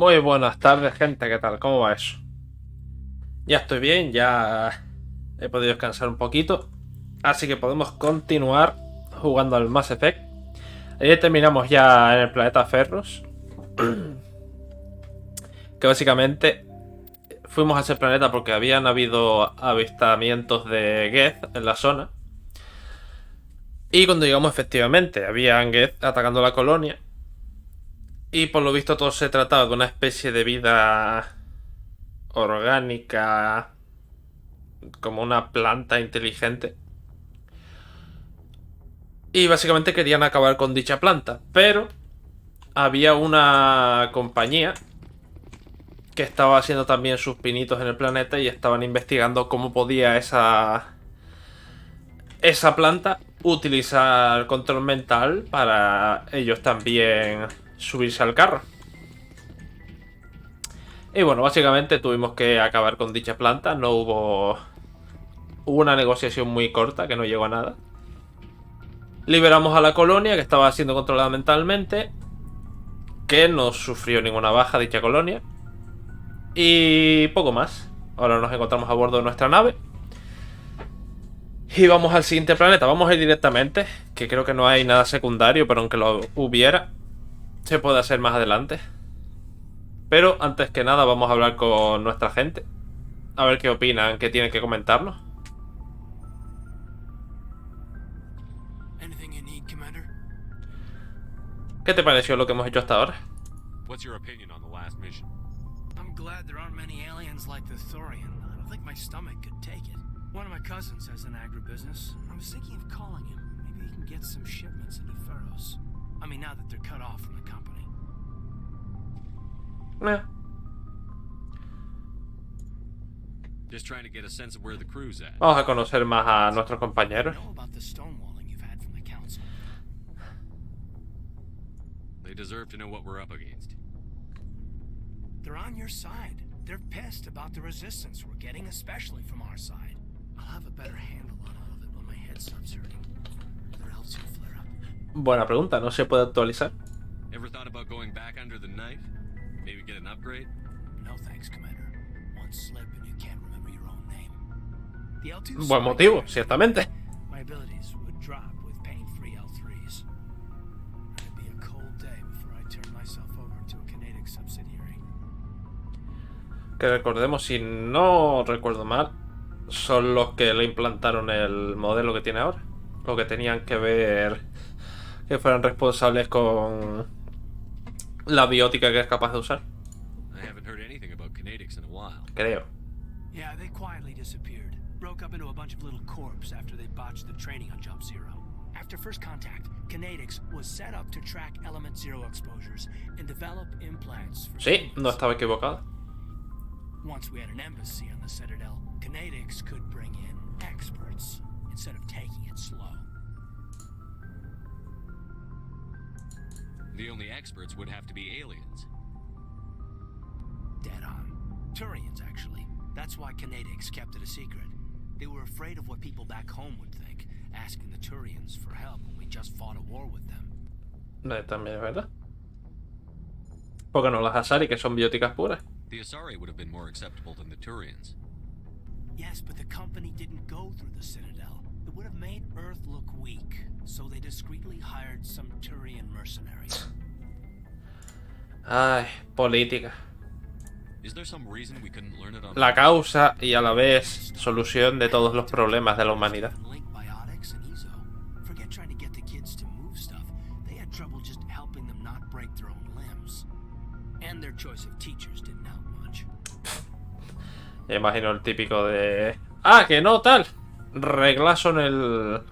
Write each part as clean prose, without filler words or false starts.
Muy buenas tardes, gente, ¿qué tal? ¿Cómo va eso? Ya estoy bien, ya he podido descansar un poquito, así que podemos continuar jugando al Mass Effect. Ayer terminamos ya en el planeta Ferros, que básicamente fuimos a ese planeta porque habían habido avistamientos de Geth en la zona. Y cuando llegamos, efectivamente, habían Geth atacando la colonia. Y por lo visto todo se trataba de una especie de vida orgánica, como una planta inteligente. Y básicamente querían acabar con dicha planta. Pero había una compañía que estaba haciendo también sus pinitos en el planeta y estaban investigando cómo podía esa planta utilizar control mental para ellos también subirse al carro. Y bueno, básicamente tuvimos que acabar con dicha planta. No hubo una negociación muy corta que no llegó a nada. Liberamos a la colonia que estaba siendo controlada mentalmente, que no sufrió ninguna baja dicha colonia. Y poco más. Ahora nos encontramos a bordo de nuestra nave. Y vamos al siguiente planeta. Vamos a ir directamente, que creo que no hay nada secundario, pero aunque lo hubiera, se puede hacer más adelante. Pero antes que nada vamos a hablar con nuestra gente. A ver qué opinan, qué tienen que comentarnos. ¿Qué te pareció lo que hemos hecho hasta ahora? What's your opinion on the last mission? I'm glad there aren't many aliens like the Thorian. I don't think my stomach could take it. One of my cousins has an agribusiness. I was thinking of calling him. Maybe he can get some shipments into Pharos. I mean, now that they're cut off from the company. Just trying to get a sense of where the crew's at. Vamos a conocer más a nuestros compañeros. I know about the stonewalling you've had from the council. They deserve to know what we're up against. They're on your side. They're pissed about the resistance we're getting, especially from our side. I'll have a better handle on all of it when my head starts hurting. Or else you'll flare up. Buena pregunta, ¿no se puede actualizar? Ever thought about going back under the knife? Maybe get an upgrade? No thanks, Commander. One slip and you can't remember your own name. The L2's Buen motivo, ciertamente. My abilities would drop with pain-free L3s. It'd be a cold day before I turn myself over to a Canadic subsidiary. Que recordemos, si no recuerdo mal, son los que le implantaron el modelo que tiene ahora. Los que tenían que ver que fueran responsables con la biótica que es capaz de usar. I haven't heard anything about kinetics in a while. Creo. Yeah, they quietly disappeared. Broke up into a bunch of little corps after they botched the training on Jump Zero. After first contact, Kinetics was set up to track Element Zero exposures and develop implants for Sí, humans. no estaba equivocado. Once we had an embassy on the Citadel, Kinetics could bring in experts instead of taking it slow. The only experts would have to be aliens. Dead on. Turians, actually. That's why Kinetics kept it a secret. They were afraid of what people back home would think, asking the Turians for help when we just fought a war with them. También es verdad. Porque no las Asari, que son bióticas puras. The Asari would have been more acceptable than the Turians. Yes, but the company didn't go through the Citadel. It would have made Earth look weak, so they discreetly hired some Turian mercenaries. Ay, política. Is there some reason we couldn't learn it on La causa y a la vez solución de todos los problemas de la humanidad. Link biotics and Ezo. Forget trying to get the kids to move stuff. They had trouble just helping them not break their own limbs. And their choice of teachers didn't help much. Me imagino el típico de... ¡Ah, que no, tal! Reglazo en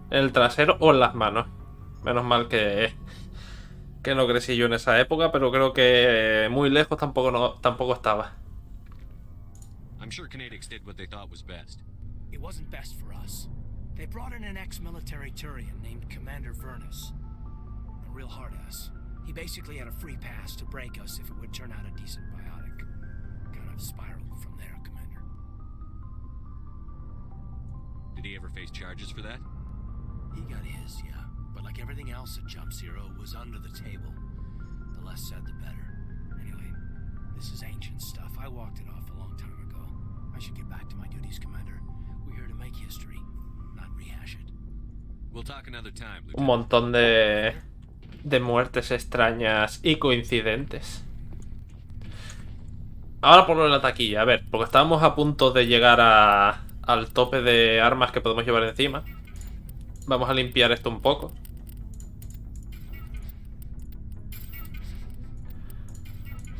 el trasero o en las manos. Menos mal que no crecí yo en esa época, pero creo que muy lejos tampoco estaba. I'm sure Kinetics did what they thought was best. It wasn't best for us. They brought in an ex-military Turian named Commander Vernus. A real hard-ass. He basically had a free pass to break us if it would turn out a decent biotic. Kind of spiraled from there, Commander. Did he ever face charges for that? He got his, yeah. But like everything else at Jump Zero, it was under the table. The less said, the better. Anyway, This is ancient stuff. I walked it off a long time ago. I should get back to my duties, Commander. We're here to make history, not rehash it. We'll talk another time, Un Lieutenant. montón de muertes extrañas y coincidentes. Ahora por lo de la taquilla, a ver, porque estábamos a punto de llegar al tope de armas que podemos llevar encima. Vamos a limpiar esto un poco.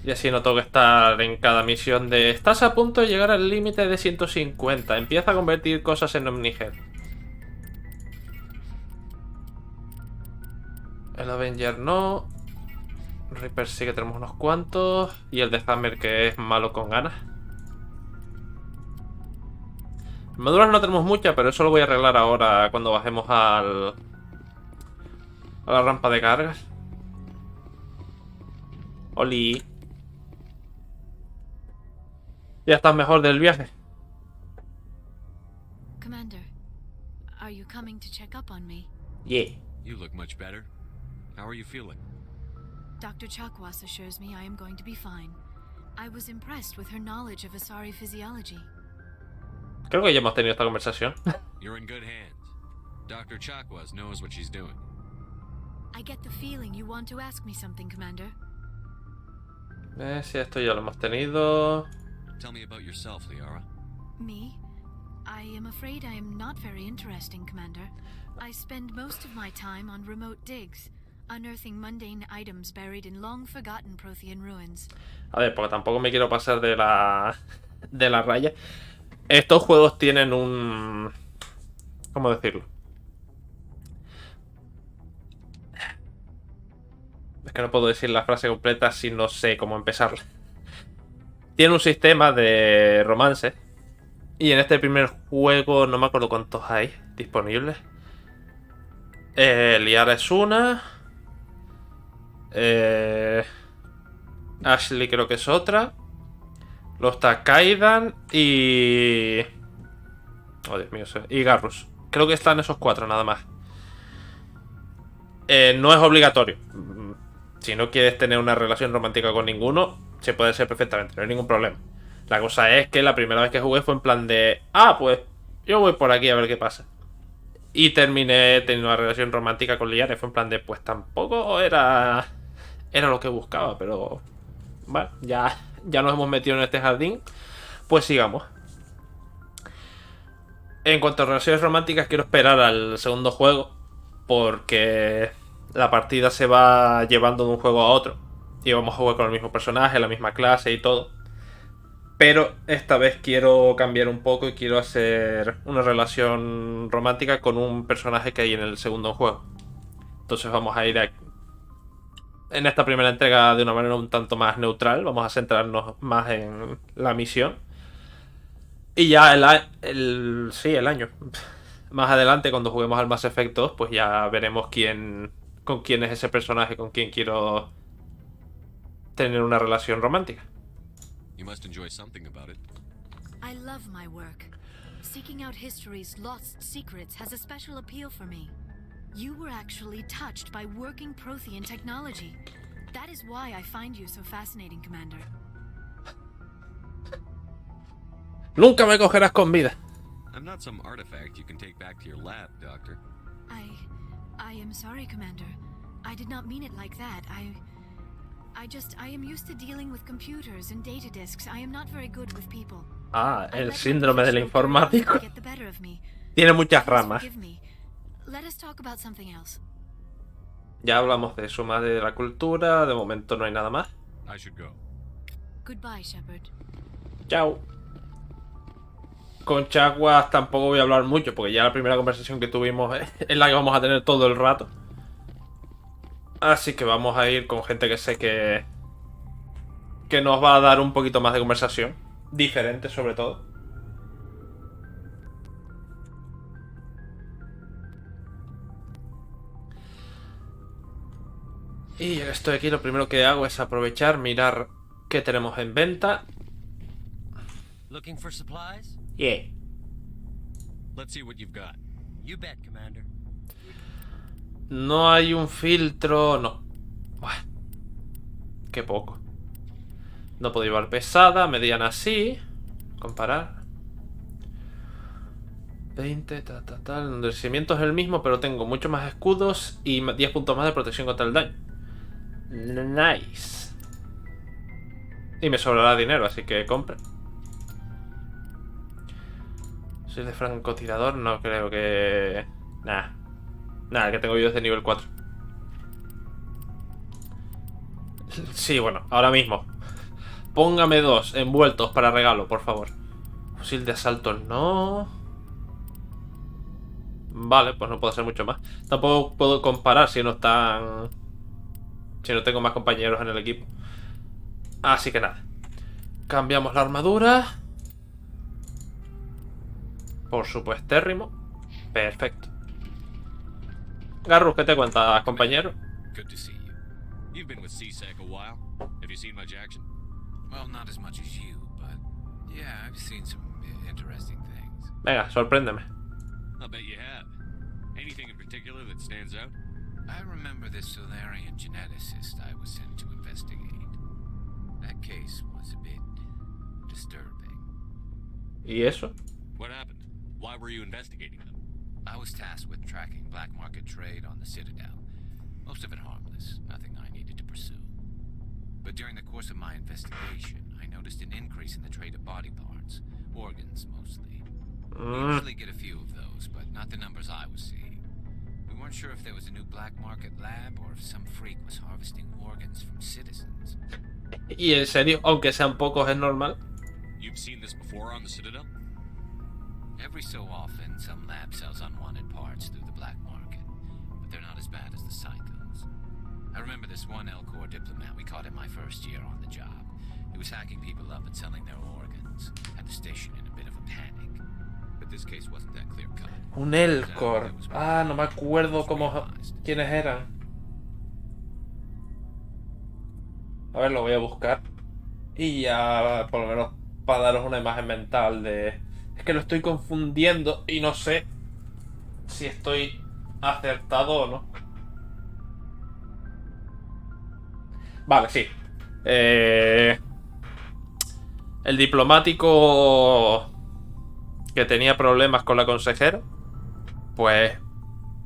Y así no tengo que estar en cada misión de... Estás a punto de llegar al límite de 150. Empieza a convertir cosas en Omnihead. El Avenger no. Reaper sí que tenemos unos cuantos. Y el de Hammer que es malo con ganas. Armaduras no tenemos muchas, pero eso lo voy a arreglar ahora cuando bajemos a la rampa de cargas. Oli. Ya estás mejor del viaje. Commander, are you coming to check up on me? Yeah. You look much better. How are you feeling? Dr. Chakwas assures me I am going to be fine. I was impressed with her knowledge of Asari physiology. Creo que ya hemos tenido esta conversación. You're in good hands. Dr. Chakwas knows what she's doing. I get the feeling you want to ask me something, Commander. Si esto ya lo hemos tenido. Tell me about yourself, Liara. Me? I am afraid I am not very interesting, Commander. I spend most of my time on remote digs, unearthing mundane items buried in long-forgotten Prothean ruins. A ver, porque tampoco me quiero pasar de la raya. Estos juegos tienen un... ¿Cómo decirlo? Es que no puedo decir la frase completa si no sé cómo empezarla. Tiene un sistema de romance. Y en este primer juego no me acuerdo cuántos hay disponibles. Liara es una. Ashley creo que es otra. Luego está Kaidan y... Oh, Dios mío. Y Garrus. Creo que están esos cuatro nada más. No es obligatorio. Si no quieres tener una relación romántica con ninguno, se puede hacer perfectamente, no hay ningún problema. La cosa es que la primera vez que jugué fue en plan de... Ah, pues yo voy por aquí a ver qué pasa. Y terminé teniendo una relación romántica con Liara y fue en plan de... Pues tampoco era lo que buscaba, pero... Bueno, ya nos hemos metido en este jardín. Pues sigamos. En cuanto a relaciones románticas, quiero esperar al segundo juego. Porque la partida se va llevando de un juego a otro. Y vamos a jugar con el mismo personaje, la misma clase y todo. Pero esta vez quiero cambiar un poco y quiero hacer una relación romántica con un personaje que hay en el segundo juego. Entonces vamos a ir en esta primera entrega de una manera un tanto más neutral. Vamos a centrarnos más en la misión. Y ya el año. Más adelante, cuando juguemos al Mass Effect 2, pues ya veremos con quién es ese personaje, con quién quiero tener una relación romántica. You must enjoy something about it. I love my work. Seeking out history's lost secrets has a special appeal for me. You were actually touched by working Prothean technology. That is why I find you so fascinating, Commander. Nunca me cogerás con vida. I'm not some artifact you can take back to your lab, Doctor. I am sorry, Commander. I did not mean it like that. I am used to dealing with computers and data disks. I am not very good with people. Ah, el síndrome del informático. Get the better of me. Tiene muchas ramas. Forgive me. Let us talk about something else. Ya hablamos de suma de la cultura. De momento no hay nada más. I should go. Goodbye, Shepard. Chao. Con Chakwas tampoco voy a hablar mucho, porque ya la primera conversación que tuvimos es la que vamos a tener todo el rato. Así que vamos a ir con gente que sé que nos va a dar un poquito más de conversación. Diferente, sobre todo. Y ya que estoy aquí, lo primero que hago es aprovechar, mirar qué tenemos en venta. Looking for supplies? Yeah. Let's see what you've got. You bet, Commander. No hay un filtro, no. Buah. Qué poco. No puedo llevar pesada, mediana sí. Comparar. 20, tal. El endurecimiento es el mismo, pero tengo mucho más escudos y 10 puntos más de protección contra el daño. Nice. Y me sobrará dinero, así que compre. Soy de francotirador, no creo que... Nada, que tengo yo desde nivel 4. Sí, bueno, ahora mismo. Póngame 2 envueltos para regalo, por favor. Fusil de asalto no. Vale, pues no puedo hacer mucho más. Tampoco puedo comparar si no están... Si no tengo más compañeros en el equipo. Así que nada. Cambiamos la armadura. Por supuestérrimo. Perfecto. Garrus, ¿qué te cuentas, compañero? Good to see you. You've been with CSEC a while. Have you seen much action? Well, not as much as you, but yeah, I've seen some interesting things. Venga, sorpréndeme. I'll bet you have. Anything in particular that stands out? I remember this Solarian geneticist I was sent to investigate. That case was a bit disturbing. ¿Y eso? What happened? Why were you investigating them? I was tasked with tracking black market trade on the Citadel. Most of it harmless, nothing I needed to pursue. But during the course of my investigation, I noticed an increase in the trade of body parts, organs mostly. We usually get a few of those, but not the numbers I was seeing. We weren't sure if there was a new black market lab or if some freak was harvesting organs from citizens. ¿Y en serio, aunque sean pocos, es normal? You've seen this before on the Citadel? Every so often, some lab sells unwanted parts through the black market, but they're not as bad as the psychos. I remember this one L-Corps diplomat we caught in my first year on the job. He was hacking people up and selling their organs. Had the station in a bit of a panic. But this case wasn't that clear-cut. Un Elcor. Ah, no me acuerdo quiénes eran. A ver, lo voy a buscar. Y ya, por lo menos, para daros una imagen mental de... Es que lo estoy confundiendo y no sé si estoy acertado o no. Vale, sí. El diplomático que tenía problemas con la consejera. Pues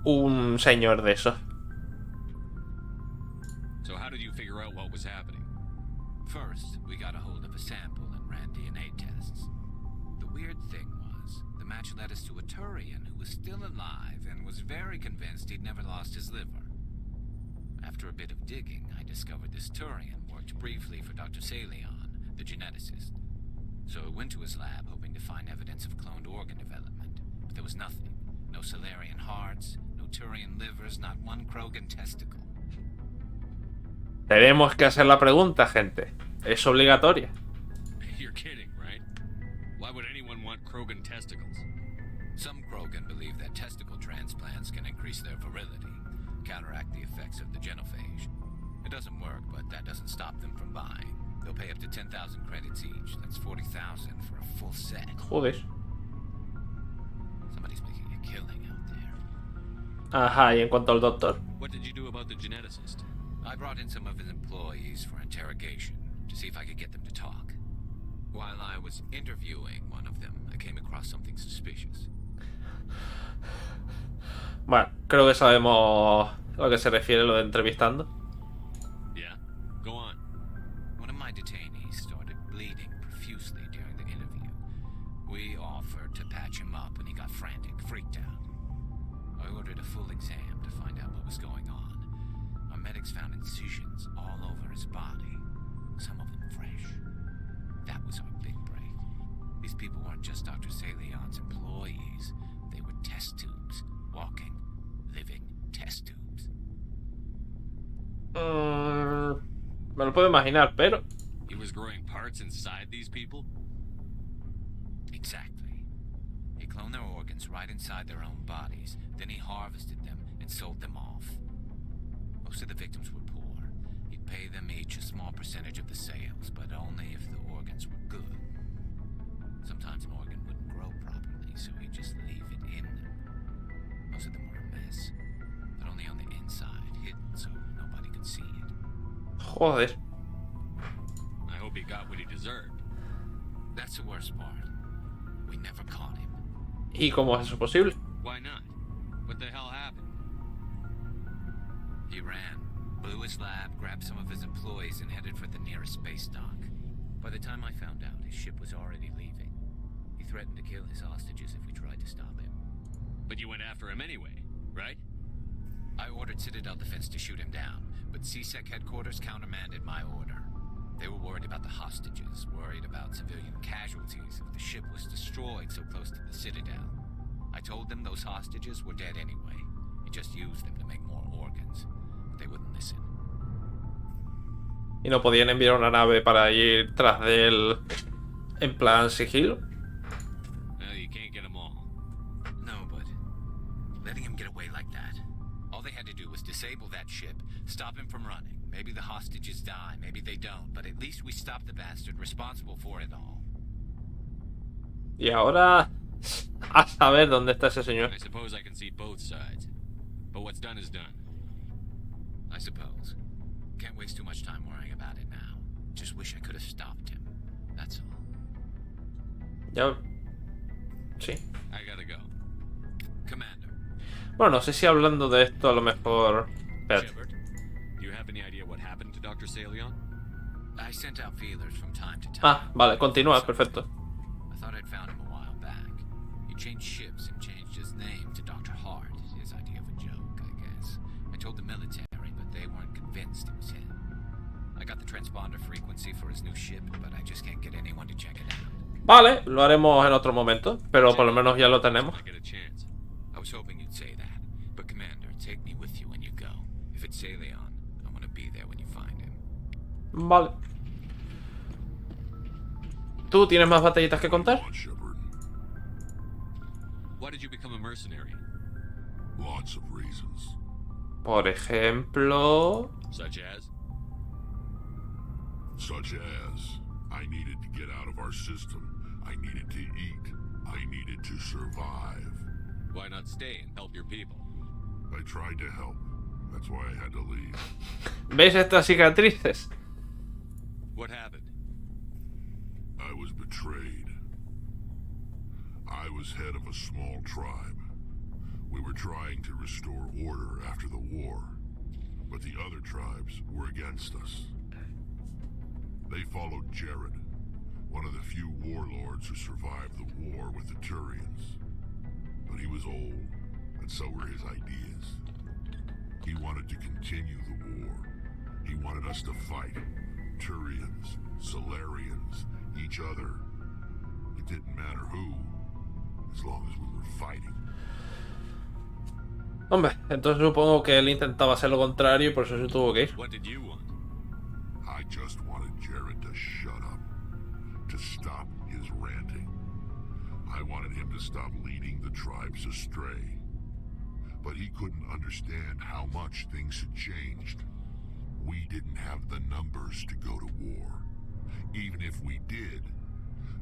un señor de esos. So how did you figure out what was happening? First, we got a hold of a sample and ran DNA tests. The weird thing was, the match led us to a Turian who was still alive and was very convinced he'd never lost his liver. After a bit of digging, I discovered this Turian worked briefly for Dr. Salion, the geneticist. So I went to his lab hoping to find evidence of cloned organ development, but there was nothing. No Solarian hearts, no Turian livers, not one Krogan testicle. Tenemos que hacer la pregunta, gente. Es obligatoria. You're kidding, right? Why would anyone want Krogan testicles? Some Krogan believe that testicle transplants can increase their virility, counteract the effects of the genophage. It doesn't work, but that doesn't stop them from buying. They'll pay up to 10,000 credits each. That's 40,000 for a full set. Joder. Somebody's making a killing out there. Ajá, y en cuanto al doctor. What did you do about the geneticist? I brought in some of his employees for interrogation to see if I could get them to talk. While I was interviewing one of them, I came across something suspicious. Bueno, creo que sabemos a lo que se refiere lo de entrevistando. Yeah, go on. One of my detainees started bleeding profusely during the interview. We offered to patch him up and he got frantic, freaked out. I ordered a full exam to find out what was going on. Our medics found incisions all over his body, some of them fresh. That was our big break. These people weren't just Dr. Salion's employees. They were test tubes, walking, living test tubes. Me lo puedo imaginar, pero... He was growing parts inside these people? Exactly. He cloned their organs right inside their own bodies, then he harvested them and sold them off. Most of the victims were poor. He'd pay them each a small percentage of the sales, but only if the organs were good. Sometimes an organ wouldn't grow properly, so he'd just leave it in them. Most of them were a mess, but only on the inside, hidden so nobody could see it. Joder. I hope he got That's the worst part. We never caught him. ¿Y cómo es eso posible? Why not? What the hell happened? He ran, blew his lab, grabbed some of his employees, and headed for the nearest space dock. By the time I found out, his ship was already leaving. He threatened to kill his hostages if we tried to stop him. But you went after him anyway, right? I ordered Citadel Defense to shoot him down, but CSEC headquarters countermanded my order. They were worried about the hostages, worried about civilian casualties if the ship was destroyed so close to the Citadel. I told them those hostages were dead anyway. He just used them to make more organs. But they wouldn't listen. ¿Y no podían enviar una nave para ir tras de él en plan sigilo? Well, you can't get them all. No, but letting him get away like that. All they had to do was disable that ship, stop him from running. Maybe the hostages die, maybe they don't, but at least we stopped the bastard responsible for it all. Y ahora a saber dónde está ese señor. I suppose I can see both sides. But what's done is done. I suppose. Can't waste too much time worrying about it now. Just wish I could have stopped him. That's all. Ya. Sí. I gotta go. Commander. Bueno, no sé si hablando de esto a lo mejor... Espérate. Shepard, do you have any idea what happened to Dr. Salion? I sent out feelers from time to time. Ah, vale, continúa, perfecto. I thought I'd found him a while back. He changed ships and changed his name to Dr. Hart, his idea of a joke, I guess. I told the military, but they weren't convinced it was him. I got the transponder frequency for his new ship, but I just can't get anyone to check it out. Vale, lo haremos en otro momento, pero por lo menos ya lo tenemos. I get a chance. I was hoping you'd say that. But Commander, take me with you when you go. If it's Salion, I want to be there when you find him. Vale. ¿Tú tienes más batallitas que contar? Why did you become a mercenary? Lots of reasons. Por ejemplo... Such as? Such as, I needed to get out of our system. I needed to eat. I needed to survive. Why not stay and help your people? I tried to help. That's why I had to leave. ¿Ves estas cicatrices? What happened? I was betrayed. I was head of a small tribe. We were trying to restore order after the war, but the other tribes were against us. They followed Jared, one of the few warlords who survived the war with the Turians. But he was old, and so were his ideas. He wanted to continue the war. He wanted us to fight. Turians, Solarians, each other. It didn't matter who, as long as we were fighting. Hombre, entonces supongo que él intentaba hacer lo contrario y por eso se tuvo que ir. What did you want? I just wanted Jared to shut up, to stop his ranting. I wanted him to stop leading the tribes astray. But he couldn't understand how much things had changed. We didn't have the numbers to go to war. Even if we did,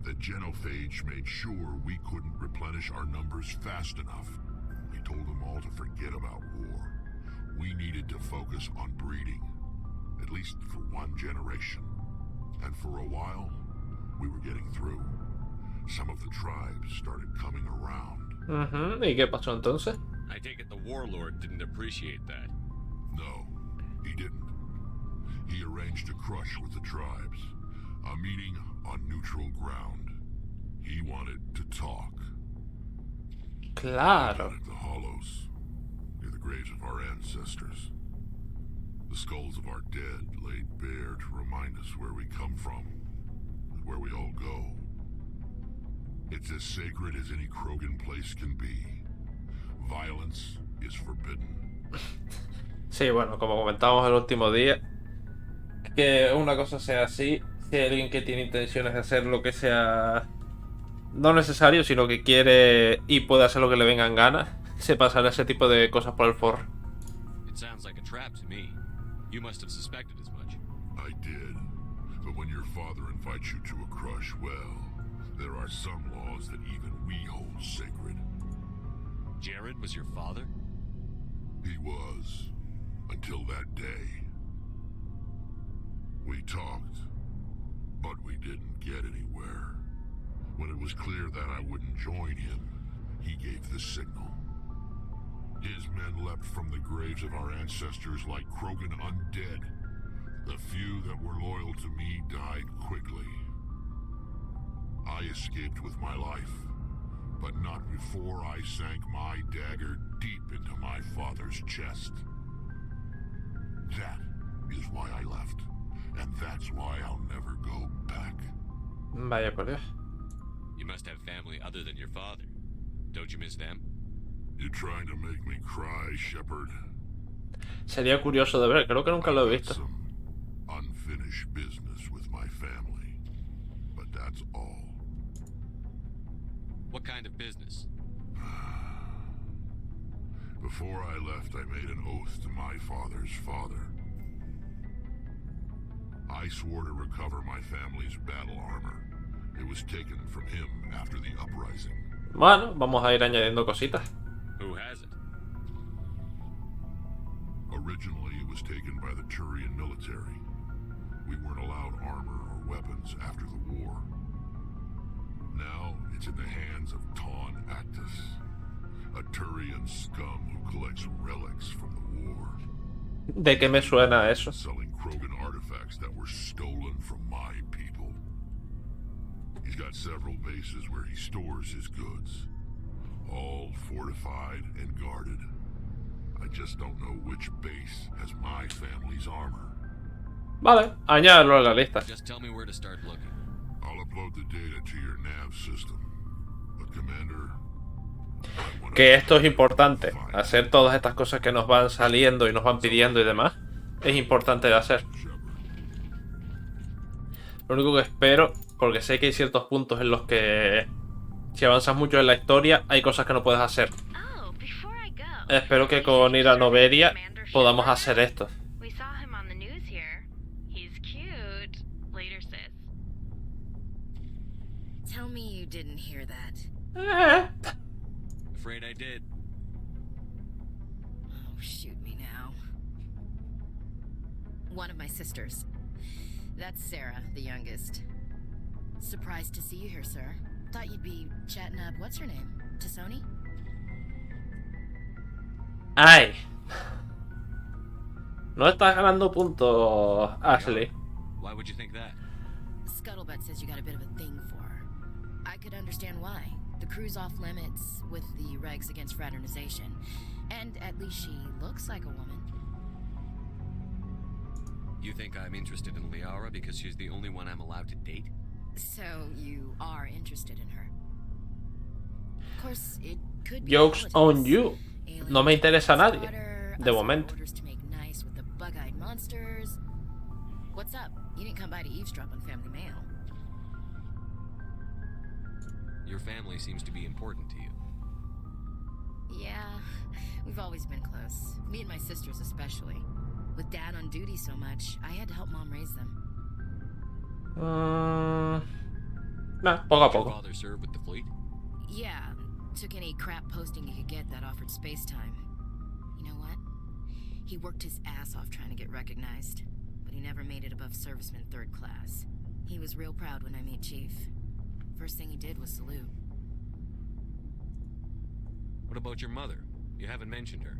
the genophage made sure we couldn't replenish our numbers fast enough. We told them all to forget about war. We needed to focus on breeding, at least for one generation. And for a while, we were getting through. Some of the tribes started coming around. ¿Y qué pasó entonces? I take it the warlord didn't appreciate that. No, he didn't. He arranged a crush with the tribes, a meeting on neutral ground. He wanted to talk. Claro. At the hollows, near the graves of our ancestors. The skulls of our dead laid bare to remind us where we come from and where we all go. It's as sacred as any Krogan place can be. Violence is forbidden. Sí, bueno, como comentábamos el último día, que una cosa sea así, si hay alguien que tiene intenciones de hacer lo que sea no necesario, sino que quiere y puede hacer lo que le vengan ganas, se pasará ese tipo de cosas por el forro. It sounds like a trap to me. You must have suspected as much. I did. But when your father invites you to a crush, well, there are some laws that even we hold sacred. Jared was your father? He was, until that day. We talked, but we didn't get anywhere. When it was clear that I wouldn't join him, he gave the signal. His men leapt from the graves of our ancestors like Krogan undead. The few that were loyal to me died quickly. I escaped with my life, but not before I sank my dagger deep into my father's chest. That is why I left, and that's why I'll never go back. Vaya por Dios. You must have family other than your father. Don't you miss them? You're trying to make me cry, Shepard. Sería curioso de ver, creo que nunca lo he I've got visto. some unfinished business with my family, but that's all. What kind of business? Before I left, I made an oath to my father's father. I swore to recover my family's battle armor. It was taken from him after the uprising. Bueno, vamos a ir añadiendo cositas. Who has it? Originally, it was taken by the Turian military. We weren't allowed armor or weapons after the war. Now, it's in the hands of Taun Actus, a Turian scum who collects relics from the war. ¿De qué me suena eso? Selling Krogan artifacts that were stolen from my people. He's got several bases where he stores his goods, all fortified and guarded. I just don't know which base has my family's armor. Vale, añádelo a la lista. Just tell me where to start looking. I'll upload the data to your nav system. But Commander, I wanna Que esto es importante. Hacer todas estas cosas que nos van saliendo y nos van pidiendo y demás. Es importante de hacer. Lo único que espero, porque sé que hay ciertos puntos en los que si avanzas mucho en la historia hay cosas que no puedes hacer. Espero que con ir a Noveria podamos hacer esto. We saw him on the news here. He's cute. Later, sis. Tell me you didn't hear that. Afraid I did. Oh, shoot me now. One of my sisters. That's Sarah, the youngest. Surprised to see you here, sir. Thought you'd be chatting up, what's her name? Tassoni? ¡Ay! No estás ganando puntos, Ashley. Why would you think that? Scuttlebutt says you got a bit of a thing for her. I could understand why. The crew's off limits with the regs against fraternization. And at least she looks like a woman. You think I'm interested in Liara because she's the only one I'm allowed to date? So you are interested in her. Of course, it could be Jokes on politics. you. Alien No me interesa a nadie. slaughter, De us momento. orders to make nice with the bug-eyed monsters. What's up? You didn't come by to eavesdrop on family mail. Your family seems to be important to you. Yeah, we've always been close. Me and my sisters especially. With Dad on duty so much, I had to help Mom raise them. Nah, poco a Did your poco. father serve with the fleet? Yeah, took any crap posting he could get that offered space time. You know what? He worked his ass off trying to get recognized, but he never made it above serviceman 3rd class. He was real proud when I met Chief. First thing he did was salute. What about your mother? You haven't mentioned her.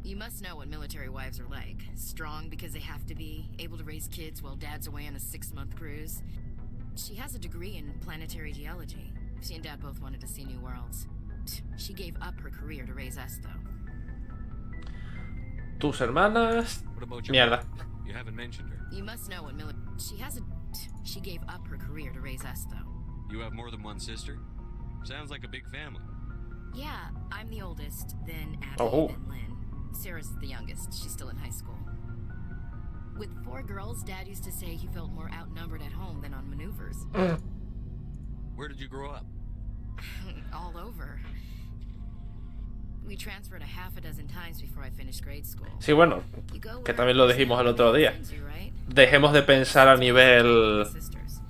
You must know what military wives are like. Strong because they have to be, able to raise kids while Dad's away on a 6-month cruise. She has a degree in planetary geology. She and Dad both wanted to see new worlds. She gave up her career to raise us, though. Tus hermanas. What about your Mierda. mother? You haven't mentioned her. You must know what She gave up her career to raise us, though. You have more than one sister? Sounds like a big family. Yeah, I'm the oldest, then Abby, Oh. then Lynn. Sarah's the youngest. She's still in high school. With 4 girls, Dad used to say he felt more outnumbered at home than on maneuvers. Where did you grow up? All over. We transferred a half a dozen times before I finished grade school. Sí, bueno, You go que where también lo dijimos el otro día. friends you, right? Dejemos de pensar a nivel Sisters.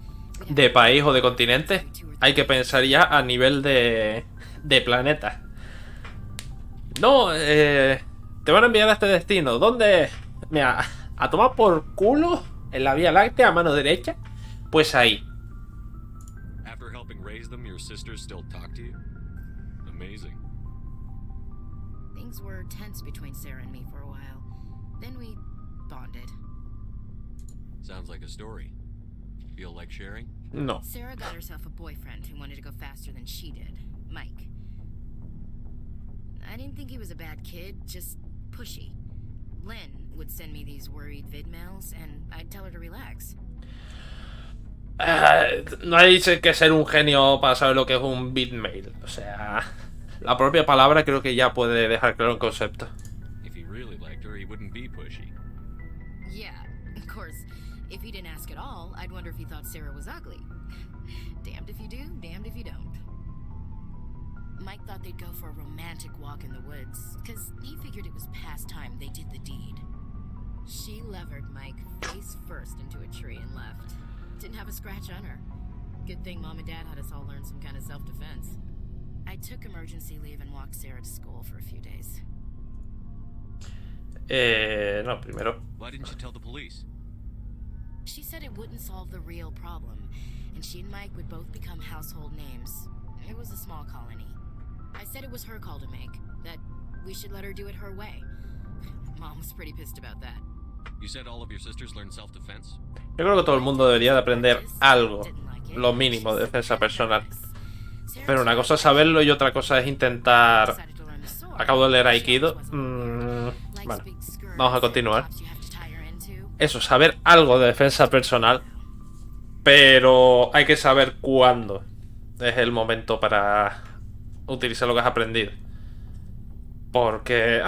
de país o de continente. Hay que pensar ya a nivel de planeta. No, te van a enviar a este destino. ¿Dónde? Mira, a tomar por culo en la Vía Láctea a mano derecha. Pues ahí. After helping raise raised them, your sisters still talk to you? Amazing. Things were tense between Sarah and me for a while. Then we bonded. Sounds like a story. Feel like sharing? No. Sarah got herself a boyfriend who wanted to go faster than she did, Mike. I didn't think he was a bad kid, just pushy. Lynn would send me these worried vidmails and I'd tell her to relax. No hay que ser un genio para saber lo que es un bitmail. O sea, la propia palabra creo que ya puede dejar claro el concepto. If he really liked her, he wouldn't be pushy. Yeah, of course. If he didn't ask at all, I'd wonder if he thought Sarah was ugly. Damned if you do, damned if you don't. Mike thought they'd go for a romantic walk in the woods, because he figured it was past time they did the deed. She levered Mike face first into a tree and left. Didn't have a scratch on her. Good thing Mom and Dad had us all learn some kind of self-defense. I took emergency leave and walked Sarah to school for a few days. No, primero. Why didn't you tell the police? She said it wouldn't solve the real problem, and she and Mike would both become household names. It was a small colony. I said it was her call to make, that we should let her do it her way. Mom was pretty pissed about that. You said all of your sisters learned self-defense? Yo creo que todo el mundo debería de aprender algo, lo mínimo de defensa personal. Pero una cosa es saberlo y otra cosa es intentar... Acabo de leer Aikido. Bueno, vamos a continuar. Eso, saber algo de defensa personal. Pero hay que saber cuándo es el momento para utilizar lo que has aprendido. Porque...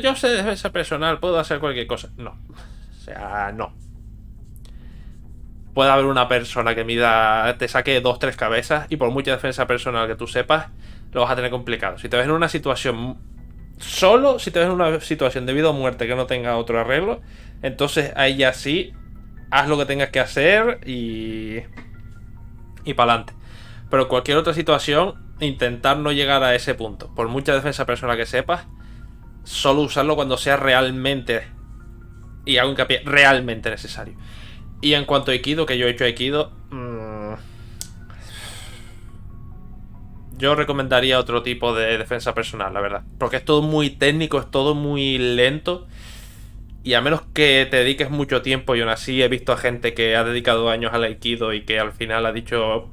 yo sé defensa personal, puedo hacer cualquier cosa. No. O sea, no. Puede haber una persona que te saque 2-3 cabezas y por mucha defensa personal que tú sepas, lo vas a tener complicado. Si te ves en una situación solo, si te ves en una situación de vida o muerte que no tenga otro arreglo, entonces ahí ya sí, haz lo que tengas que hacer y para adelante. Pero cualquier otra situación, intentar no llegar a ese punto. Por mucha defensa personal que sepas, solo usarlo cuando sea realmente, y hago hincapié, realmente necesario. Y en cuanto a Aikido, que yo he hecho Aikido, yo recomendaría otro tipo de defensa personal, la verdad. Porque es todo muy técnico, es todo muy lento. Y a menos que te dediques mucho tiempo, y aún así he visto a gente que ha dedicado años al Aikido y que al final ha dicho...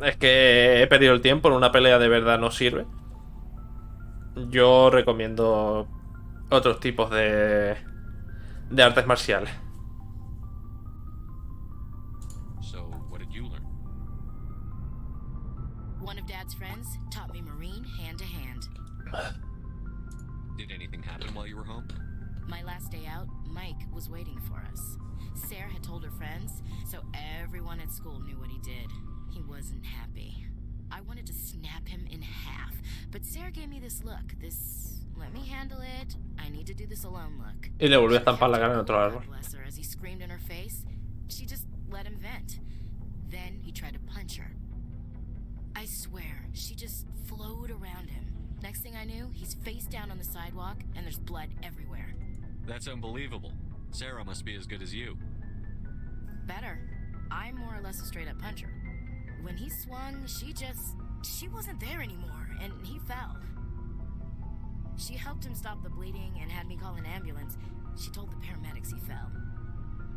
Es que he perdido el tiempo, en una pelea de verdad no sirve. Yo recomiendo otros tipos de artes marciales. One of Dad's friends taught me Marine hand to hand. Did anything happen while you were home? My last day out, Mike was waiting for us. Sarah had told her friends, so everyone at school knew what he did. He wasn't happy. I wanted to snap him in half, but Sarah gave me this look, this let me handle it, I need to do this alone look. Y le volvió a estampar la cara en otro árbol. Bless her, as he screamed in her face, she just let him vent. Then he tried to punch her. I swear, she just flowed around him. Next thing I knew, he's face down on the sidewalk and there's blood everywhere. That's unbelievable. Sarah must be as good as you. Better. I'm more or less a straight-up puncher. When he swung, she wasn't there anymore, and he fell. She helped him stop the bleeding and had me call an ambulance. She told the paramedics he fell.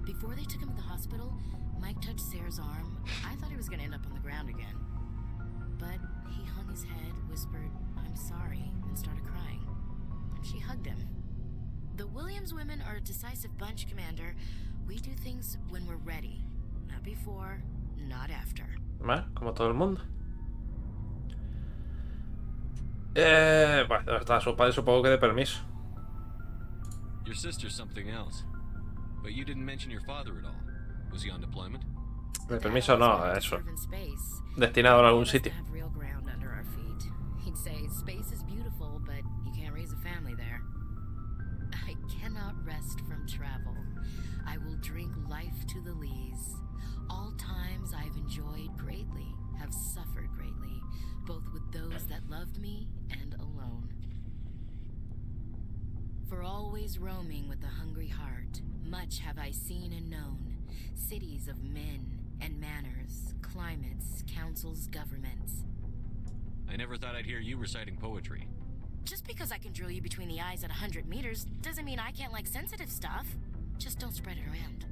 Before they took him to the hospital, Mike touched Sarah's arm. I thought he was gonna end up on the ground again. But he hung his head, whispered, "I'm sorry," and started crying. She hugged him. The Williams women are a decisive bunch, Commander. We do things when we're ready. Not before, not after. Bueno, como todo el mundo. Bueno, está su padre, supongo que de permiso. Your sister's something else. But you didn't mention your father at all. Was he on deployment? De permiso no, eso. Destinado a algún sitio. He'd say space is beautiful, but you can't raise a family there. I cannot rest from travel. I will drink life to the lees. All times I've enjoyed greatly, have suffered greatly, both with those that loved me and alone. For always roaming with a hungry heart, much have I seen and known, cities of men and manners, climates, councils, governments. I never thought I'd hear you reciting poetry. Just because I can drill you between the eyes at 100 meters doesn't mean I can't like sensitive stuff. Just don't spread it around.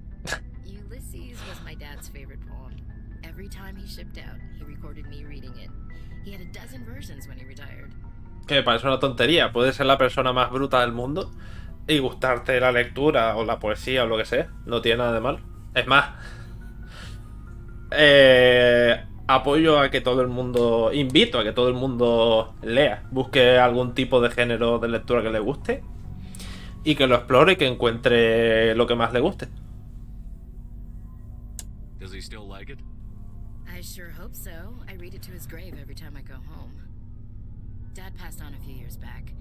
Ulysses was my dad's favorite poem. Every time he shipped out, he recorded me reading it. He had a dozen versions when he retired. Que me parece una tontería. Puedes ser la persona más bruta del mundo y gustarte la lectura o la poesía o lo que sea. No tiene nada de mal. Es más, apoyo a que todo el mundo, invito a que todo el mundo lea, busque algún tipo de género de lectura que le guste y que lo explore y que encuentre lo que más le guste. Does he still like it? I sure hope so. I read it to his grave every time I go home. Dad passed on a few years back.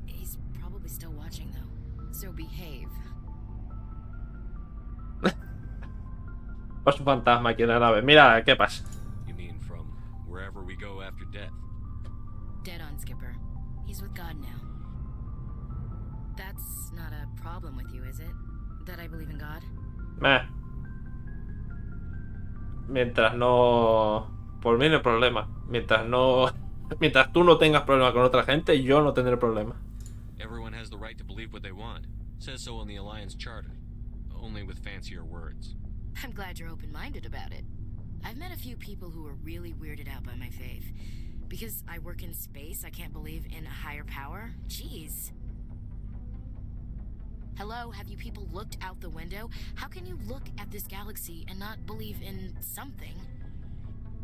He's probably still watching though, so behave. Pues un fantasma aquí en la nave. Mira, ¿qué pasa? You mean from wherever we go after death? Dead on, Skipper. He's with God now. That's not a problem with you, is it? That I believe in God? Meh. Mientras no... Por mí no hay problema. Mientras tú no tengas problema con otra gente, yo no tendré problema. Everyone has the right to believe what they want. Says so in the Alliance Charter. Only with fancier words. I'm glad you're open-minded about it. I've met a few people who are really weirded out by my faith. Because I work in space, I can't believe in a higher power? Jeez. Hello, have you people looked out the window? How can you look at this galaxy and not believe in something?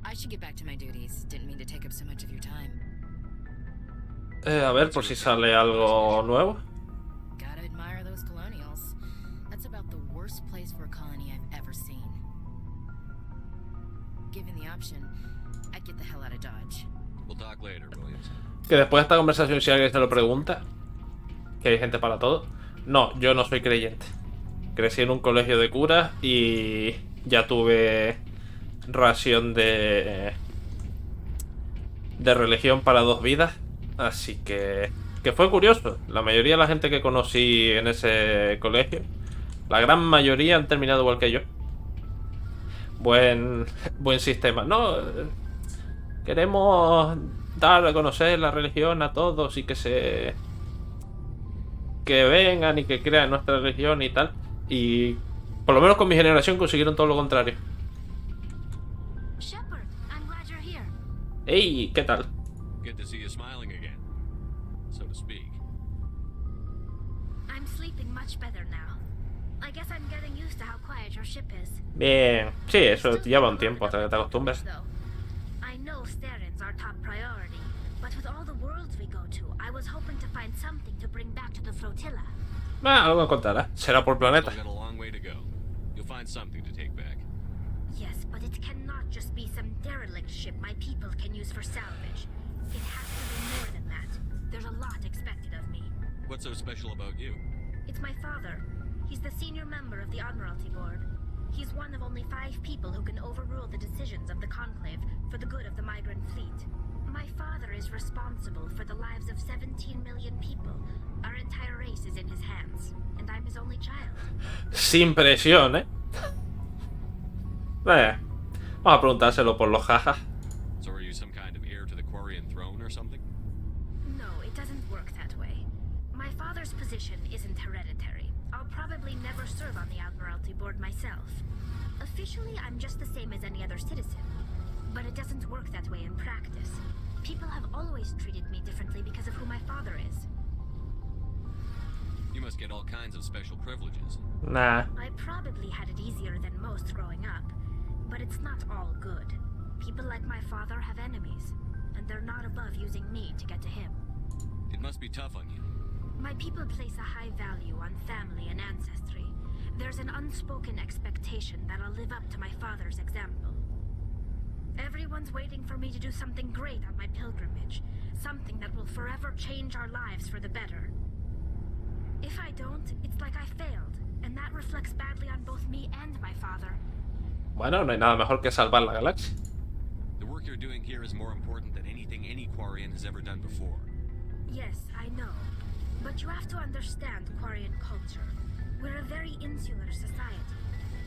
I should get back to my duties. Didn't mean to take up so much of your time. A ver, por si sale algo nuevo. Gotta admire those colonials. That's about the worst place for a colony I've ever seen. Given the option, I'd get the hell out of Dodge. We'll talk later, Williams. Que después de esta conversación, si alguien se lo pregunta, que hay gente para todo. No, yo no soy creyente. Crecí en un colegio de curas y ya tuve ración de religión para 2 vidas. Así que fue curioso. La mayoría de la gente que conocí en ese colegio, la gran mayoría han terminado igual que yo. Buen sistema. No, queremos dar a conocer la religión a todos y que vengan y que crean nuestra religión y tal. Y por lo menos con mi generación consiguieron todo lo contrario. Shepard, I'm glad you're here. Hey, ¿qué tal? Good to see you smiling again, so to speak. I'm sleeping much better now. I guess I'm getting used to how quiet your ship is. Bien, sí, eso lleva un tiempo hasta que te acostumbres. I know Sterins are top priority, but with all the worlds we go to, I was hoping to find something to bring back to the flotilla. Algo me contará. Será por planeta. Still got a long way to go. You'll find something to take back. Yes, but it cannot just be some derelict ship my people can use for salvage. It has to be more than that. There's a lot expected of me. What's so special about you? It's my father. He's the senior member of the Admiralty Board. He's one of only 5 people who can overrule the decisions of the Conclave for the good of the migrant fleet. My father is responsible for the lives of 17 million people. Our entire race is in his hands, and I'm his only child. Sin presión, ¿eh? Vamos a preguntárselo por los jajas. So are you some kind of heir to the Quarian throne or something? No, it doesn't work that way. My father's position isn't hereditary. I'll probably never serve on the Admiralty Board myself. Officially, I'm just the same as any other citizen. But it doesn't work that way in practice. People have always treated me differently because of who my father is. You must get all kinds of special privileges. Nah. I probably had it easier than most growing up, but it's not all good. People like my father have enemies, and they're not above using me to get to him. It must be tough on you. My people place a high value on family and ancestry. There's an unspoken expectation that I'll live up to my father's example. Everyone's waiting for me to do something great on my pilgrimage, something that will forever change our lives for the better. If I don't, it's like I failed, and that reflects badly on both me and my father. Bueno, no hay nada mejor que salvar la galaxia. The work you're doing here is more important than anything any Quarian has ever done before. Yes, I know. But you have to understand Quarian culture. We're a very insular society.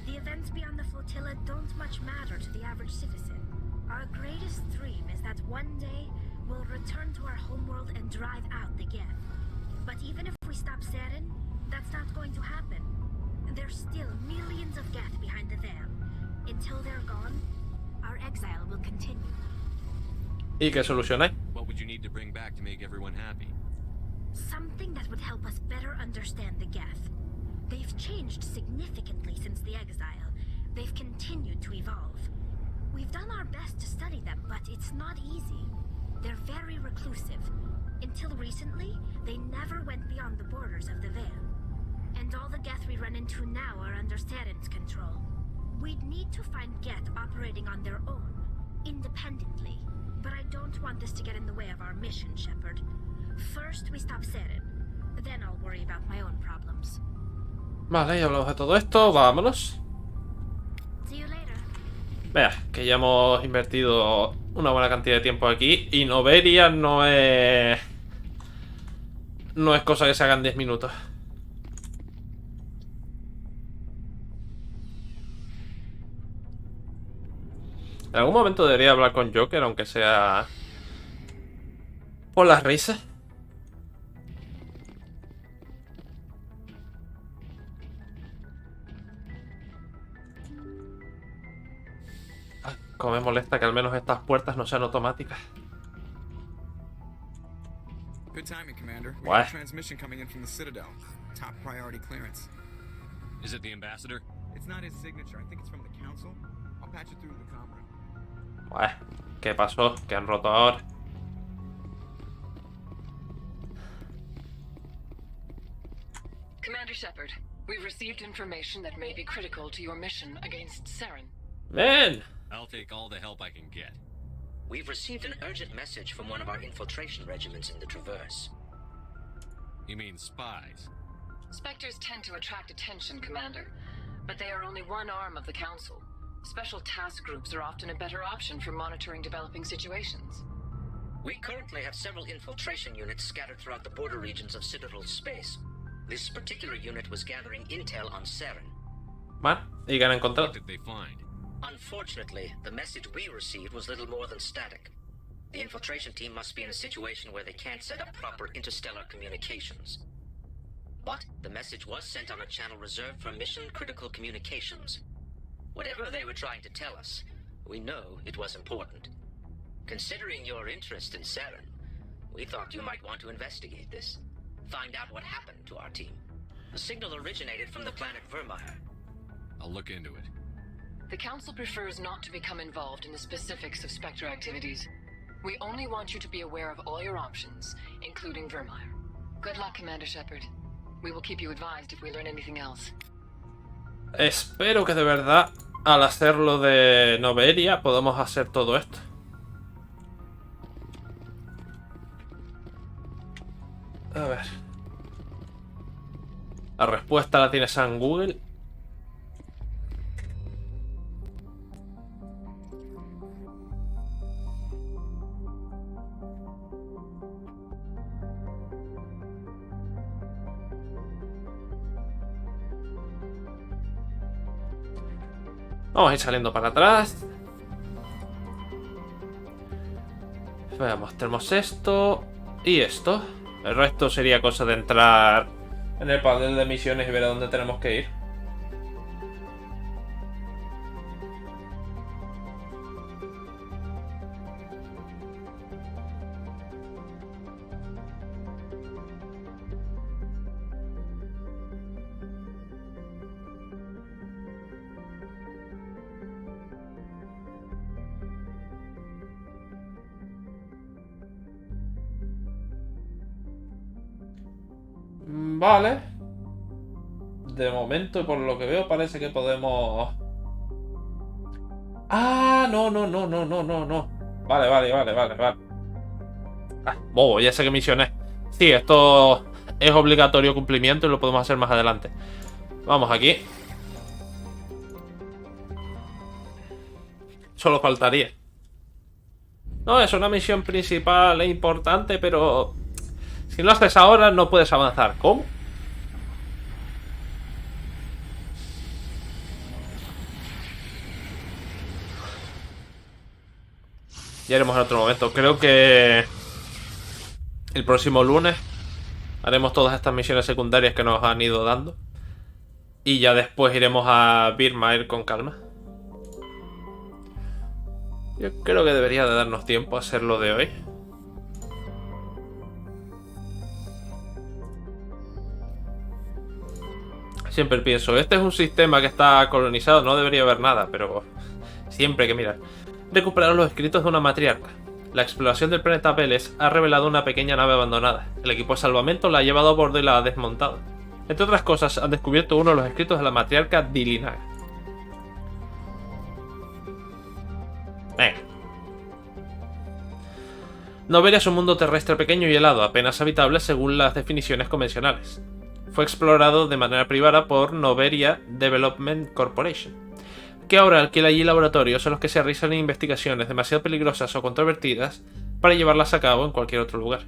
The events beyond the flotilla don't much matter to the average citizen. Our greatest dream is that one day we'll return to our homeworld and drive out the Geth. But even if we stop Saren, that's not going to happen. There's still millions of Geth behind the veil. Until they're gone, our exile will continue. ¿Y qué solución hay? What would you need to bring back to make everyone happy? Something that would help us better understand the Geth. They've changed significantly since the exile. They've continued to evolve. We've done our best to study them, but it's not easy. They're very reclusive. Until recently, they never went beyond the borders of the Veil. And all the Geth we run into now are under Saren's control. We'd need to find Geth operating on their own, independently. But I don't want this to get in the way of our mission, Shepard. First we stop Saren. Then I'll worry about my own problems. Vale, ya hablamos de todo esto, vámonos. See you later. Vea, que ya hemos invertido una buena cantidad de tiempo aquí. Y Noveria no es cosa que se haga en 10 minutos. En algún momento debería hablar con Joker, aunque sea por las risas. Como me molesta que al menos estas puertas no sean automáticas. Good timing, Commander. We What? have a transmission coming in from the Citadel. Top priority clearance. Is it the ambassador? It's not his signature. I think it's from the Council. I'll patch it through to the comm room. Buah, ¿qué pasó? ¿Qué han roto ahora? Commander Shepard, we've received information that may be critical to your mission against Saren. Man! I'll take all the help I can get. We've received an urgent message from one of our infiltration regiments in the Traverse. You mean spies? Spectres tend to attract attention, Commander, but they are only one arm of the Council. Special task groups are often a better option for monitoring developing situations. We currently have several infiltration units scattered throughout the border regions of Citadel space. This particular unit was gathering intel on Saren. Bueno, ¿y qué han encontrado? What did they find? Unfortunately, the message we received was little more than static. The infiltration team must be in a situation where they can't set up proper interstellar communications. But the message was sent on a channel reserved for mission-critical communications. Whatever they were trying to tell us, we know it was important. Considering your interest in Saren, we thought you might want to investigate this. Find out what happened to our team. The signal originated from the planet Vermeer. I'll look into it. The Council prefers not to become involved in the specifics of Spectre activities. We only want you to be aware of all your options, including Vermeer. Good luck, Commander Shepard. We will keep you advised if we learn anything else. Espero que de verdad, al hacerlo de Noveria, podamos hacer todo esto. A ver. La respuesta la tienes en Google. Vamos a ir saliendo para atrás. Veamos, tenemos esto y esto. El resto sería cosa de entrar en el panel de misiones y ver a dónde tenemos que ir. Vale. De momento, por lo que veo, parece que podemos... Ah, no. Vale. Ah, bobo, ya sé qué misión es. Sí, esto es obligatorio cumplimiento y lo podemos hacer más adelante. Vamos aquí. Solo faltaría. No, es una misión principal e importante, pero... si no lo haces ahora, no puedes avanzar. ¿Cómo? Ya iremos en otro momento. Creo que el próximo lunes haremos todas estas misiones secundarias que nos han ido dando. Y ya después iremos a Virmair con calma. Yo creo que debería de darnos tiempo a hacer lo de hoy. Siempre pienso, este es un sistema que está colonizado, no debería haber nada, pero siempre hay que mirar. Recuperar los escritos de una matriarca. La exploración del planeta Papeles ha revelado una pequeña nave abandonada. El equipo de salvamento la ha llevado a bordo y la ha desmontado. Entre otras cosas, han descubierto uno de los escritos de la matriarca Dilinaga. Venga. Noveria es un mundo terrestre pequeño y helado, apenas habitable según las definiciones convencionales. Fue explorado de manera privada por Noveria Development Corporation, que ahora alquila allí laboratorios en los que se realizan investigaciones demasiado peligrosas o controvertidas para llevarlas a cabo en cualquier otro lugar.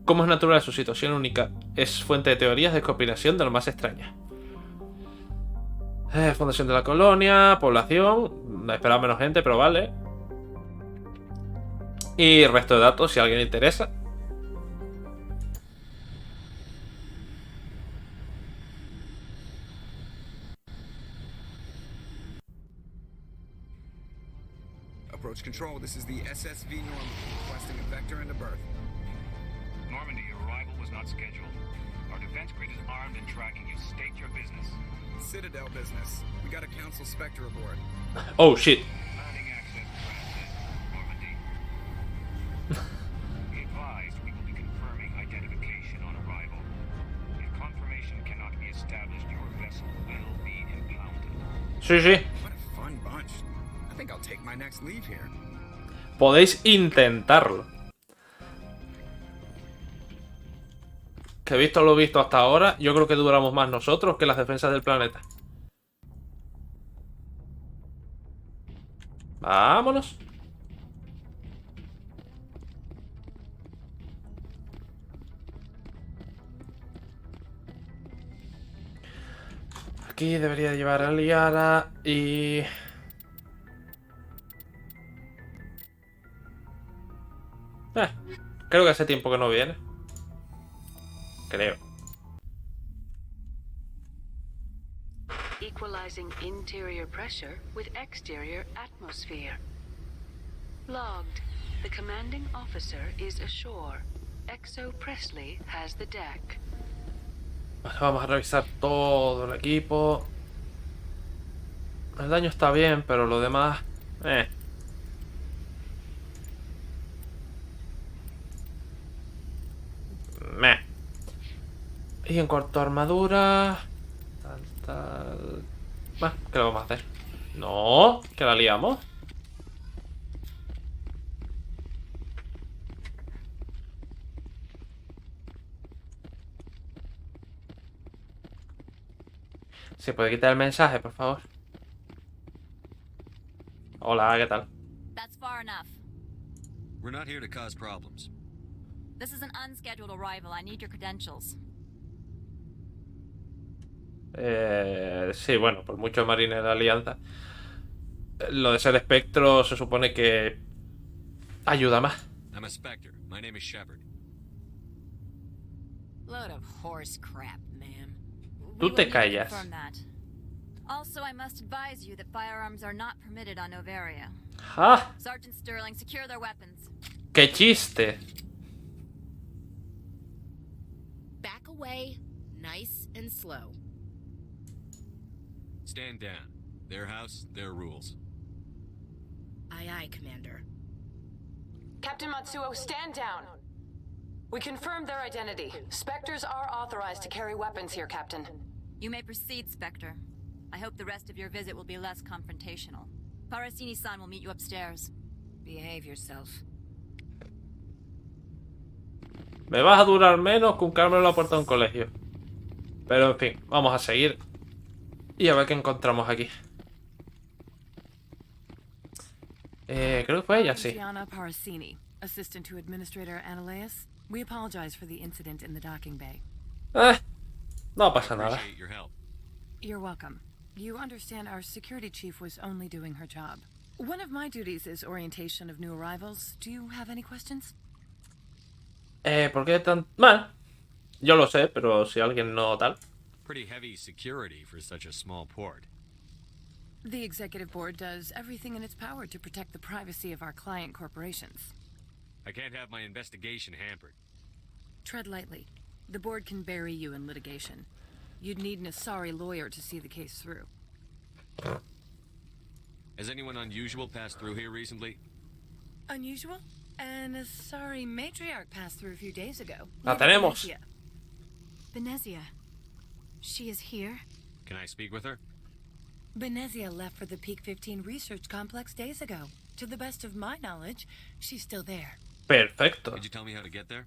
Como es natural, su situación única es fuente de teorías de conspiración de lo más extraña. Fundación de la colonia, población, esperaba menos gente, pero vale. Y resto de datos, si a alguien le interesa. Approach control, this is the SSV Normandy, requesting a vector into berth. Normandy, your arrival was not scheduled. Our defense grid is armed and tracking you. State your business. Citadel business. We got a Council Spectre aboard. Oh shit. Landing access granted. Normandy. Be advised, we will be confirming identification on arrival. If confirmation cannot be established, your vessel will be impounded. Sí, sí. What a fun bunch. I think I'll take my next leave here. Podéis intentarlo. Que visto lo visto hasta ahora, yo creo que duramos más nosotros que las defensas del planeta. Vámonos. Aquí debería llevar a Liara y... creo que hace tiempo que no viene. Creo. Equalizing interior pressure with exterior atmosphere. Logged. The commanding officer is ashore. Exo Presley has the deck. Vale, vamos a revisar todo el equipo. El daño está bien, pero lo demás... Y en cuanto a armadura... Bueno, ¿qué le vamos a hacer? No, que la liamos. ¿Se puede quitar el mensaje, por favor? Hola, ¿qué tal? That's far enough. We're not here to cause problems. This is an unscheduled arrival. I need your credentials. Sí, bueno, por mucho marines de la alianza. Lo de ser espectro se supone que ayuda más. I'm a Spectre. My name is Shepard. Load of horse crap, ma'am. Tú te callas. Also, I must advise you that firearms are not permitted on Noveria. ¡Ah! Sergeant Sterling, secure their weapons. ¡Qué chiste! Back away, nice and slow. Stand down. Their house, their rules. Aye, aye, Commander. Captain Matsuo, stand down. We confirmed their identity. Spectres are authorized to carry weapons here, Captain. You may proceed, Spectre. I hope the rest of your visit will be less confrontational. Parasini-san will meet you upstairs. Behave yourself. Me vas a durar menos que un Carmen en la puerta de un colegio. Pero en fin, vamos a seguir. Y a ver qué encontramos aquí. Creo que fue ella, sí. Gianna Parasini, assistant to Administrator Analeas. We apologize for the incident in the docking bay. No pasa nada. Appreciate your help. You're welcome. You understand our security chief was only doing her job. One of my duties is orientation of new arrivals. Do you have any questions? ¿Por qué tan mal? Yo lo sé, pero si alguien no tal. Pretty heavy security for such a small port. The executive board does everything in its power to protect the privacy of our client corporations. I can't have my investigation hampered. Tread lightly. The board can bury you in litigation. You'd need an Asari lawyer to see the case through. Has anyone unusual passed through here recently? Unusual? An Asari matriarch passed through a few days ago. La tenemos. Benezia. She is here? Can I speak with her? Benezia left for the Peak 15 research complex days ago. To the best of my knowledge, she's still there. Perfecto. Could you tell me how to get there?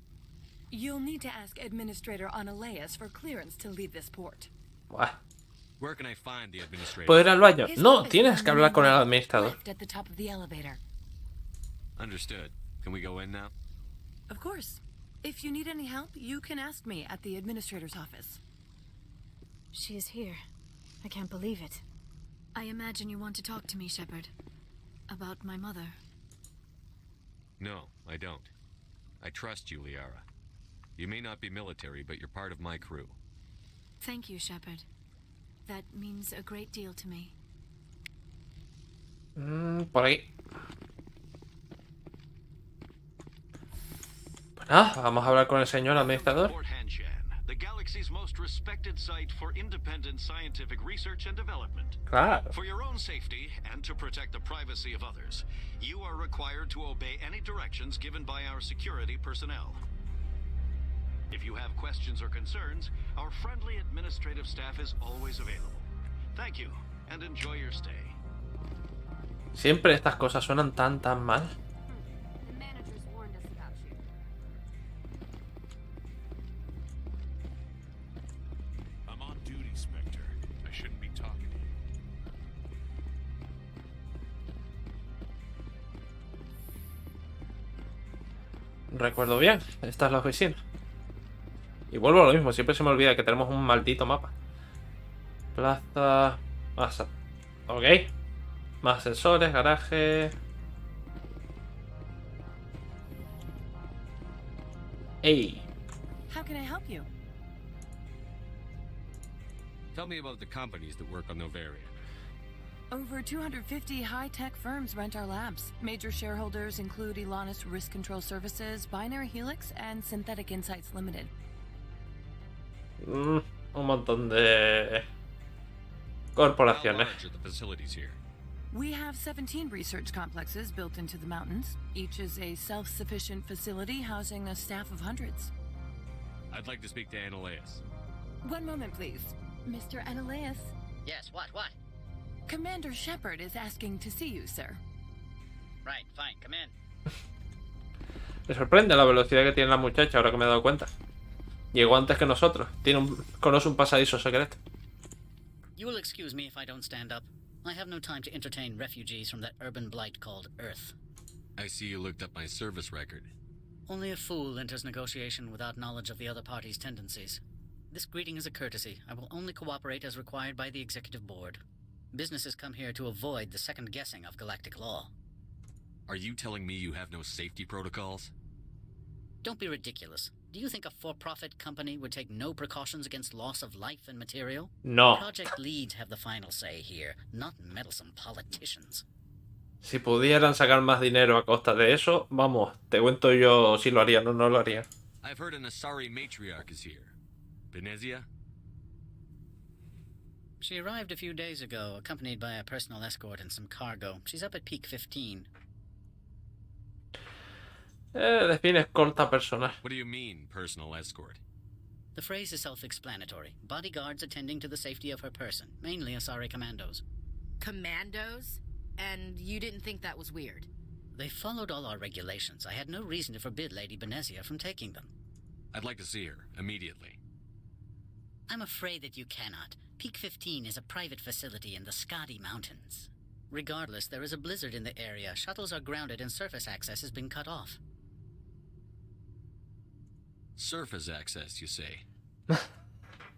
You'll need to ask Administrator Analeas for clearance to leave this port. Buah. Where can I find the administrator? ¿Puedo ir al baño? No, tienes que hablar con el administrador. Left at the top of the elevator. Understood. Can we go in now? Of course. If you need any help, you can ask me at the administrator's office. She is here. I can't believe it. I imagine you want to talk to me, Shepard. About my mother. No, I don't. I trust you, Liara. You may not be military, but you're part of my crew. Thank you, Shepard. That means a great deal to me. Por aquí. Pues nada, vamos a hablar con el señor administrador. The galaxy's most respected site for independent scientific research and development. Claro. For your own safety and to protect the privacy of others, you are required to obey any directions given by our security personnel. If you have questions or concerns, our friendly administrative staff is always available. Thank you, and enjoy your stay. Siempre estas cosas suenan tan mal. I'm on duty, Spectre. I shouldn't be talking to you. Recuerdo bien, esta es la oficina. Y vuelvo a lo mismo, siempre se me olvida que tenemos un maldito mapa. Plaza... Masa. Ok. Más sensores, garaje... Hey. How can I help you? Tell me about the companies that work on Noveria. Over 250 high-tech firms rent our labs. Major shareholders include Elanus Risk Control Services, Binary Helix, and Synthetic Insights Limited. Un montón de corporaciones. We have 17 research complexes built into the mountains. Each is a self-sufficient facility housing a staff of hundreds. I'd like to speak to Analeas. One moment, please. Mr. Analeas? Yes, what? Commander Shepard is asking to see you, sir. Right, fine, come in. Me sorprende la velocidad que tiene la muchacha ahora que me he dado cuenta. Llegó antes que nosotros. Conoce un pasadizo secreto. You will excuse me if I don't stand up. I have no time to entertain refugees from that urban blight called Earth. I see you looked up my service record. Only a fool enters negotiation without knowledge of the other party's tendencies. This greeting is a courtesy. I will only cooperate as required by the Executive Board. Businesses come here to avoid the second guessing of galactic law. Are you telling me you have no safety protocols? Don't be ridiculous. Do you think a for-profit company would take no precautions against loss of life and material? No. Project leads have the final say here, not meddlesome politicians. Si pudieran sacar más dinero a costa de eso, vamos, te cuento yo si lo harían o no lo harían. I've heard an Asari matriarch is here. Benezia? She arrived a few days ago, accompanied by a personal escort and some cargo. She's up at Peak 15. Define escolta personal. What do you mean, personal escort? The phrase is self-explanatory. Bodyguards attending to the safety of her person, mainly Asari commandos. Commandos? And you didn't think that was weird? They followed all our regulations. I had no reason to forbid Lady Benezia from taking them. I'd like to see her, immediately. I'm afraid that you cannot. Peak 15 is a private facility in the Skadi Mountains. Regardless, there is a blizzard in the area. Shuttles are grounded and surface access has been cut off. Surface access, you say?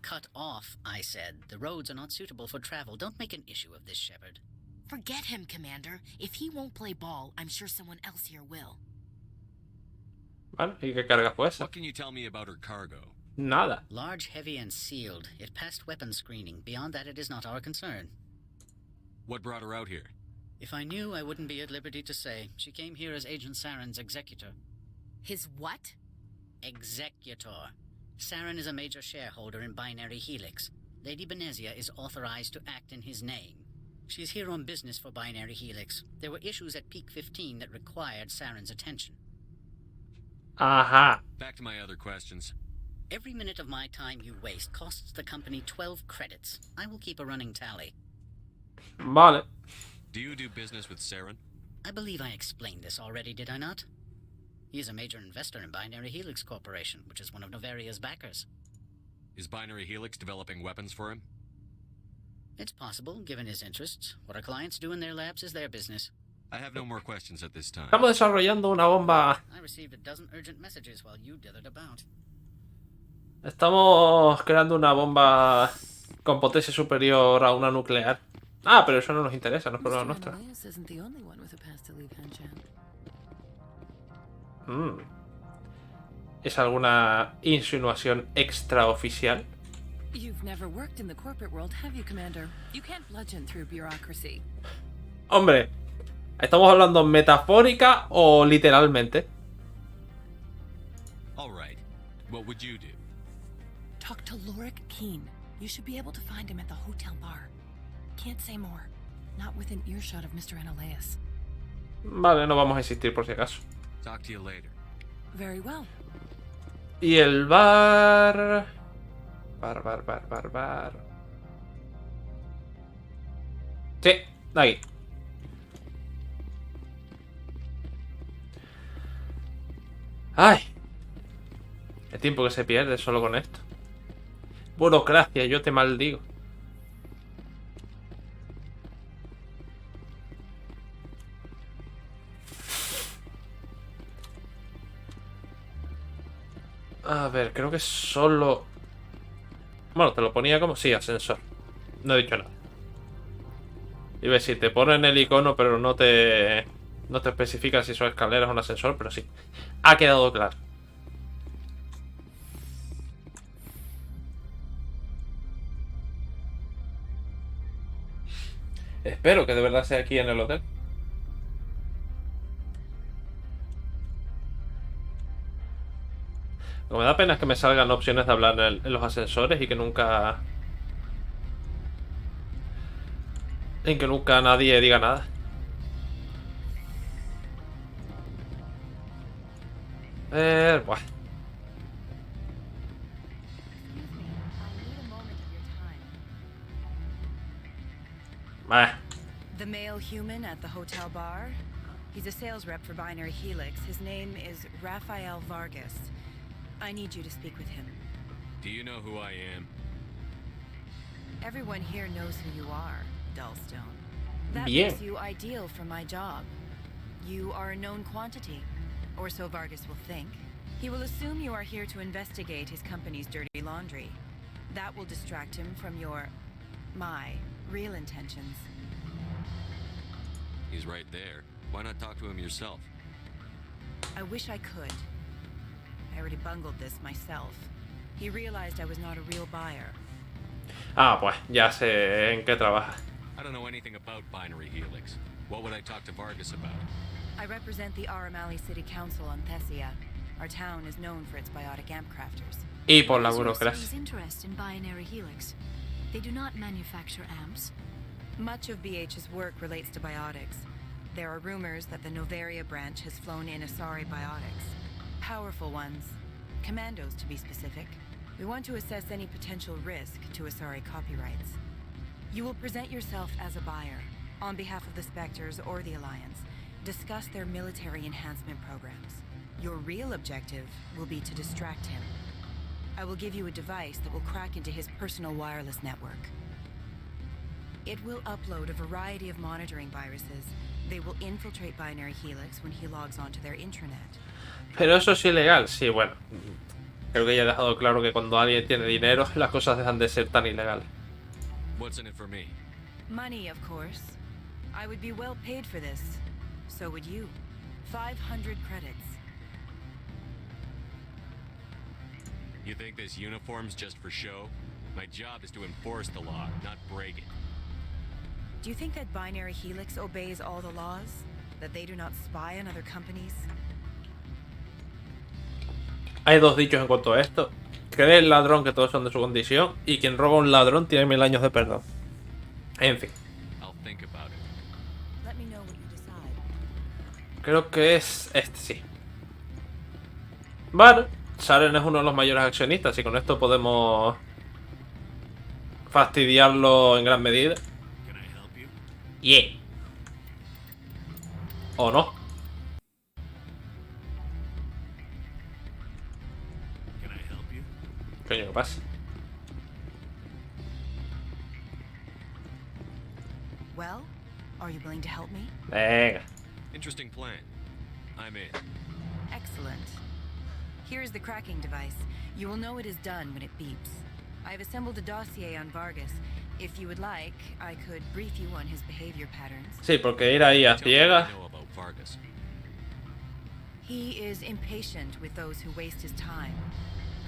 Cut off, I said. The roads are not suitable for travel. Don't make an issue of this, Shepard. Forget him, Commander. If he won't play ball, I'm sure someone else here will. Vale, ¿y qué carga fue esa? What can you tell me about her cargo? Nada. Large, heavy, and sealed. It passed weapons screening. Beyond that, it is not our concern. What brought her out here? If I knew, I wouldn't be at liberty to say. She came here as Agent Saren's executor. His what? Executor. Saren is a major shareholder in Binary Helix. Lady Benezia is authorized to act in his name. She's here on business for Binary Helix. There were issues at Peak 15 that required Saren's attention. Ajá. Back to my other questions. Every minute of my time you waste costs the company 12 credits. I will keep a running tally. Vale. Do you do business with Saren? I believe I explained this already, did I not? He is a major investor in Binary Helix Corporation, which is one of Noveria's backers. Is Binary Helix developing weapons for him? It's possible, given his interests. What our clients do in their labs is their business. I have no more questions at this time. Estamos desarrollando una bomba. I received a dozen urgent messages while you dithered about. Estamos creando una bomba con potencia superior a una nuclear. Ah, pero eso no nos interesa, no es problema nuestro. ¿Es alguna insinuación extraoficial? You've never worked in the corporate world, have you, Commander? You can't bludgeon through bureaucracy. Hombre, ¿estamos hablando metafórica o literalmente? All right. What would you do? Talk to Lorik Keene. You should be able to find him at the hotel bar. Can't say more. Not within earshot of Mr. Analeas. Vale, no vamos a insistir por si acaso. Talk to you later. Very well. Y el bar... Bar. Sí, aquí. Ay. El tiempo que se pierde solo con esto. Burocracia, yo te maldigo. A ver, creo que solo... Bueno, te lo ponía como... Sí, ascensor. No he dicho nada. Y ves, si te ponen el icono, pero no te especifica si son escaleras o un ascensor, pero sí. Ha quedado claro. Espero que de verdad sea aquí en el hotel. Lo que me da pena es que me salgan opciones de hablar en los ascensores y que nunca... En que nunca nadie diga nada. Buah. The male human at the hotel bar? He's a sales rep for Binary Helix. His name is Rafael Vargas. I need you to speak with him. Do you know who I am? Everyone here knows who you are, Dullstone. That Bien. makes you ideal for my job. You are a known quantity, or so Vargas will think. He will assume you are here to investigate his company's dirty laundry. That will distract him from my real intentions. He's right there. Why not talk to him yourself? I wish I could. I already bungled this myself. He realized I was not a real buyer. Ah, pues ya sé en qué trabaja. I don't know anything about Binary Helix. What would I talk to Vargas about? I represent the Aramali City Council on Thesia. Our town is known for its biotic amp crafters. Y por la What is your burocracia. city's interest in Binary Helix? They do not manufacture amps. Much of BH's work relates to biotics. There are rumors that the Noveria branch has flown in Asari biotics. Powerful ones. Commandos, to be specific. We want to assess any potential risk to Asari copyrights. You will present yourself as a buyer, on behalf of the Spectres or the Alliance. Discuss their military enhancement programs. Your real objective will be to distract him. I will give you a device that will crack into his personal wireless network. It will upload a variety of monitoring viruses. They will infiltrate Binary Helix when he logs onto their intranet. Pero eso es ilegal. Sí, bueno. Creo que ya he dejado claro que cuando alguien tiene dinero, las cosas dejan de ser tan ilegales. What's in it for me? Money, of course. I would be well paid for this. So would you. 500 credits. You think this uniform's just for show? My job is to enforce the law, not break it. Do you think that Binary Helix obeys all the laws? That they do not spy on other companies? Hay dos dichos en cuanto a esto. Cree el ladrón que todos son de su condición, y quien roba a un ladrón tiene 1000 años de perdón. En fin. Creo que es este, sí. Vale. Saren es uno de los mayores accionistas y con esto podemos fastidiarlo en gran medida. Yeah. ¿O no? Coño, ¿qué pasa? Well, are you willing to help me? Venga. Interesting plan. I'm in. Excellent. Here's the cracking device. You will know it is done when it beeps. I've assembled a dossier on Vargas. If you would like, I could brief you on his behavior patterns. Sí, porque ir ahí a ciegas. He is impatient with those who waste his time.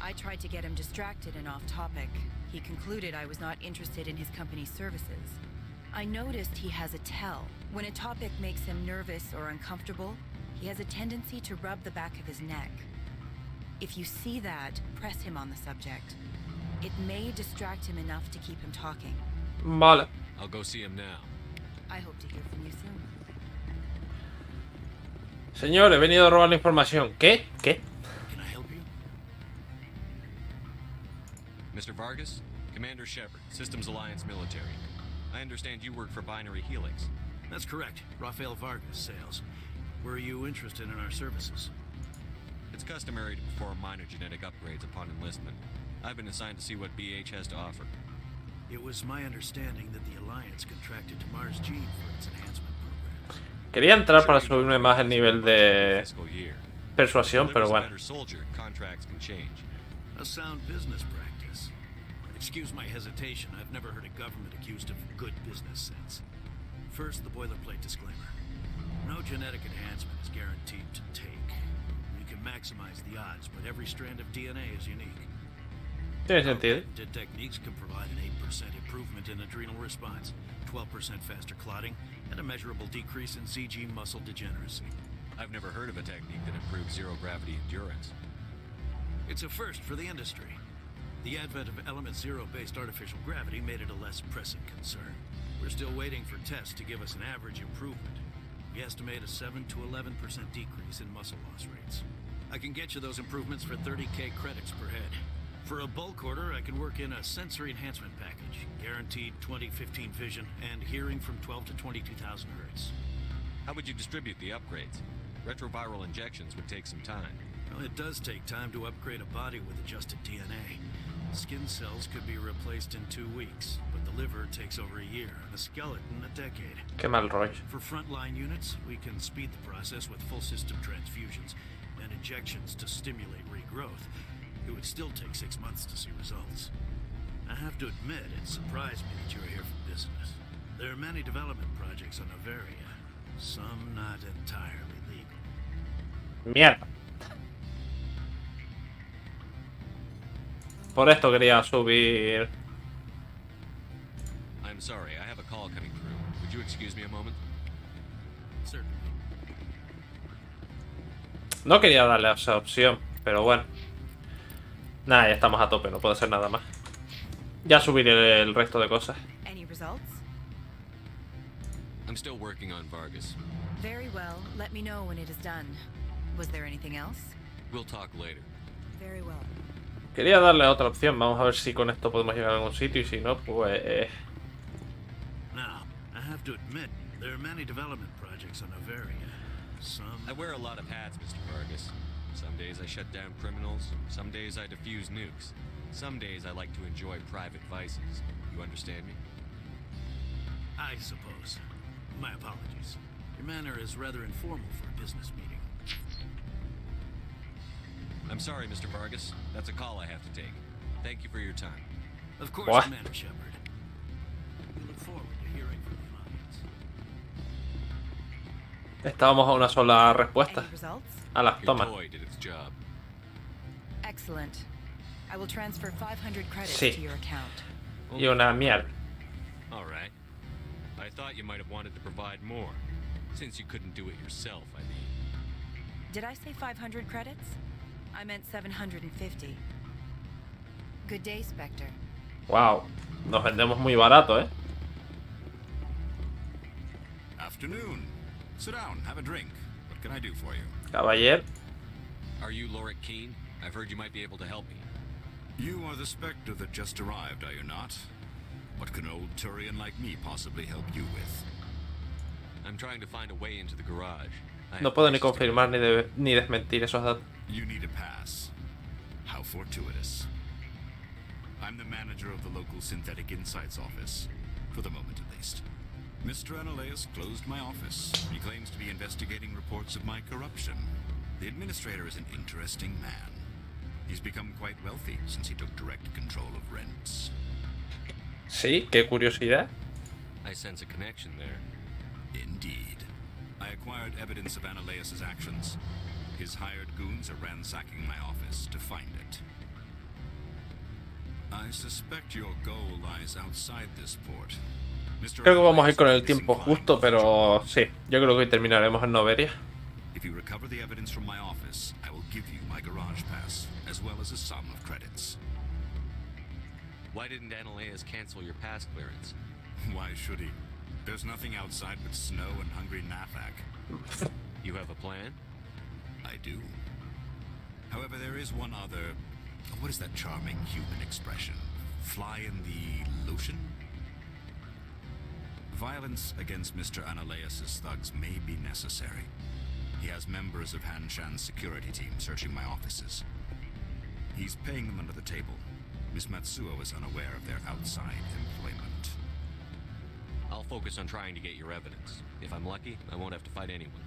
I tried to get him distracted and off topic. He concluded I was not interested in his company's services. I noticed he has a tell. When a topic makes him nervous or uncomfortable, he has a tendency to rub the back of his neck. If you see that, press him on the subject. It may distract him enough to keep him talking. Vale. I'll go see him now. I hope to hear from you soon. Señor, he venido a robar la información. ¿Qué? ¿Qué? Can I help you? Mr. Vargas, Commander Shepard, Systems Alliance Military. I understand you work for Binary Helix. That's correct. Rafael Vargas, sales. Were you interested in our services? It's customary to perform minor genetic upgrades upon enlistment. I've been assigned to see what BH has to offer. It was my understanding that the Alliance contracted to Mars Gene for its enhancement program. Quería entrar para subirme más el nivel de persuasión, pero bueno. A sound business practice. Excuse my hesitation. I've never heard a government accused of good business sense. First, the boilerplate disclaimer. No genetic enhancement is guaranteed to take. You can maximize the odds, but every strand of DNA is unique. Tiene sentido. Patented techniques can provide an 8% improvement in adrenal response, 12% faster clotting, and a measurable decrease in ZG muscle degeneracy. I've never heard of a technique that improves zero-gravity endurance. It's a first for the industry. The advent of element zero-based artificial gravity made it a less pressing concern. We're still waiting for tests to give us an average improvement. We estimate a 7 to 11% decrease in muscle loss rates. I can get you those improvements for 30k credits per head. For a bulk order, I can work in a sensory enhancement package, guaranteed 20/15 vision, and hearing from 12 to 22,000 hertz. How would you distribute the upgrades? Retroviral injections would take some time. Well, it does take time to upgrade a body with adjusted DNA. Skin cells could be replaced in 2 weeks, but the liver takes over a year, and the skeleton a decade. Qué mal rollo. For frontline units, we can speed the process with full system transfusions and injections to stimulate regrowth. It would still take 6 months to see results. I have to admit, it surprised me that you're here for business. There are many development projects on Noveria, some not entirely legal. Mierda. Por esto quería subir. I'm sorry, I have a call coming through. Would you excuse me a moment? Certainly. No quería darle a esa opción, pero bueno. Nada, ya estamos a tope, no puedo hacer nada más. Ya subiré el resto de cosas. Any results? I'm still working on Vargas. Very well. Let me know when it is done. Was there anything else? We'll talk later. Very well. Quería darle otra opción. Vamos a ver si con esto podemos llegar a algún sitio y si no, pues... Now, I have to admit, there are many development projects on Noveria. Some... I wear a lot of hats, Mr. Vargas. Some days I shut down criminals, some days I defuse nukes. Some days I like to enjoy private vices. You understand me? I suppose. My apologies. Your manner is rather informal for a business meeting. I'm sorry, Mr. Vargas. That's a call I have to take. Thank you for your time. Of course, What? Commander Shepard. We look forward to hearing from the Alliance. Estábamos a una sola respuesta. Any results? A las Your tomas. toy did its job. Excellent. I will transfer 500 credits Sí. to your account. Y una miel. All right. I thought you might have wanted to provide more, since you couldn't do it yourself, I mean. Did I say 500 credits? I meant 750. Good day, Spectre. Wow. Nos vendemos muy barato, ¿eh? Afternoon. Sit down, have a drink. What can I do for you? Caballero. Are you Lorik Keen? I've heard you might be able to help me. You are the Spectre that just arrived, are you not? What can an old Turian like me possibly help you with? I'm trying to find a way into the garage. No puedo ni confirmar ni desmentir esos datos. You need a pass. How fortuitous. I'm the manager of the local Synthetic Insights office. For the moment, at least. Mr. Analeus closed my office. He claims to be investigating reports of my corruption. The administrator is an interesting man. He's become quite wealthy since he took direct control of rents. Sí, qué curiosidad. I sense a connection there. Indeed. I acquired evidence of Analeus' actions. His hired goons are ransacking my office to find it. I suspect your goal lies outside this port. Creo que vamos a ir con el tiempo justo, pero sí, yo creo que hoy terminaremos en Noveria. If you recover the evidence from my office, I will give you my garage pass, as well as a sum of credits. Why didn't Analeus cancel your pass clearance? Why should he? There's nothing outside but snow and hungry Nathak. You have a plan? I do. However, there is one other... What is that charming human expression? Fly in the lotion? Violence against Mr. Analeus' thugs may be necessary. He has members of Hanshan's security team searching my offices. He's paying them under the table. Miss Matsuo is unaware of their outside employment. I'll focus on trying to get your evidence. If I'm lucky, I won't have to fight anyone.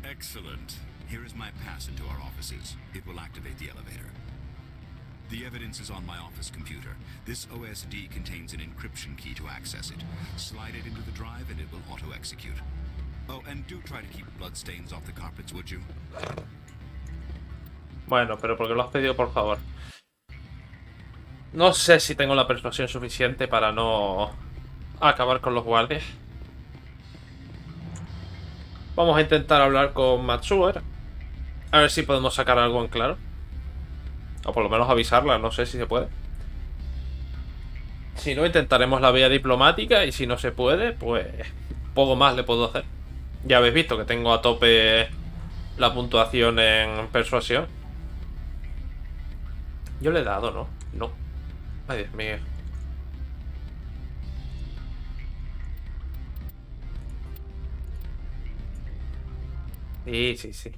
Excellent. Here is my pass into our offices. It will activate the elevator. The evidence is on my office computer. This OSD contains an encryption key to access it. Slide it into the drive and it will auto-execute. Oh, and do try to keep bloodstains off the carpets, would you? Bueno, pero porque lo has pedido, por favor. No sé si tengo la persuasión suficiente para no acabar con los guardias. Vamos a intentar hablar con Matsuo. A ver si podemos sacar algo en claro. O por lo menos avisarla, no sé si se puede. Si no, intentaremos la vía diplomática. Y si no se puede, pues poco más le puedo hacer. Ya habéis visto que tengo a tope la puntuación en persuasión. Yo le he dado, ¿no? No. Ay, Dios mío. Sí, sí, sí.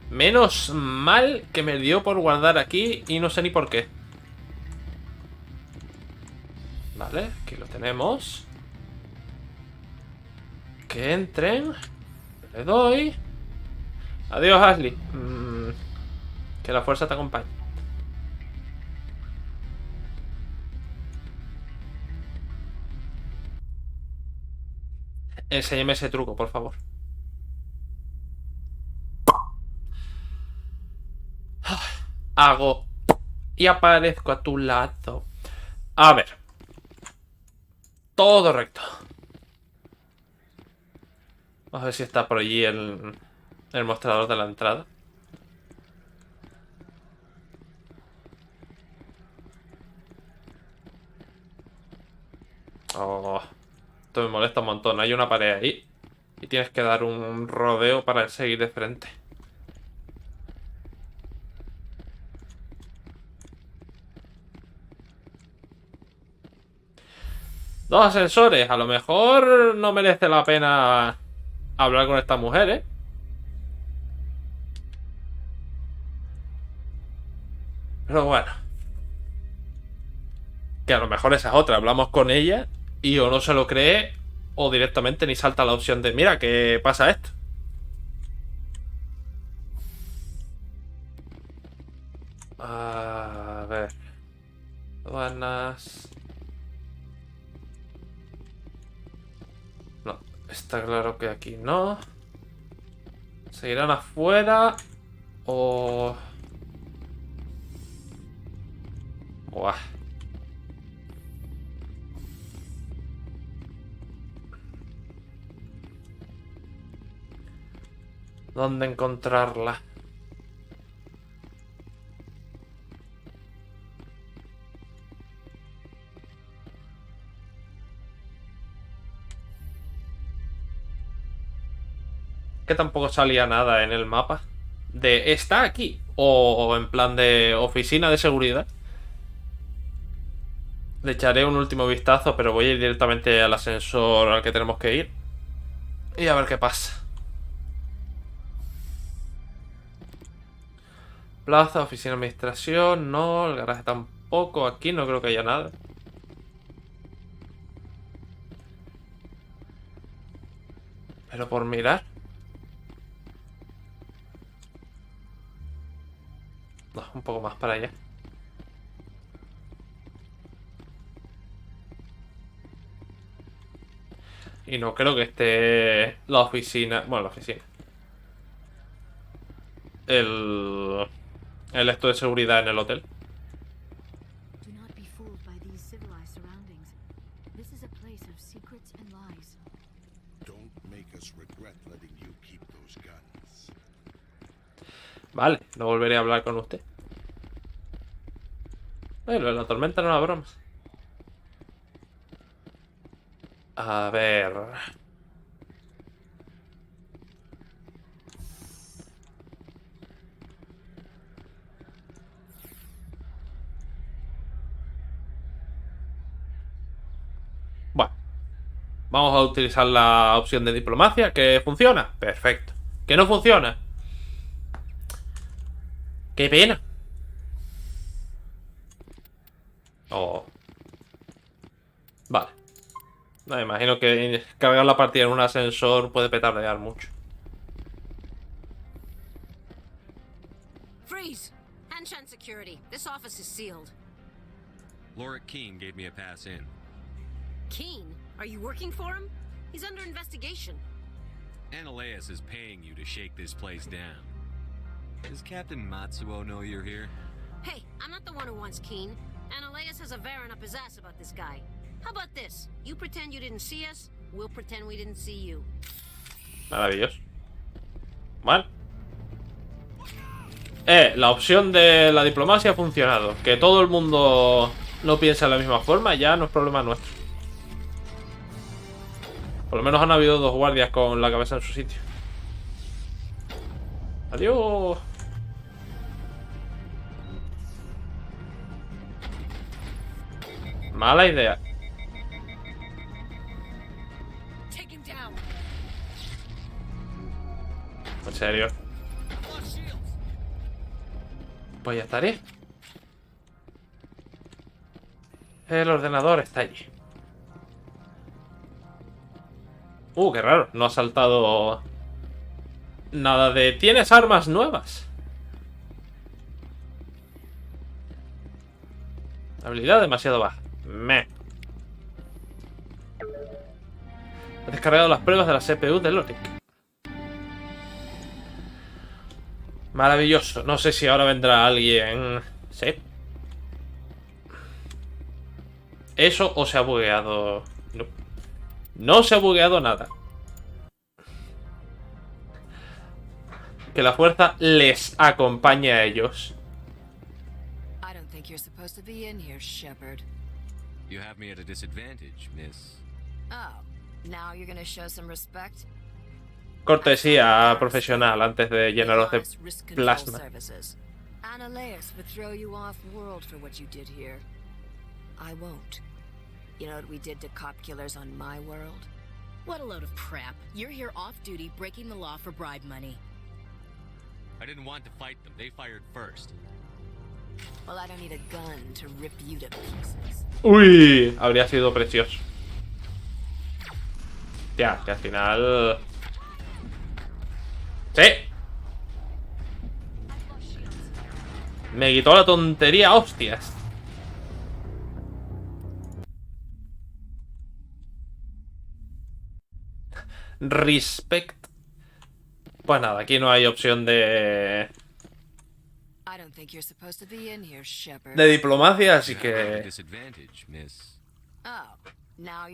Menos mal que me dio por guardar aquí y no sé ni por qué. Vale, aquí lo tenemos. Que entren. Le doy. Adiós, Ashley. Que la fuerza te acompañe. Enséñame ese truco, por favor. Hago y aparezco a tu lado. A ver. Todo recto. Vamos a ver si está por allí el mostrador de la entrada. Oh, esto me molesta un montón. Hay una pared ahí y tienes que dar un rodeo para seguir de frente. Dos ascensores. A lo mejor no merece la pena hablar con esta mujer, ¿eh? Pero bueno. Que a lo mejor esa es otra. Hablamos con ella y o no se lo cree o directamente ni salta la opción de mira, ¿qué pasa esto? A ver. Aduanas. No, está claro que aquí no. ¿Seguirán afuera? O... Buah. ¿Dónde encontrarla? Que tampoco salía nada en el mapa de está aquí o en plan de oficina de seguridad. Le echaré un último vistazo, pero voy a ir directamente al ascensor al que tenemos que ir y a ver qué pasa. Plaza, oficina de administración, no, el garaje tampoco, aquí no creo que haya nada. Pero por mirar. No, un poco más para allá. Y no creo que esté la oficina. Bueno, la oficina. El esto de seguridad en el hotel. Do not be fooled by these civilized surroundings. This is a place of secrets and lies. Don't make us regret letting you keep those guns. Vale, no volveré a hablar con usted. Bueno, la tormenta no es una broma. A ver. Bueno. Vamos a utilizar la opción de diplomacia. ¿Que funciona? Perfecto. ¿Que no funciona? ¡Qué pena! Oh. Vale. No, imagino que cargar la partida en un ascensor puede petardear mucho. Freeze! Anshan security. This office is sealed. Lorik Keene gave me a pass in. Keene? Are you working for him? He's under investigation. Analeas is paying you to shake this place down. Does Captain Matsuo know you're here? Hey, I'm not the one who wants Keene. Analeas has a Varen up his ass about this guy. How about this? You pretend you didn't see us, we'll pretend we didn't see you. Maravilloso. Bueno. La opción de la diplomacia ha funcionado. Que todo el mundo no piensa de la misma forma ya no es problema nuestro. Por lo menos han habido 2 guardias con la cabeza en su sitio. Adiós. Mala idea. ¿En serio? Pues ya estaré. El ordenador está allí. Qué raro. No ha saltado nada de... ¿Tienes armas nuevas? Habilidad demasiado baja. Meh. He descargado las pruebas de la CPU de Lorik. Maravilloso. No sé si ahora vendrá alguien... ¿Sí? ¿Eso o se ha bugueado? No. No se ha bugueado nada. Que la fuerza les acompañe a ellos. I don't think you're supposed to be in here, Shepard. You have me at a disadvantage, miss. Oh, now you're gonna show some respect? Cortesía profesional antes de llenaros de plasma. Analeas would throw you off world for what you did here. I won't. You know what we did to cop killers on my world? What a load of crap. You're here off duty breaking the law for bribe money. I didn't want to fight them. They fired first. Well, I don't need a gun to rip you to pieces. Uy, habría sido precioso. Ya, que al final... ¡Sí! Me quitó la tontería, hostias. Respect. Pues nada, aquí no hay opción de diplomacia, así que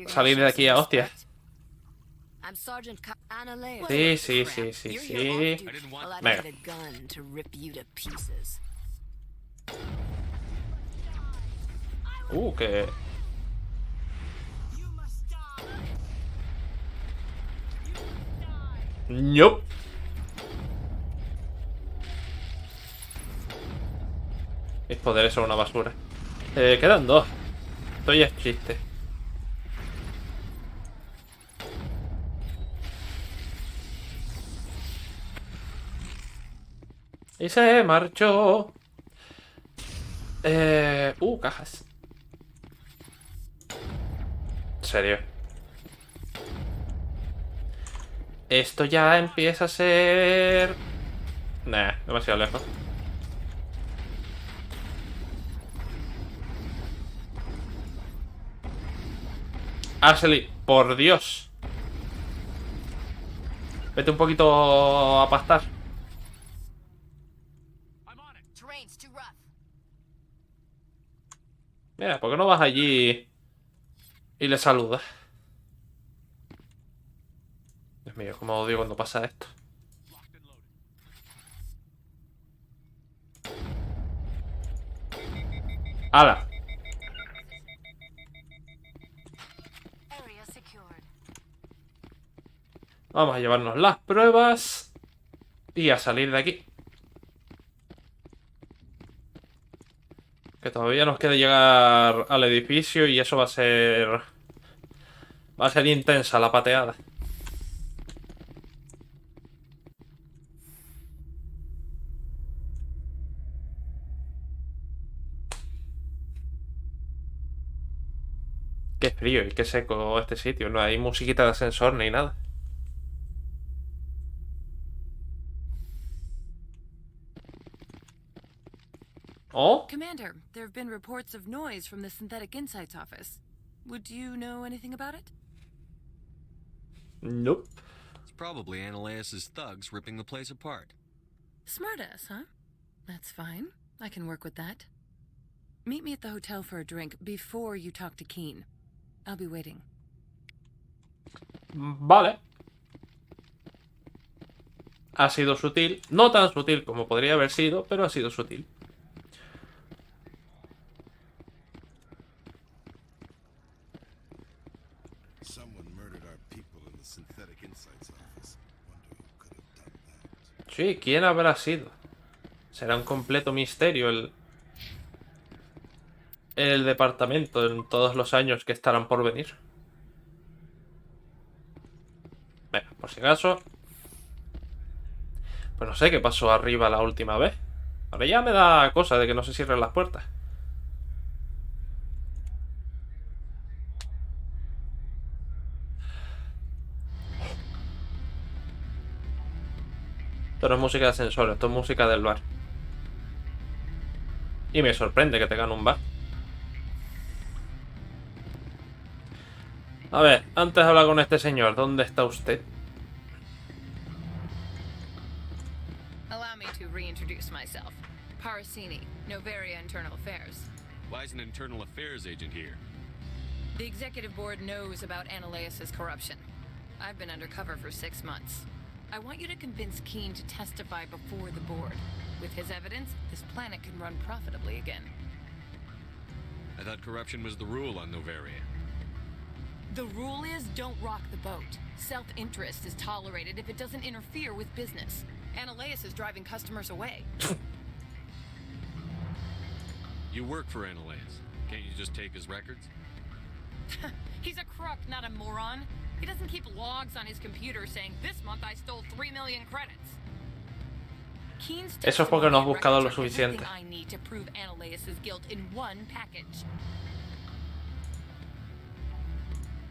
salir de aquí a hostia. Sí, sí, sí, sí, sí. Venga. Que... Nope. Mis poderes son una basura. Quedan 2. Esto ya es chiste. Y se marchó. Cajas. ¿En serio? Esto ya empieza a ser... Nah, demasiado lejos. Ashley, por Dios. Vete un poquito a pastar. Mira, ¿por qué no vas allí y le saludas? Dios mío, cómo odio cuando pasa esto. ¡Hala! Vamos a llevarnos las pruebas y a salir de aquí. Que todavía nos queda llegar al edificio y eso va a ser... Va a ser intensa la pateada. Qué frío y qué seco este sitio. No hay musiquita de ascensor ni nada. Oh? Commander, there have been reports of noise from the Synthetic Insights office. Would you know anything about it? Nope. It's probably Ananias's thugs ripping the place apart. Smartass, huh? That's fine. I can work with that. Meet me at the hotel for a drink before you talk to Keen. I'll be waiting. Vale. Ha sido sutil. No tan sutil como podría haber sido, pero ha sido sutil. Sí, ¿quién habrá sido? Será un completo misterio el departamento en todos los años que estarán por venir. Venga, por si acaso. Pues no sé qué pasó arriba la última vez. Ahora ya me da cosa de que no se cierren las puertas. Esto no es música de ascensor, esto es música del bar. Y me sorprende que tengan un bar. A ver, antes de hablar con este señor, ¿dónde está usted? Allow me to reintroduce myself. Parasini, Noveria Internal Affairs. Why is an internal affairs agent here? The executive board knows about Ananias's corruption. I've been undercover for 6 months. I want you to convince Keen to testify before the board. With his evidence, this planet can run profitably again. I thought corruption was the rule on Noveria. The rule is don't rock the boat. Self-interest is tolerated if it doesn't interfere with business. Ananias is driving customers away. You work for Ananias. Can't you just take his records? He's a crook, not a moron. He doesn't keep logs on his computer saying, this month I stole 3 million credits. Eso es porque no has buscado lo suficiente. I need to prove Ananias's guilt in one package.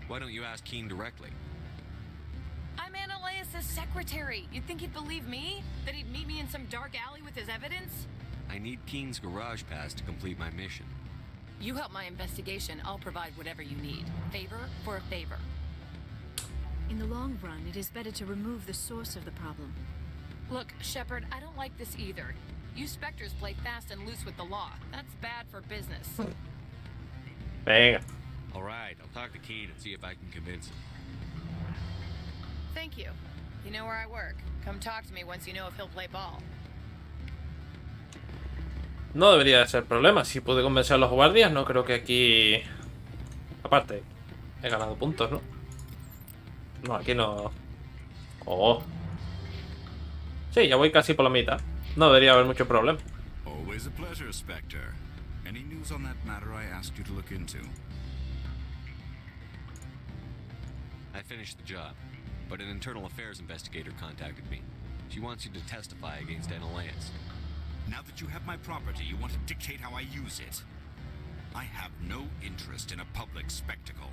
Why don't you ask Keen directly? I'm Ananias's secretary. You'd think he'd believe me? That he'd meet me in some dark alley with his evidence? I need Keen's garage pass to complete my mission. You help my investigation, I'll provide whatever you need. Favor for a favor. In the long run, it is better to remove the source of the problem. Look, Shepard, I don't like this either. You Spectres play fast and loose with the law. That's bad for business. Venga. Alright, I'll talk to Keen and see if I can convince him. Thank you. You know where I work. Come talk to me once you know if he'll play ball. No debería de ser problema. Si pude convencer a los guardias, no creo que aquí... Aparte, he ganado puntos, ¿no? No, aquí no... Oh. Sí, ya voy casi por la mitad. No debería haber mucho problema. Always a pleasure, Spectre. Any news on that matter I asked you to look into? I finished the job, but an internal affairs investigator contacted me. She wants you to testify against Analeus. Now that you have my property, you want to dictate how I use it. I have no interest in a public spectacle.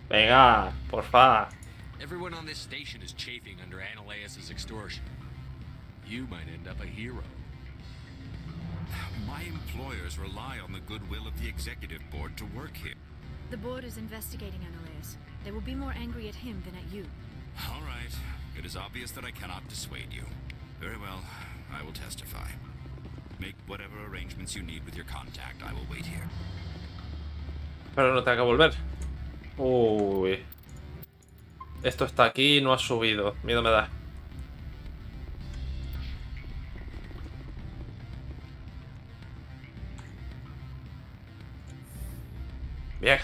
Venga, porfa. Everyone on this station is chafing under Analeus' extortion. You might end up a hero. My employers rely on the goodwill of the executive board to work here. The board is investigating Analeus. They will be more angry at him than at you. All right. It is obvious that I cannot dissuade you. Very well. I will testify. Make whatever arrangements you need with your contact. I will wait here. Pero no tengo que volver. Uy. Esto está aquí y no ha subido. Miedo me da. Bien.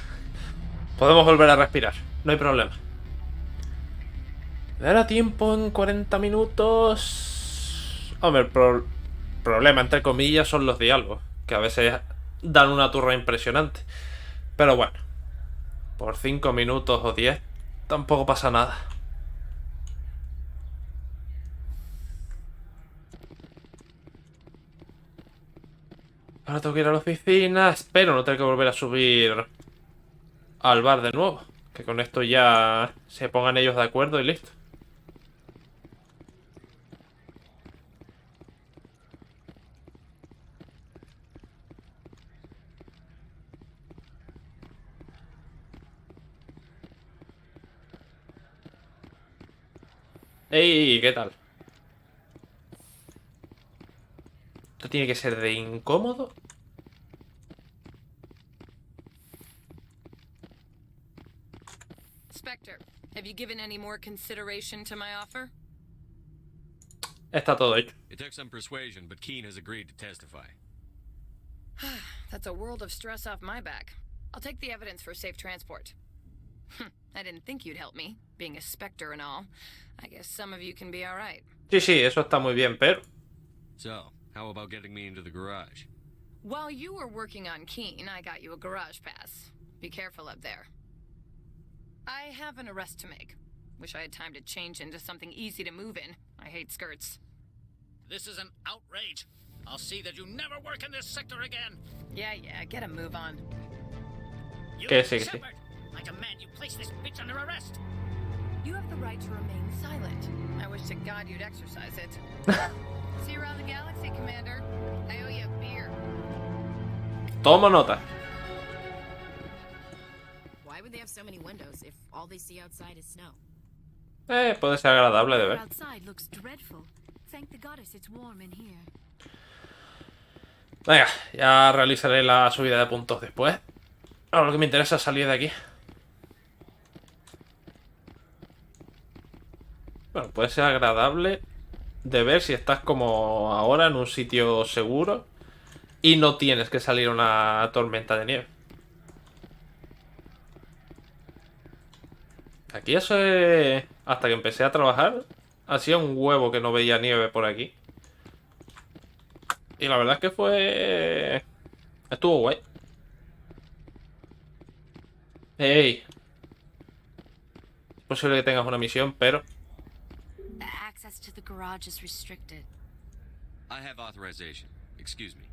Podemos volver a respirar. No hay problema. ¿Me dará tiempo en 40 minutos? Hombre, el problema, entre comillas, son los diálogos. Que a veces dan una turra impresionante. Pero bueno. Por 5 minutos o 10 tampoco pasa nada. Ahora tengo que ir a la oficina. Espero no tener que volver a subir al bar de nuevo. Que con esto ya se pongan ellos de acuerdo y listo. ¡Ey! ¿Qué tal? Esto tiene que ser de incómodo. Spectre, have you given any more consideration to my offer? Está todo hecho. It took some persuasion, but Keen has agreed to testify. That's a world of stress off my back. I'll take the evidence for safe transport. I didn't think you'd help me, being a Spectre and all. I guess some of you can be alright. Sí, sí, eso está muy bien, pero... So, how about getting me into the garage? While you were working on Keen, I got you a garage pass. Be careful up there. I have an arrest to make. Wish I had time to change into something easy to move in. I hate skirts. This is an outrage. I'll see that you never work in this sector again. Yeah, get a move on. Que sí, que sí. I demand you place this bitch under arrest. You have the right to remain silent. I wish to God you'd exercise it. See you around the galaxy, Commander. I owe you a beer. Toma nota. Why would they have so many windows if all they see outside is snow? Puede ser agradable de ver. Outside looks dreadful. Thank the goddess it's warm in here. Venga, ya realizaré la subida de puntos después. Ahora lo que me interesa es salir de aquí. Bueno, puede ser agradable de ver si estás como ahora en un sitio seguro y no tienes que salir a una tormenta de nieve. Aquí eso es... Hasta que empecé a trabajar, hacía un huevo que no veía nieve por aquí. Y la verdad es que fue... Estuvo guay. ¡Ey! Es posible que tengas una misión, pero... Access to the garage is restricted. I have authorization. Excuse me.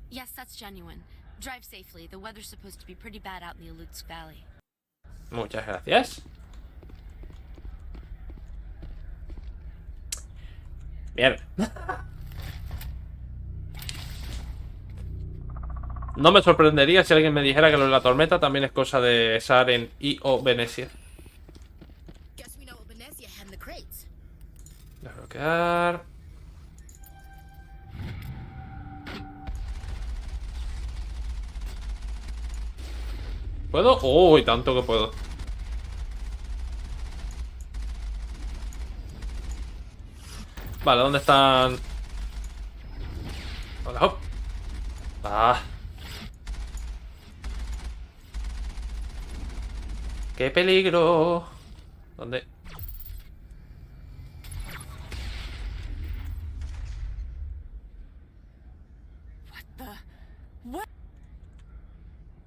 Yes, that's genuine. Drive safely. The weather's supposed to be pretty bad out in the Alutsk Valley. Muchas gracias. Bien. No me sorprendería si alguien me dijera que lo de la tormenta también es cosa de Saren y o Benezia. Sacar. ¿Puedo? Uy, tanto que puedo. Vale, ¿dónde están? Hola, hop. Ah. ¡Qué peligro! ¿Dónde?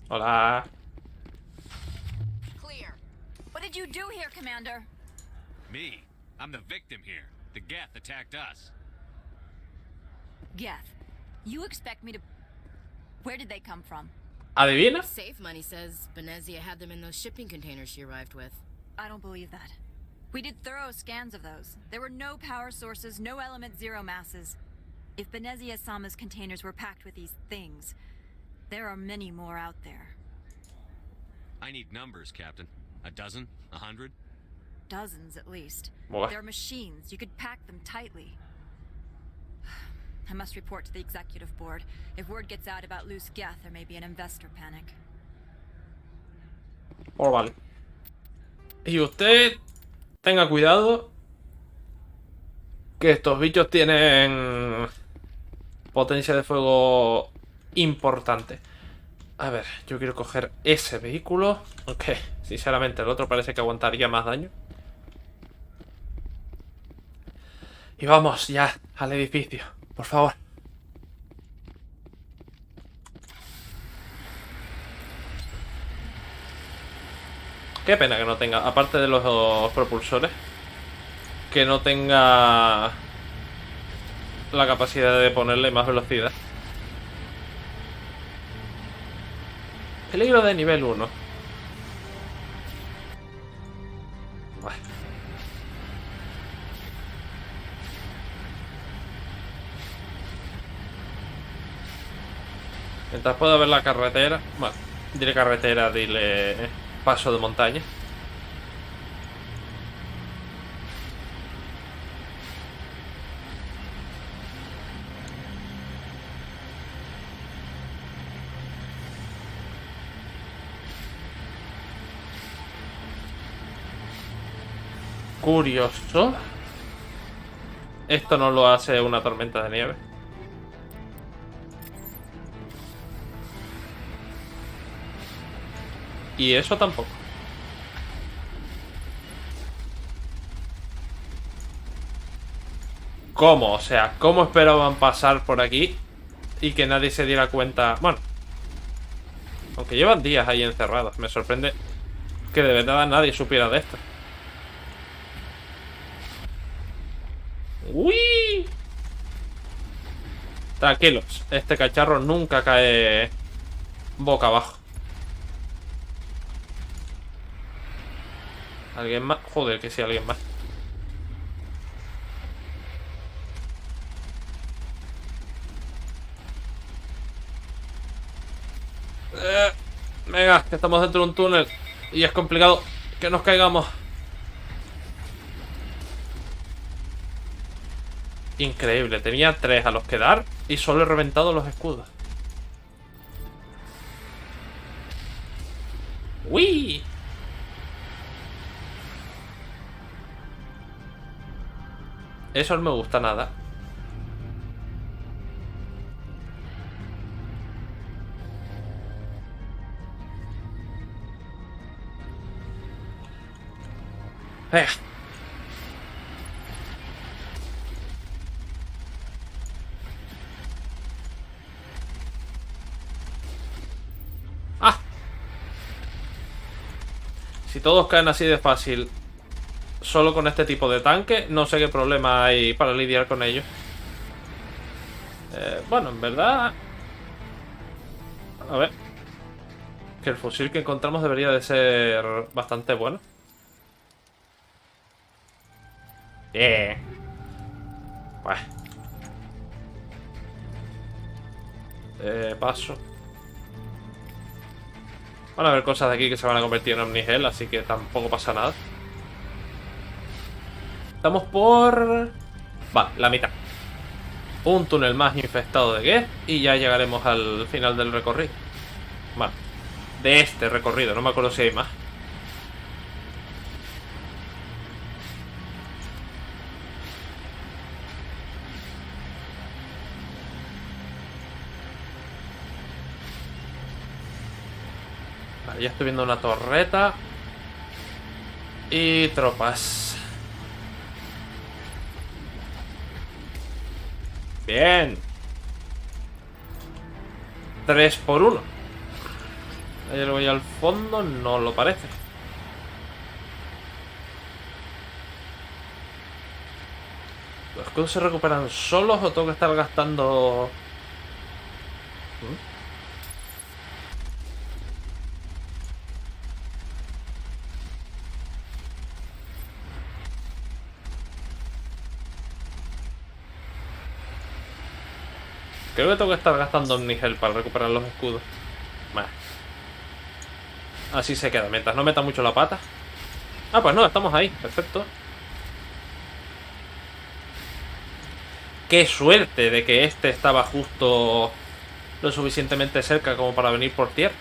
Hola. Clear. What did you do here, Commander? Me? I'm the victim here. The Geth attacked us. Geth, you expect me to... Where did they come from? ¿Adivina? Safe Money says Benezia had them in those shipping containers she arrived with. I don't believe that. We did thorough scans of those. There were no power sources, no element zero masses. If Benezia-sama's containers were packed with these things, there are many more out there. I need numbers, Captain. A dozen? 100? Dozens, at least. What? They're machines. You could pack them tightly. I must report to the executive board. If word gets out about loose Geth, there may be an investor panic. Oh, vale. Y usted tenga cuidado, que estos bichos tienen potencia de fuego importante. A ver, yo quiero coger ese vehículo. Aunque, sinceramente, el otro parece que aguantaría más daño. Y vamos ya al edificio, por favor. Qué pena que no tenga, aparte de los propulsores, que no tenga la capacidad de ponerle más velocidad. Peligro de nivel 1. Vale. Mientras pueda ver la carretera. Bueno, dile carretera, dile paso de montaña. Curioso. Esto no lo hace una tormenta de nieve. Y eso tampoco. ¿Cómo? O sea, ¿cómo esperaban pasar por aquí y que nadie se diera cuenta? Bueno, aunque llevan días ahí encerrados. Me sorprende que de verdad nadie supiera de esto. ¡Uy! Tranquilos, este cacharro nunca cae boca abajo. ¿Alguien más? Joder, que sí, alguien más. Venga, que estamos dentro de un túnel y es complicado que nos caigamos. Increíble, tenía 3 a los que dar y solo he reventado los escudos. ¡Uy! Eso no me gusta nada. Venga. ¡Ah! Si todos caen así de fácil solo con este tipo de tanque, no sé qué problema hay para lidiar con ellos. Bueno, en verdad... A ver. Que el fusil que encontramos debería de ser bastante bueno. Bien. Bueno. Paso. Van a haber cosas de aquí que se van a convertir en omnigel, así que tampoco pasa nada. Estamos por Vale, la mitad. Un túnel más infectado de Geth y ya llegaremos al final del recorrido. Vale. De este recorrido, no me acuerdo si hay más. Vale, ya estoy viendo una torreta. Y tropas. Bien. 3 por 1. ¿Hay algo ahí al fondo? No lo parece. ¿Los escudos se recuperan solos o tengo que estar gastando...? Creo que tengo que estar gastando Omnigel para recuperar los escudos. Vale. Así se queda, mientras no meta mucho la pata. Ah, pues no, estamos ahí, perfecto. Qué suerte de que este estaba justo lo suficientemente cerca como para venir por tierra.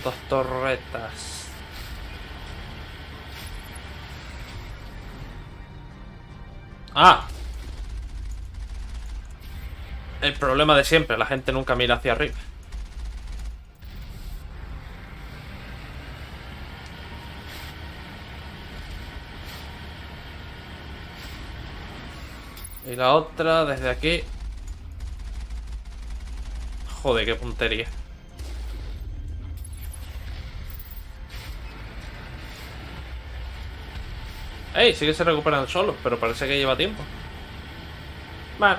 Dos torretas. ¡Ah! El problema de siempre, la gente nunca mira hacia arriba. Y la otra desde aquí. Joder, qué puntería. ¡Ey! Sí que se recuperan solos, pero parece que lleva tiempo. Vale.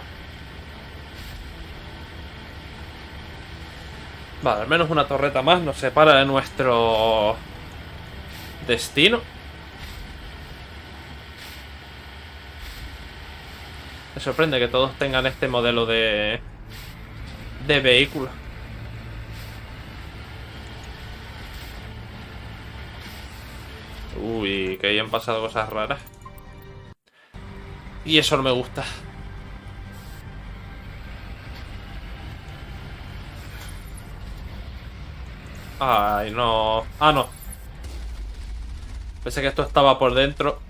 Vale, al menos una torreta más nos separa de nuestro destino. Me sorprende que todos tengan este modelo de vehículo. Uy, que hayan pasado cosas raras. Y eso no me gusta. Ay, no. Ah, no. Pensé que esto estaba por dentro.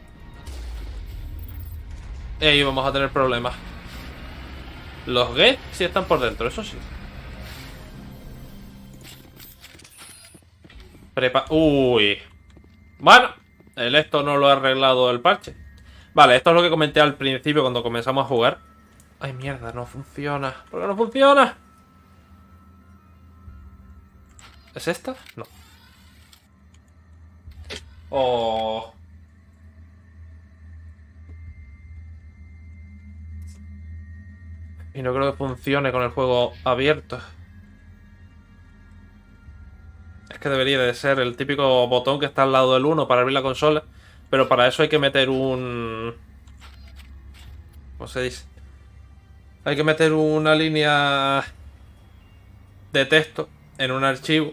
Y ahí vamos a tener problemas. Los Geth sí están por dentro, eso sí. Uy. Bueno, esto no lo ha arreglado el parche. Vale, esto es lo que comenté al principio cuando comenzamos a jugar. Ay, mierda, no funciona. ¿Por qué no funciona? ¿Es esta? No. Oh. Y no creo que funcione con el juego abierto. Es que debería de ser el típico botón que está al lado del 1 para abrir la consola. Pero para eso hay que meter un... ¿Cómo se dice? Hay que meter una línea de texto en un archivo.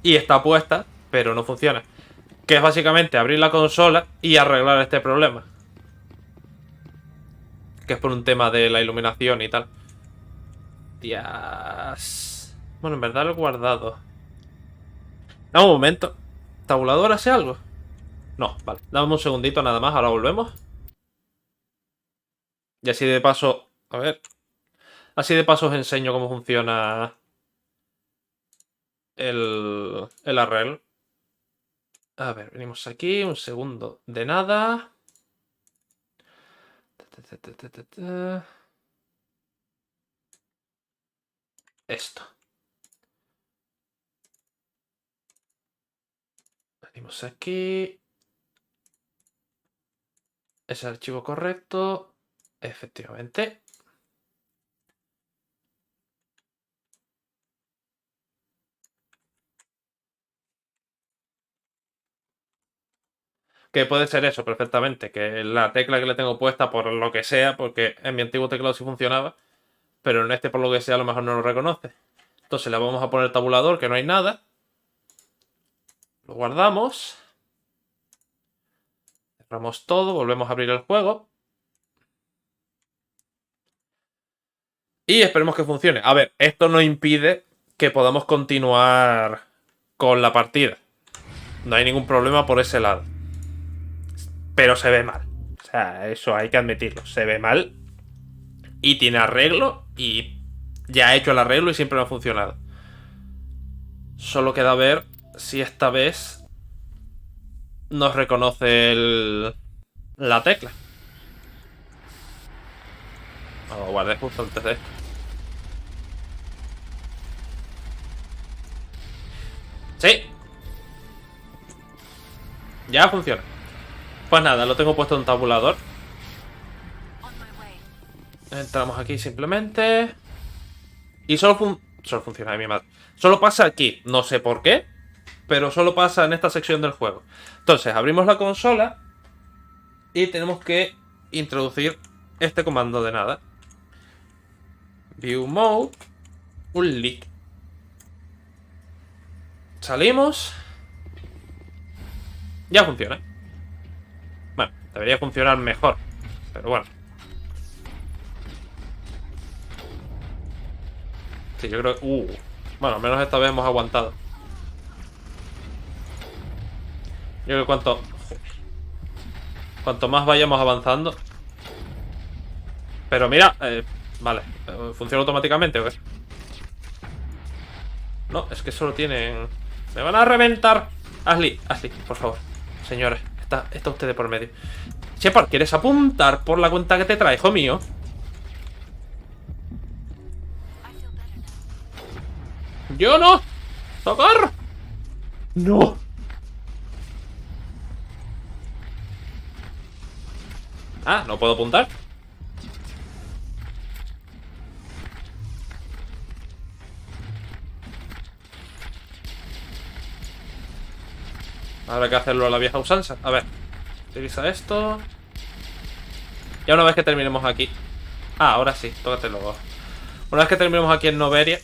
Y está puesta, pero no funciona. Que es básicamente abrir la consola y arreglar este problema. Que es por un tema de la iluminación y tal. Dios. Bueno, en verdad lo he guardado. Dame un momento. ¿Tabulador hace algo? No, vale. Dame un segundito nada más, ahora volvemos. Y así de paso... A ver. Así de paso os enseño cómo funciona el arreglo. A ver, venimos aquí. Un segundo de nada. Esto. Venimos aquí. Es el archivo correcto. Efectivamente. Que puede ser eso perfectamente, que la tecla que le tengo puesta por lo que sea, porque en mi antiguo teclado sí funcionaba, pero en este por lo que sea a lo mejor no lo reconoce. Entonces le vamos a poner tabulador, que no hay nada. Lo guardamos. Cerramos todo, volvemos a abrir el juego. Y esperemos que funcione. A ver, esto no impide que podamos continuar con la partida. No hay ningún problema por ese lado. Pero se ve mal. O sea, eso hay que admitirlo. Se ve mal. Y tiene arreglo. Y ya he hecho el arreglo y siempre me ha funcionado. Solo queda ver si esta vez nos reconoce la tecla. Lo guardé justo antes de esto. ¡Sí! Ya funciona. Pues nada, lo tengo puesto en tabulador. Entramos aquí simplemente. Y solo funciona de mi madre. Solo pasa aquí, no sé por qué, pero solo pasa en esta sección del juego. Entonces, abrimos la consola y tenemos que introducir este comando de nada. View Mode. Un leak. Salimos. Ya funciona. Bueno, debería funcionar mejor, pero bueno. Sí, yo creo que... Bueno, al menos esta vez hemos aguantado. Yo creo que cuanto más vayamos avanzando. Pero mira, vale, ¿funciona automáticamente o qué? No, es que solo tienen... ¡Me van a reventar! Ashley, por favor. Señores, está usted de por medio. Shepard, ¿quieres apuntar por la cuenta que te trae, hijo mío? ¡Yo no! ¡Socorro! ¡No! Ah, ¿no puedo apuntar? Habrá que hacerlo a la vieja usanza. A ver, utiliza esto. Ya una vez que terminemos aquí. Ah, ahora sí, tócatelo. Una vez que terminemos aquí en Noveria,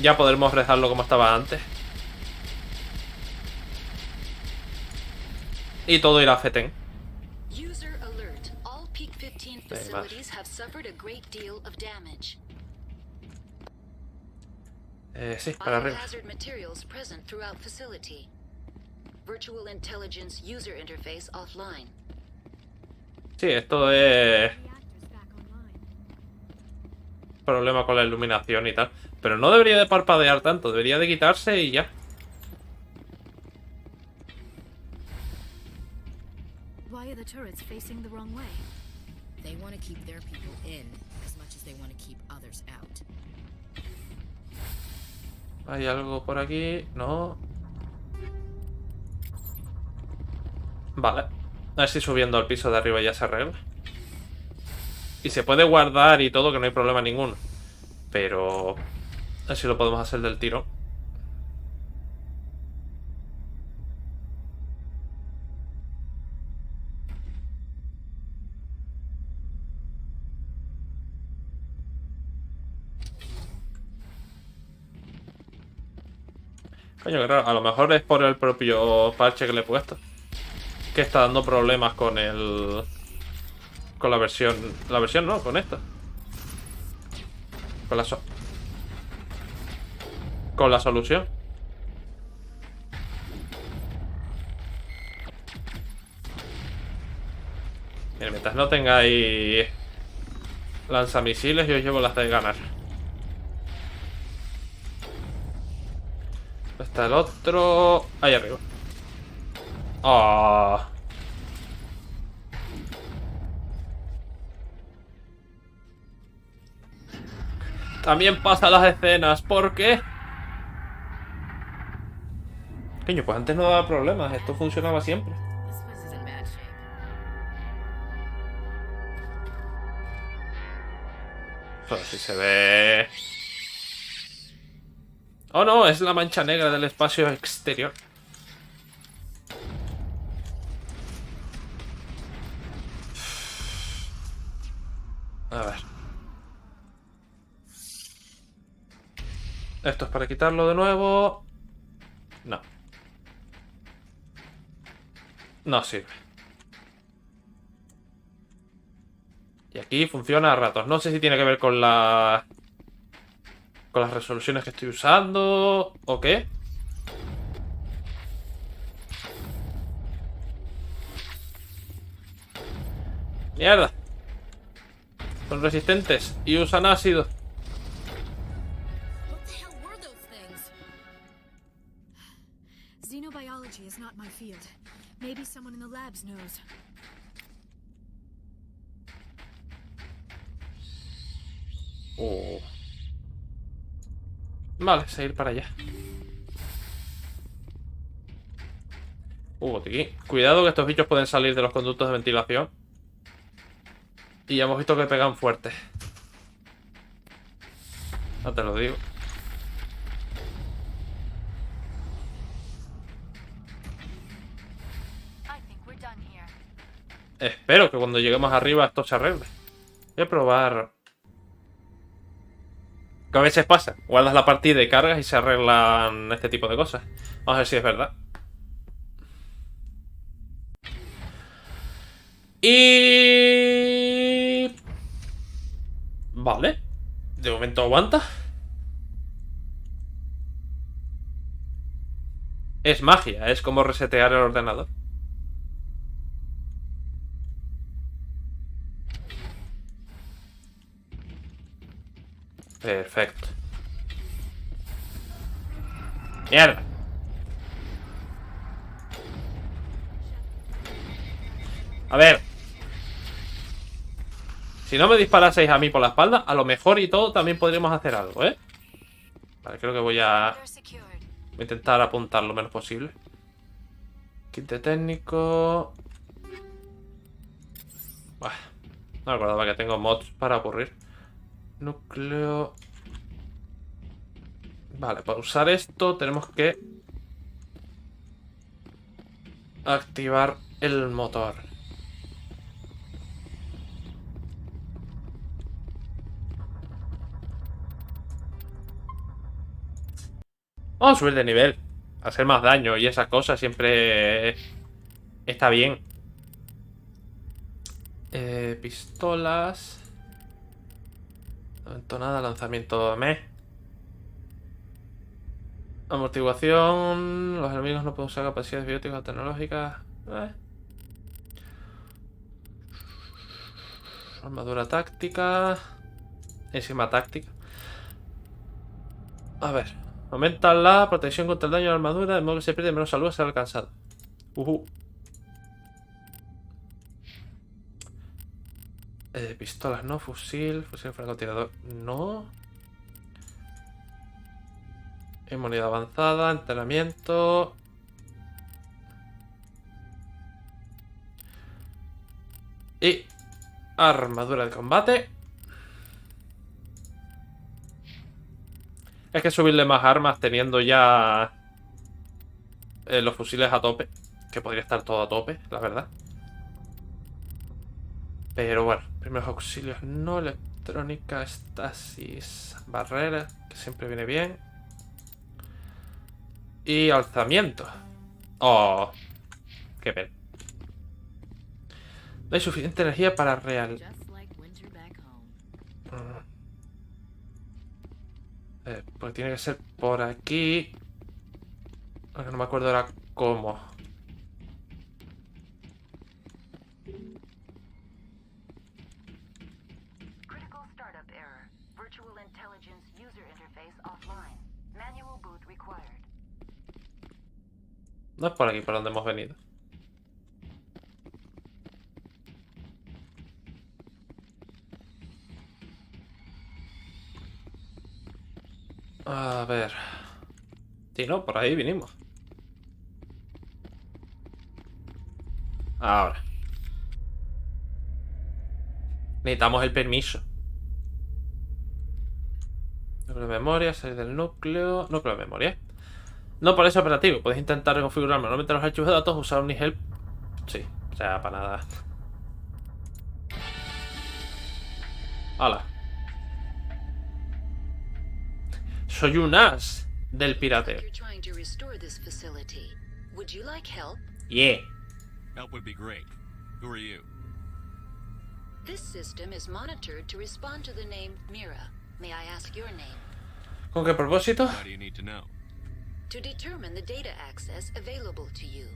ya podremos dejarlo como estaba antes. Y todo irá a FETEN. User alert. All Peak 15 facilities have suffered a great deal of damage. Sí, para arriba. Biohazard materials present throughout facility. Virtual Intelligence User Interface offline. Sí, esto es... problema con la iluminación y tal. Pero no debería de parpadear tanto, debería de quitarse y ya. Why are the turrets facing the wrong way? They want to keep their people in as much as they want to keep others out. ¿Hay algo por aquí? No. Vale. A ver si subiendo al piso de arriba ya se arregla. Y se puede guardar y todo, que no hay problema ninguno. Pero... a ver si lo podemos hacer del tiro. Coño, que raro. A lo mejor es por el propio parche que le he puesto, que está dando problemas con el... con la versión... la versión no, con esta. Con la solución. Mira, mientras no tengáis lanzamisiles, yo os llevo las de ganar. Está el otro... ahí arriba. ¡Ah! También pasa las escenas. ¿Por qué? Coño, pues antes no daba problemas. Esto funcionaba siempre. Pero si se ve... oh no, es la mancha negra del espacio exterior. A ver. Esto es para quitarlo de nuevo. No. No sirve. Y aquí funciona a ratos. No sé si tiene que ver con las resoluciones que estoy usando o qué. Mierda. Son resistentes y usan ácido. Xenobiology is not my field. Maybe someone in the labs knows. Oh. Vale, seguir para allá. Botiquín. Cuidado que estos bichos pueden salir de los conductos de ventilación. Y ya hemos visto que pegan fuerte. No te lo digo. Espero que cuando lleguemos arriba esto se arregle. Voy a probar. Que a veces pasa. Guardas la partida y cargas y se arreglan este tipo de cosas. Vamos a ver si es verdad. Y... Vale. De momento aguanta. Es magia, es como resetear el ordenador. Perfecto. Mierda. A ver. Si no me disparaseis a mí por la espalda, a lo mejor y todo también podríamos hacer algo, ¿eh? Vale, creo que voy a intentar apuntar lo menos posible. Kit de técnico. Bah, no me acordaba que tengo mods para ocurrir. Núcleo. Vale, para usar esto tenemos que activar el motor. Vamos a subir de nivel. Hacer más daño y esas cosas siempre está bien. Pistolas. Entonada, lanzamiento amortiguación. Los enemigos no pueden usar capacidades bióticas o tecnológicas. Armadura táctica. Encima táctica. A ver. Aumenta la protección contra el daño de la armadura, de modo que se pierde menos salud a ser alcanzado. Pistolas no, fusil francotirador no. Inmunidad avanzada, entrenamiento. Y armadura de combate. Es que subirle más armas teniendo ya los fusiles a tope. Que podría estar todo a tope, la verdad. Pero bueno, primeros auxilios no, electrónica, estasis, barrera, que siempre viene bien. Y alzamiento. Oh, qué pena. No hay suficiente energía para real. Pues tiene que ser por aquí. Aunque no me acuerdo ahora cómo. No es por aquí por donde hemos venido. A ver. Sí, no, por ahí vinimos. Ahora. Necesitamos el permiso. Núcleo de memoria, salir del núcleo. Núcleo de memoria. No por eso operativo. Podéis intentar reconfigurar manualmente los archivos de datos, usar un help. Sí, o sea, para nada. ¡Hala! Soy un as del pirateo. You're trying to restore this facility. Would you like help? Yeah. Help would be great. Who are you? This system is monitored to respond to the name Mira. May I ask your name? ¿Con qué propósito? How do you need to know? To determine the data access available to you.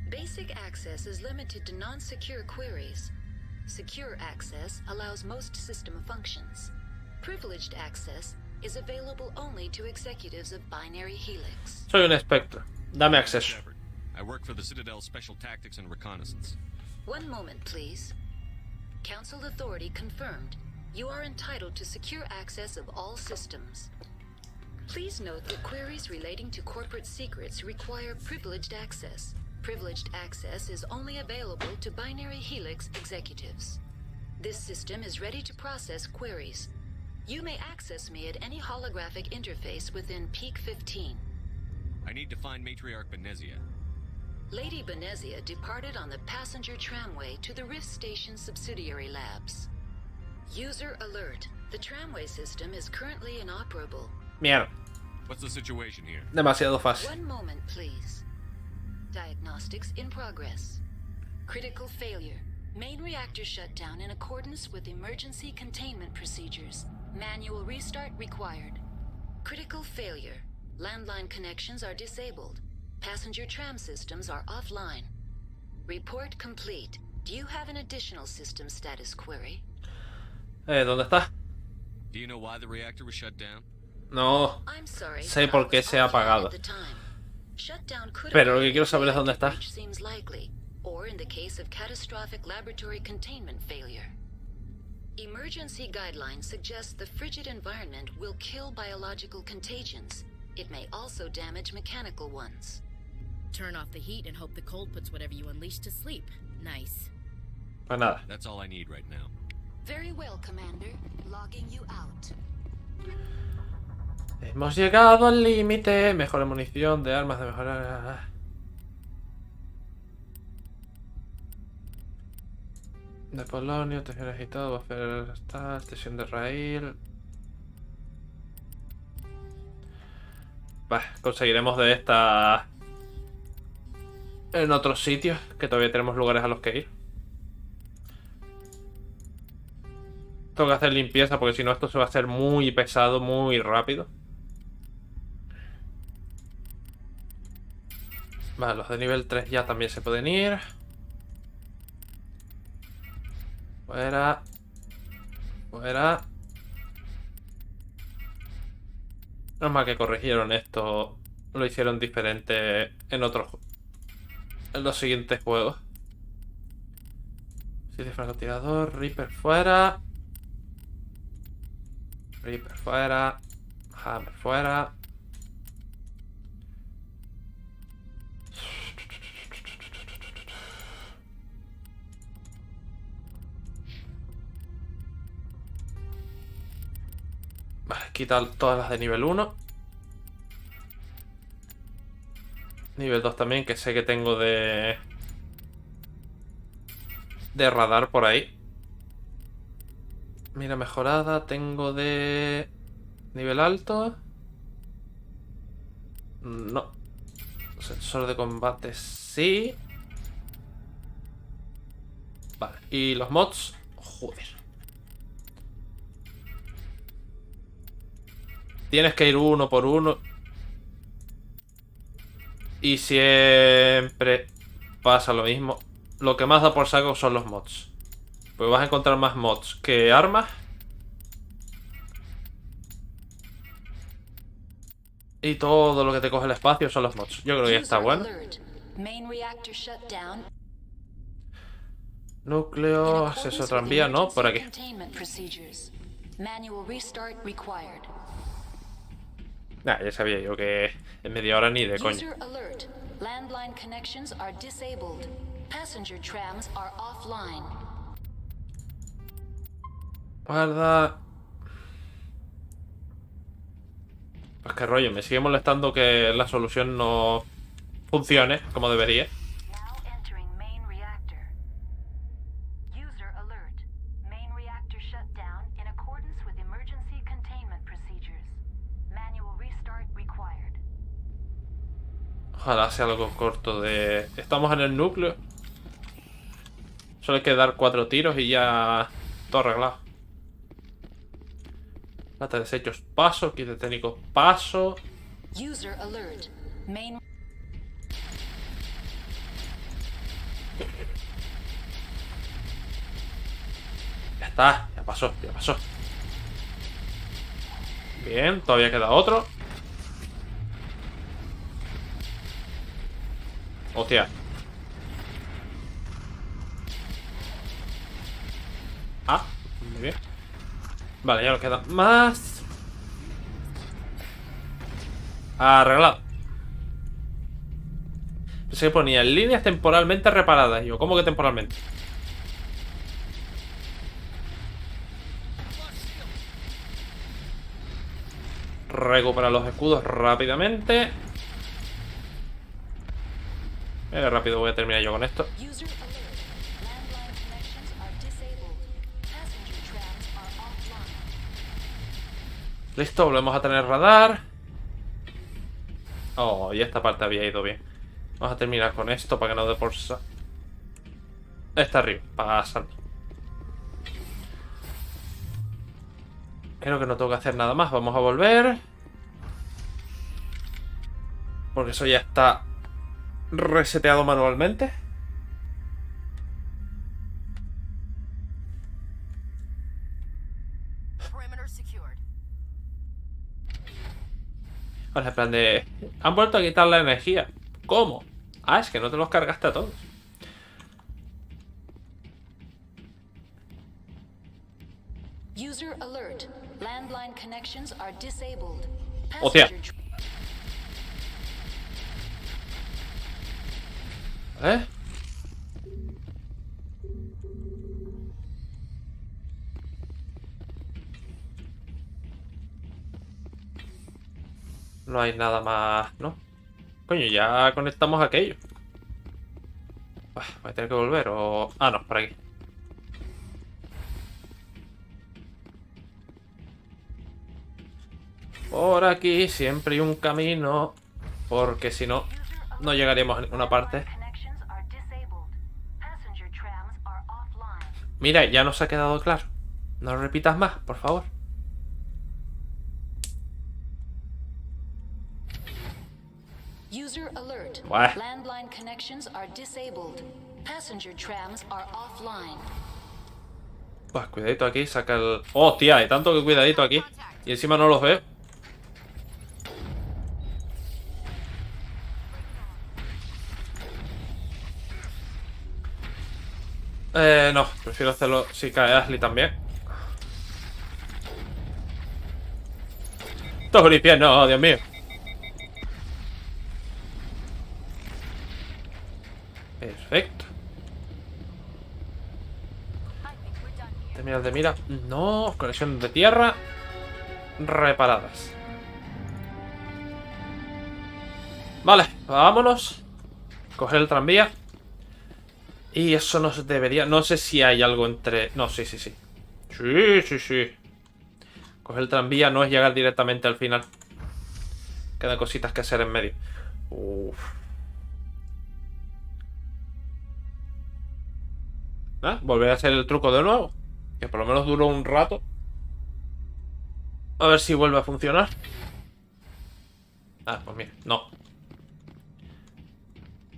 Basic access is limited to non-secure queries. Secure access allows most system functions. Privileged access is available only to executives of Binary Helix. Soy un espectro. Dame acceso. I work for the Citadel's Special Tactics and Reconnaissance. One moment, please. Council authority confirmed. You are entitled to secure access of all systems. Please note that queries relating to corporate secrets require privileged access. Privileged access is only available to Binary Helix executives. This system is ready to process queries. You may access me at any holographic interface within Peak 15. I need to find Matriarch Benezia. Lady Benezia departed on the passenger tramway to the Rift Station subsidiary labs. User alert. The tramway system is currently inoperable. Mierda. What's the situation here? Demasiado fácil. One moment, please. Diagnostics in progress. Critical failure. Main reactor shut down in accordance with emergency containment procedures. Manual restart required. Critical failure. Landline connections are disabled. Passenger tram systems are offline. Report complete. Do you have an additional system status query? ¿Dónde está? Do you know why the reactor was shut down? No. I'm sorry, Sé por qué se ha apagado. Shutdown could Pero lo que quiero saber es dónde está. seems likely, or in the case of catastrophic laboratory containment failure. Emergency guidelines suggest the frigid environment will kill biological contagions. It may also damage mechanical ones. Turn off the heat and hope the cold puts whatever you unleash to sleep. Nice. Pues nada. That's all I need right now. Very well, Commander. Logging you out. Hemos llegado al límite. Mejor munición de armas de mejorar. De polonio, tensión agitado, va a hacer esta estación de raíl. Conseguiremos de esta en otros sitios, que todavía tenemos lugares a los que ir. Tengo que hacer limpieza porque si no esto se va a hacer muy pesado, muy rápido. Vale, los de nivel 3 ya también se pueden ir. Fuera. Fuera. No es mal que corrigieron esto. Lo hicieron diferente en otros. En los siguientes juegos. Sí, de francotirador. Reaper fuera. Reaper fuera. Hammer fuera. Vale, quitar todas las de nivel 1. Nivel 2 también, que sé que tengo de radar por ahí. Mira mejorada, tengo de nivel alto. No. Sensor de combate sí. Vale, y los mods. Joder. Tienes que ir uno por uno. Y siempre pasa lo mismo. Lo que más da por saco son los mods. Pues vas a encontrar más mods que armas. Y todo lo que te coge el espacio son los mods. Yo creo que ya está bueno. Núcleo, acceso tranvía, no, por aquí. Nah, ya sabía yo que en media hora ni de coña. Landline connections are disabled. Passenger trams are offline. Guarda. Pues qué rollo, me sigue molestando que la solución no funcione como debería. reactor shut down in accordance with emergency containment procedures. Manual restart required. Ojalá sea algo corto de... Estamos en el núcleo. Solo hay que dar 4 tiros y ya... Todo arreglado. Lata de desechos, paso. Kit de técnicos, paso. User alert. Main. Ya está, ya pasó, ya pasó. Bien, todavía queda otro. Hostia. Ah, muy bien. Vale, ya nos quedan más. Arreglado. Se ponía en líneas temporalmente reparadas. Y yo, ¿cómo que temporalmente? Recupera los escudos rápidamente. Mira qué rápido voy a terminar yo con esto. Listo, volvemos a tener radar. Oh, y esta parte había ido bien. Vamos a terminar con esto para que no dé por... Está arriba, pasando. Creo que no tengo que hacer nada más. Vamos a volver. Porque eso ya está reseteado manualmente. Ahora, en plan de... Han vuelto a quitar la energía. ¿Cómo? Ah, es que no te los cargaste a todos. User alert. Landline connections are disabled. Hostia. ¿Eh? No hay nada más, ¿no? Coño, ya conectamos aquello. Voy a tener que volver o... Ah, no, por aquí. Por aquí siempre hay un camino. Porque si no, no llegaríamos a ninguna parte. Mira, ya nos ha quedado claro. No lo repitas más, por favor. User alert. Buah. Landline connections are disabled. Passenger trams are offline. Pues cuidadito aquí, saca el... ¡Hostia! Hay tanto que cuidadito aquí. Y encima no los veo. No, prefiero hacerlo si cae Ashley también. Todo gripié, no, Dios mío. Perfecto. Terminal de mira. No, conexión de tierra. Reparadas. Vale, vámonos. Coger el tranvía. Y eso nos debería... No sé si hay algo entre... No, sí. Sí. Coger el tranvía no es llegar directamente al final. Quedan cositas que hacer en medio. Uff. Volver a hacer el truco de nuevo. Que por lo menos duró un rato. A ver si vuelve a funcionar. Ah, pues mira, no.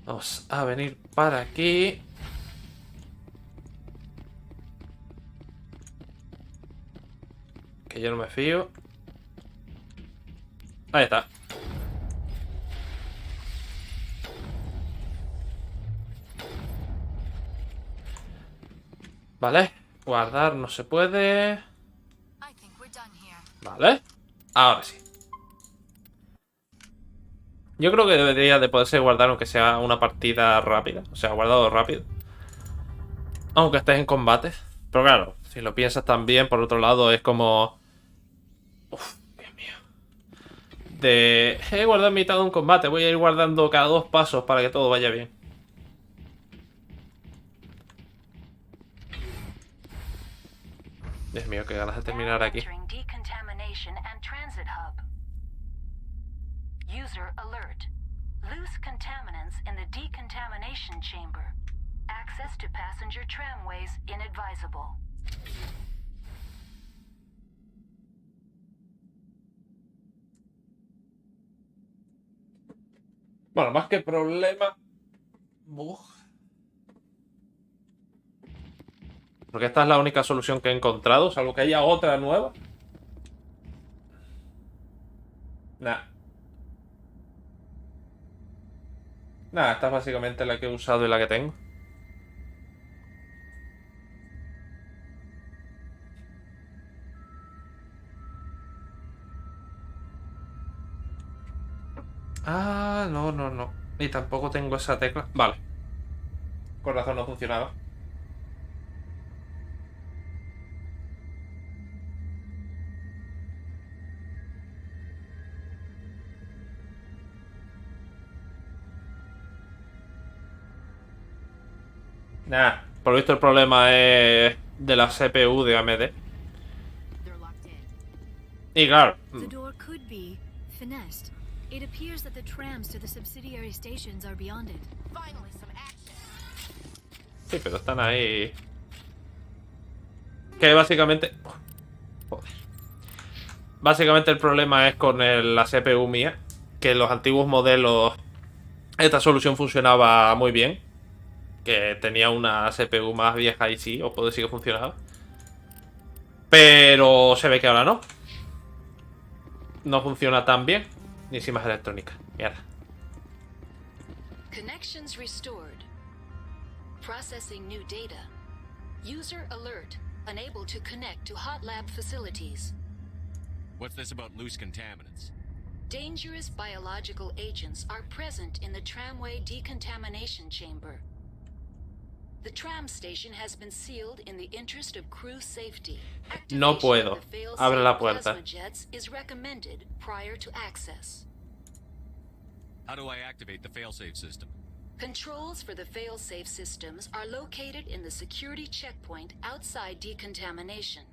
Vamos a venir para aquí. Que yo no me fío. Ahí está. Vale. Guardar no se puede. Vale. Ahora sí. Yo creo que debería de poderse guardar aunque sea una partida rápida. O sea, guardado rápido. Aunque estés en combate. Pero claro, si lo piensas también, por otro lado, es como... Uf, Dios mío. He guardado en mitad de un combate. Voy a ir guardando cada 2 pasos para que todo vaya bien. Dios mío, qué ganas de terminar aquí. Entering decontamination and transit hub. User alert. Loose contaminants in the decontamination chamber. Access to passenger tramways inadvisable. Bueno, más que problema... Uf. Porque esta es la única solución que he encontrado, salvo que haya otra nueva. Nah. Nah, esta es básicamente la que he usado y la que tengo. Ah, no, no, no. Y tampoco tengo esa tecla. Vale. Con razón no funcionaba. Nah, por lo visto el problema es de la CPU de AMD. Y claro. The door could be finessed. It appears that the trams to the subsidiary stations are beyond it. Finally, some action. Sí, pero están ahí. Que básicamente... Joder. Básicamente el problema es con la CPU mía. Que en los antiguos modelos esta solución funcionaba muy bien. Que tenía una CPU más vieja y sí, os puedo decir que funcionaba. Pero se ve que ahora no. No funciona tan bien. Ni sin más electrónica. Mierda. Connections restored. Processing new data. User alert. Unable to connect to hot lab facilities. What's this about loose contaminants? Dangerous biological agents are present in the tramway decontamination chamber. The tram station has been sealed in the interest of crew safety. No puedo. Abre la puerta. Plasma jets is recommended prior to access. How do I activate the failsafe system? Controls for the failsafe systems are located in the security checkpoint outside decontamination.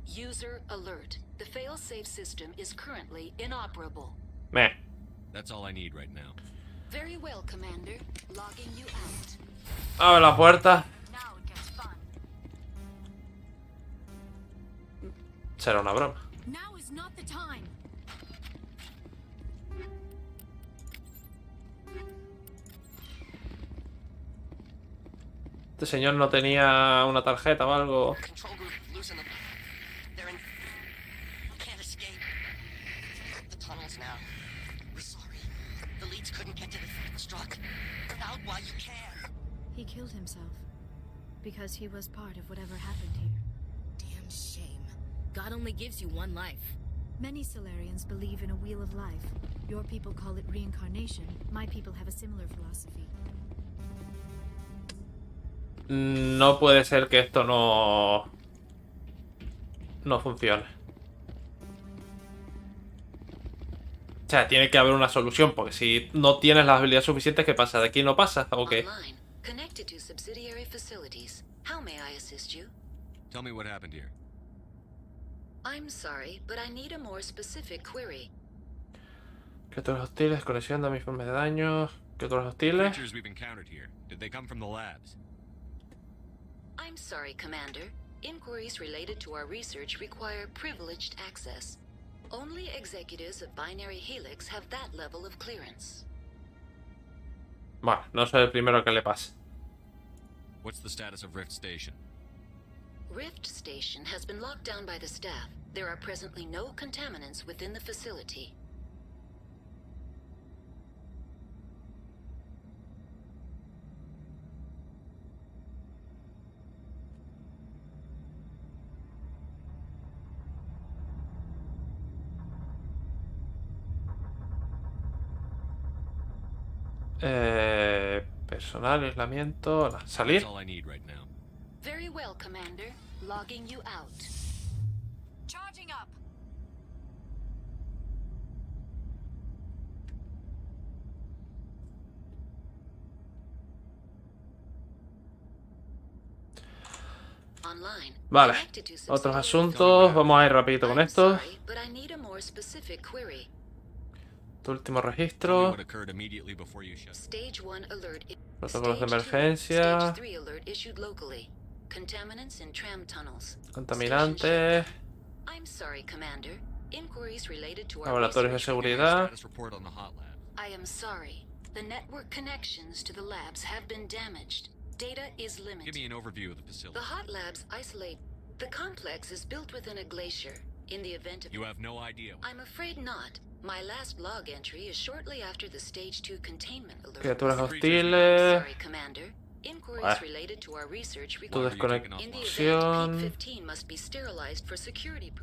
User alert. The failsafe system is currently inoperable. Meh. That's all I need right now. Very well, Commander. Logging you out. Abre la puerta. Será una broma. Now is not the time. Este señor no tenía una tarjeta o algo. Control group, losing them. They're in. Can't escape. The tunnels now. We're sorry. The leads couldn't get to the struck. Get out while you can. He killed himself because he was part of whatever happened here. Damn shame. God only gives you one life. Many Solarians believe in a wheel of life. Your people call it reincarnation. My people have a similar philosophy. No puede ser que esto no funcione. O sea, tiene que haber una solución, porque si no tienes las habilidades suficientes, ¿qué pasa? ¿De aquí no pasa? ¿O qué? Connected to subsidiary facilities. How may I assist you? Tell me what happened here. I'm sorry, but I need a more specific query. Criaturas hostiles, conexión de mis formas de daño. Criaturas hostiles. Creatures we've encountered here. Did they come from the labs? I'm sorry, Commander. Inquiries related to our research require privileged access. Only executives of Binary Helix have that level of clearance. Bueno, no soy el primero que le pasa. What's the status of Rift Station? Rift Station has been locked down by the staff. There are presently no contaminants within the facility. Personal, aislamiento. Salir. That's all I need right now. Very well, Commander. Logging you out. Charging up. Vale, otros asuntos. Vamos a ir rapidito con esto. Tu último registro. Protocolos de emergencia. Contaminantes. Laboratorios de seguridad. I am sorry. The network connections to the labs have been damaged. Data is limited. Give me an overview of the facility. The hot labs isolate. The complex is built within a glacier. In the event of... You have no idea. I'm afraid not. My last log entry is shortly after the Stage 2 containment alert. Criaturas hostiles. Sorry, Commander. Inquiries related to our research Tu require... In the event, desconexión. P-15 must be sterilized for security.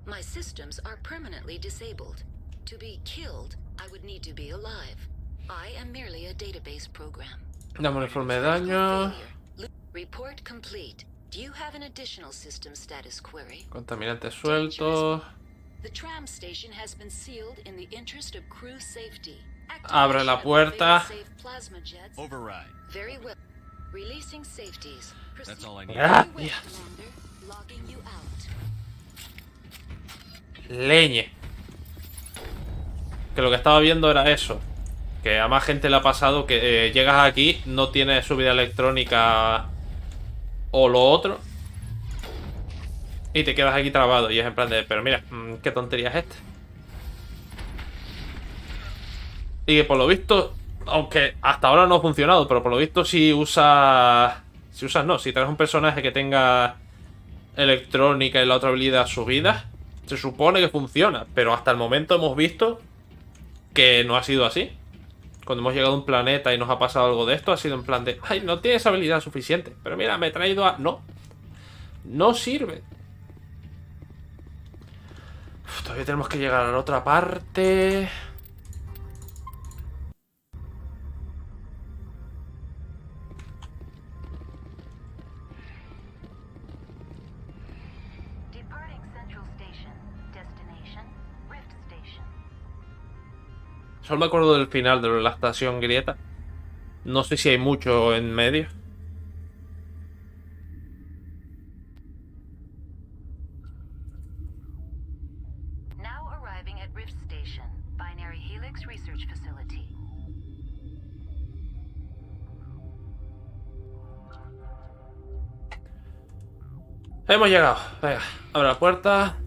My systems are permanently disabled. To be killed, I would need to be alive. I am merely a database program. Dame un informe de daño. Report complete. Do you have an additional system status query? Contaminantes sueltos. The tram station has been sealed in the interest of crew safety. Abre la puerta. Plasma jets. Override. Very well. Releasing safeties. That's all I need. Gracias. Logging you out. Leñe. Que lo que estaba viendo era eso. Que a más gente le ha pasado que llegas aquí, no tienes subida electrónica o lo otro. Y te quedas aquí trabado. Y es en plan de, pero mira, qué tontería es esta. Y que por lo visto, aunque hasta ahora no ha funcionado, pero por lo visto si usas... Si traes un personaje que tenga electrónica y la otra habilidad subida, se supone que funciona. Pero hasta el momento hemos visto que no ha sido así. Cuando hemos llegado a un planeta y nos ha pasado algo de esto, ha sido en plan de, ay, no tienes habilidad suficiente. Pero mira, me he traído a... No. No sirve. Uf, todavía tenemos que llegar a la otra parte. Departing Central Station. Destination, Rift Station. Solo me acuerdo del final de la estación grieta. No sé si hay mucho en medio. Now arriving at Rift Station, Binary Helix Research Facility. Hemos llegado. Venga, abre la puerta.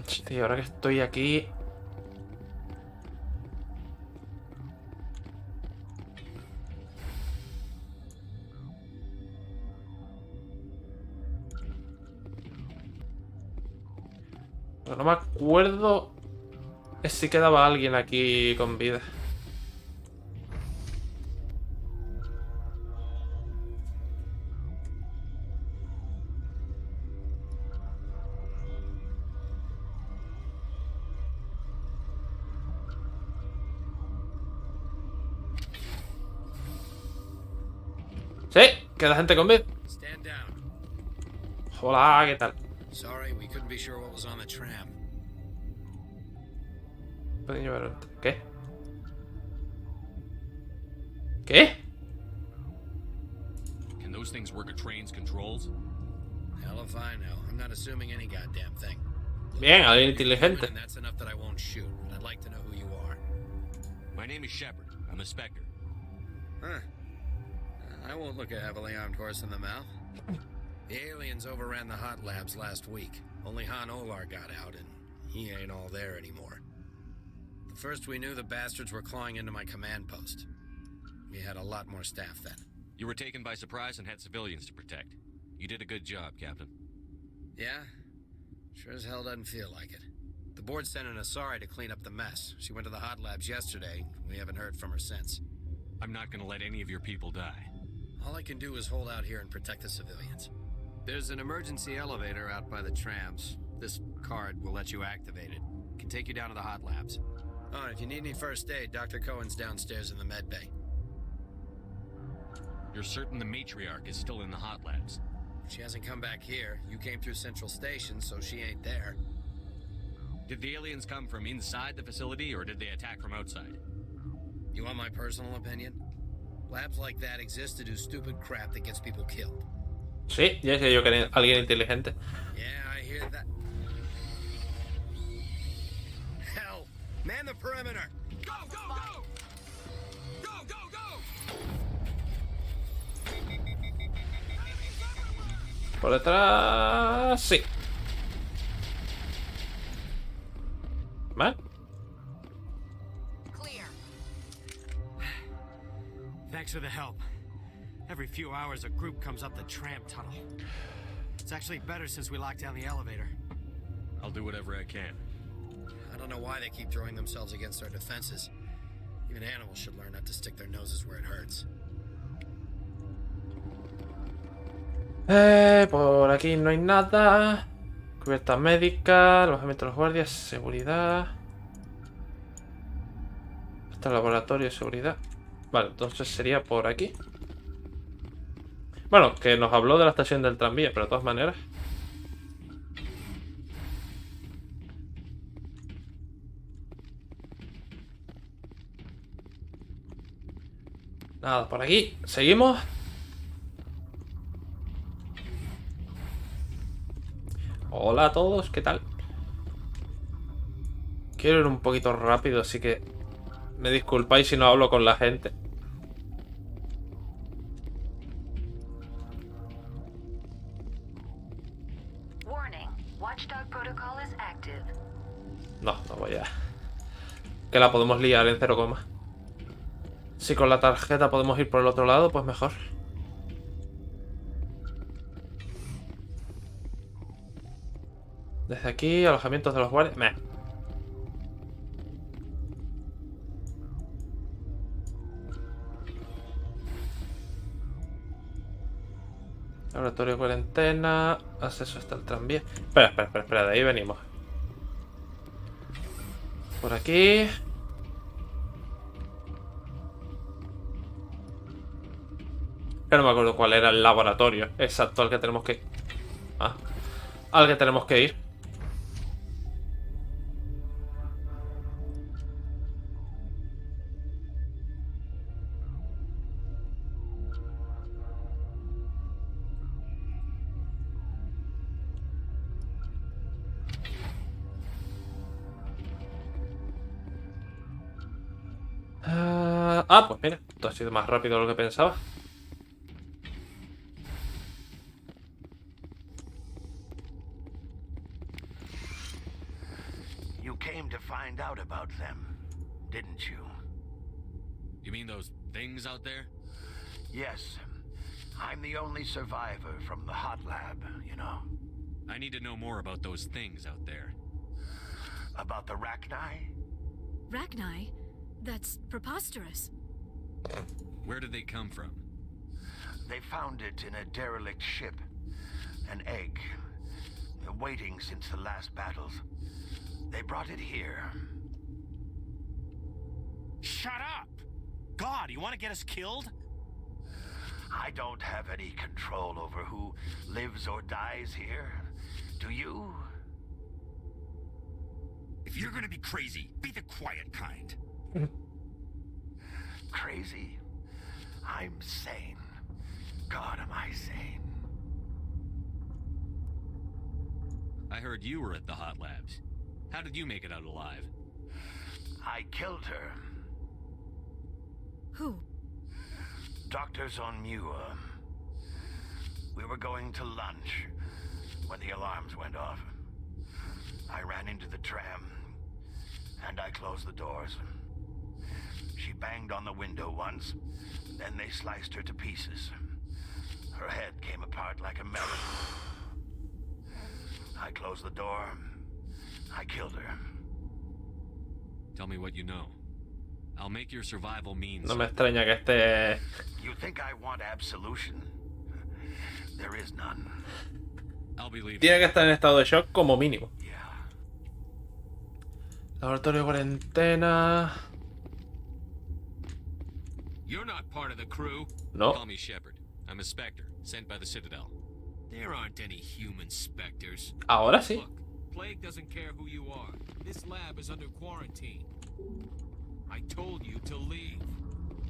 Sí, ahora que estoy aquí. Pero no me acuerdo si quedaba alguien aquí con vida. Sí, queda gente con vida. Stand down. Hola, ¿qué tal? Sorry, we couldn't be sure what was on the tram. ¿Qué? ¿Qué? Can those things work a train's controls? Hell if I know. I'm not assuming any goddamn thing. Bien, alguien inteligente. And that's enough that I won't shoot. But I'd like to know who you are. My name is Shepard. I'm a Spectre. Huh. I won't look a heavily armed horse in the mouth. The aliens overran the hot labs last week. Only Han Olar got out, and he ain't all there anymore. The first we knew, the bastards were clawing into my command post. We had a lot more staff then. You were taken by surprise and had civilians to protect. You did a good job, Captain. Yeah? Sure as hell doesn't feel like it. The board sent an Asari to clean up the mess. She went to the hot labs yesterday. We haven't heard from her since. I'm not gonna let any of your people die. All I can do is hold out here and protect the civilians. There's an emergency elevator out by the trams. This card will let you activate it. It can take you down to the hot labs. Oh, and if you need any first aid, Dr. Cohen's downstairs in the med bay. You're certain the matriarch is still in the hot labs? She hasn't come back here. You came through Central Station, so she ain't there. Did the aliens come from inside the facility, or did they attack from outside? You want my personal opinion? Labs like that exist to do stupid crap that gets people killed. Sí, ya sé yo que era alguien inteligente. Yeah, I hear that. Hell, man the perimeter. Go, go, go! Go, go, go! Por detrás... sí. ¿Vale? Thanks for the help. Every few hours a group comes up the tram tunnel. It's actually better since we locked down the elevator. I'll do whatever I can. I don't know why they keep throwing themselves against our defenses. Even animals should learn not to stick their noses where it hurts. Por aquí no hay nada. Cubierta médica, alojamiento de los guardias, seguridad. Hasta el laboratorio de seguridad. Vale, entonces sería por aquí. Bueno, que nos habló de la estación del tranvía, pero de todas maneras. Nada, por aquí. Seguimos. Hola a todos, ¿qué tal? Quiero ir un poquito rápido, así que me disculpáis si no hablo con la gente. No, no voy a... Que la podemos liar en 0, si con la tarjeta podemos ir por el otro lado, pues mejor. Desde aquí, alojamientos de los guardias... Meh. Laboratorio de cuarentena. Acceso hasta el tranvía. Espera, de ahí venimos. Por aquí. Que no me acuerdo cuál era el laboratorio exacto al que tenemos que... Ah, al que tenemos que ir. Pues mira, esto ha sido más rápido de lo que pensaba. You came to find out about them, didn't you? You mean those things out there? Yes. I'm the only survivor from the hot lab, you know. I need to know more about those things out there. About the Rachni? Rachni? That's preposterous. Where did they come from? They found it in a derelict ship. An egg. Waiting since the last battles. They brought it here. Shut up! God, you want to get us killed? I don't have any control over who lives or dies here. Do you? If you're gonna be crazy, be the quiet kind. Crazy? I'm sane. God, am I sane. I heard you were at the hot labs. How did you make it out alive? I killed her. Who? Doctors on Muir. We were going to lunch when the alarms went off. I ran into the tram, and I closed the doors. She banged on the window once, then they sliced her to pieces. Her head came apart like a melon. I closed the door. I killed her. Tell me what you know. I'll make your survival mean No me extraña que esté... You think I want absolution? There is none. I'll be leaving. Tiene que estar en estado de shock como mínimo. Laboratorio de cuarentena... You're not part of the crew. No. Call me Shepard. I'm a Spectre, sent by the Citadel. There aren't any human specters. Ahora sí. Look, Plague doesn't care who you are. This lab is under quarantine. I told you to leave.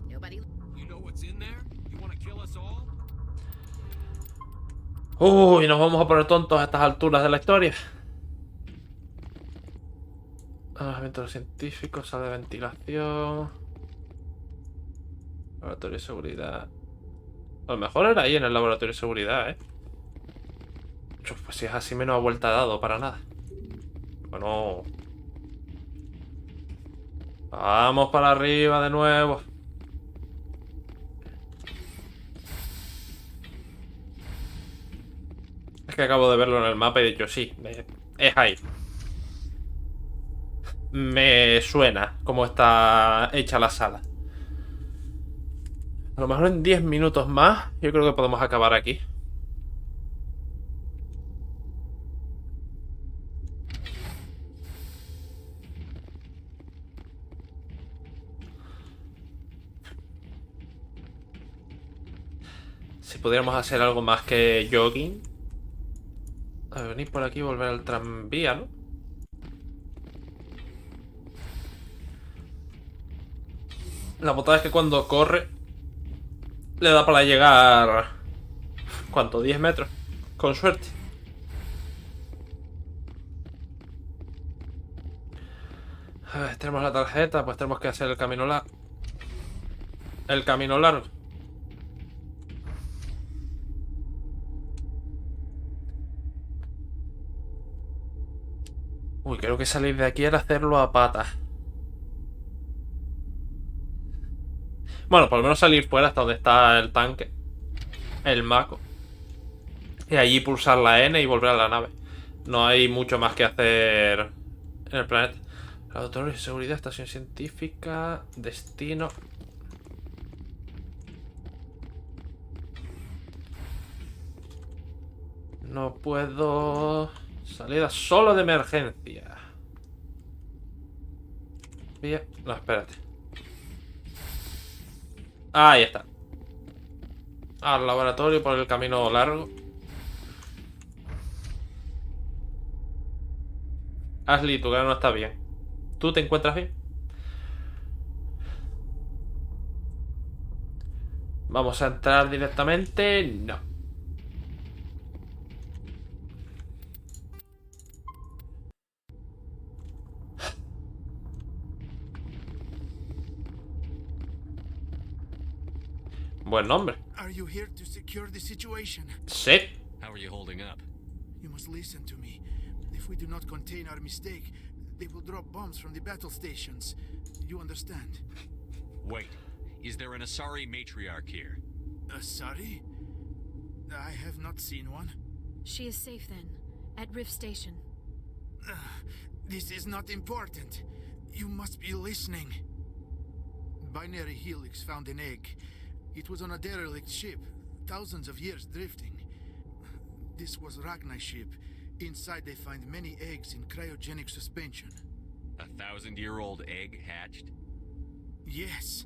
Nobody. You know what's in there? You want to kill us all? Uy, nos vamos a poner tontos a estas alturas de la historia. Alojamiento científico, sala de ventilación. Laboratorio de seguridad. A lo mejor era ahí en el laboratorio de seguridad, ¿eh? Pues si es así, menos vuelta dado para nada. Bueno. Vamos para arriba de nuevo. Es que acabo de verlo en el mapa y he dicho, sí, es ahí. Me suena cómo está hecha la sala. A lo mejor en 10 minutos más yo creo que podemos acabar aquí. Si pudiéramos hacer algo más que jogging. A ver, venir por aquí y volver al tranvía, ¿no? La botada es que cuando corre le da para llegar... ¿Cuánto? 10 metros. Con suerte. A ver, tenemos la tarjeta. Pues tenemos que hacer el camino largo. El camino largo. Uy, creo que salir de aquí era hacerlo a patas. Bueno, por lo menos salir fuera hasta donde está el tanque. El maco. Y allí pulsar la N y volver a la nave. No hay mucho más que hacer en el planeta. Laboratorio de seguridad, estación científica, destino. No puedo... Salida solo de emergencia. Bien. No, espérate. Ahí está. Al laboratorio por el camino largo. Ashley, tu cara no está bien. ¿Tú te encuentras bien? Vamos a entrar directamente. No. Buen nombre. Are you here to secure the situation? Sí. How are you holding up? You must listen to me. If we do not contain our mistake, they will drop bombs from the battle stations. You understand? Wait, is there an Asari matriarch here? Asari? I have not seen one. She is safe then, at Rift Station. This is not important. You must be listening. Binary Helix found an egg. It was on a derelict ship, thousands of years drifting. This was Ragnar's ship. Inside they find many eggs in cryogenic suspension. 1,000-year-old egg hatched? Yes.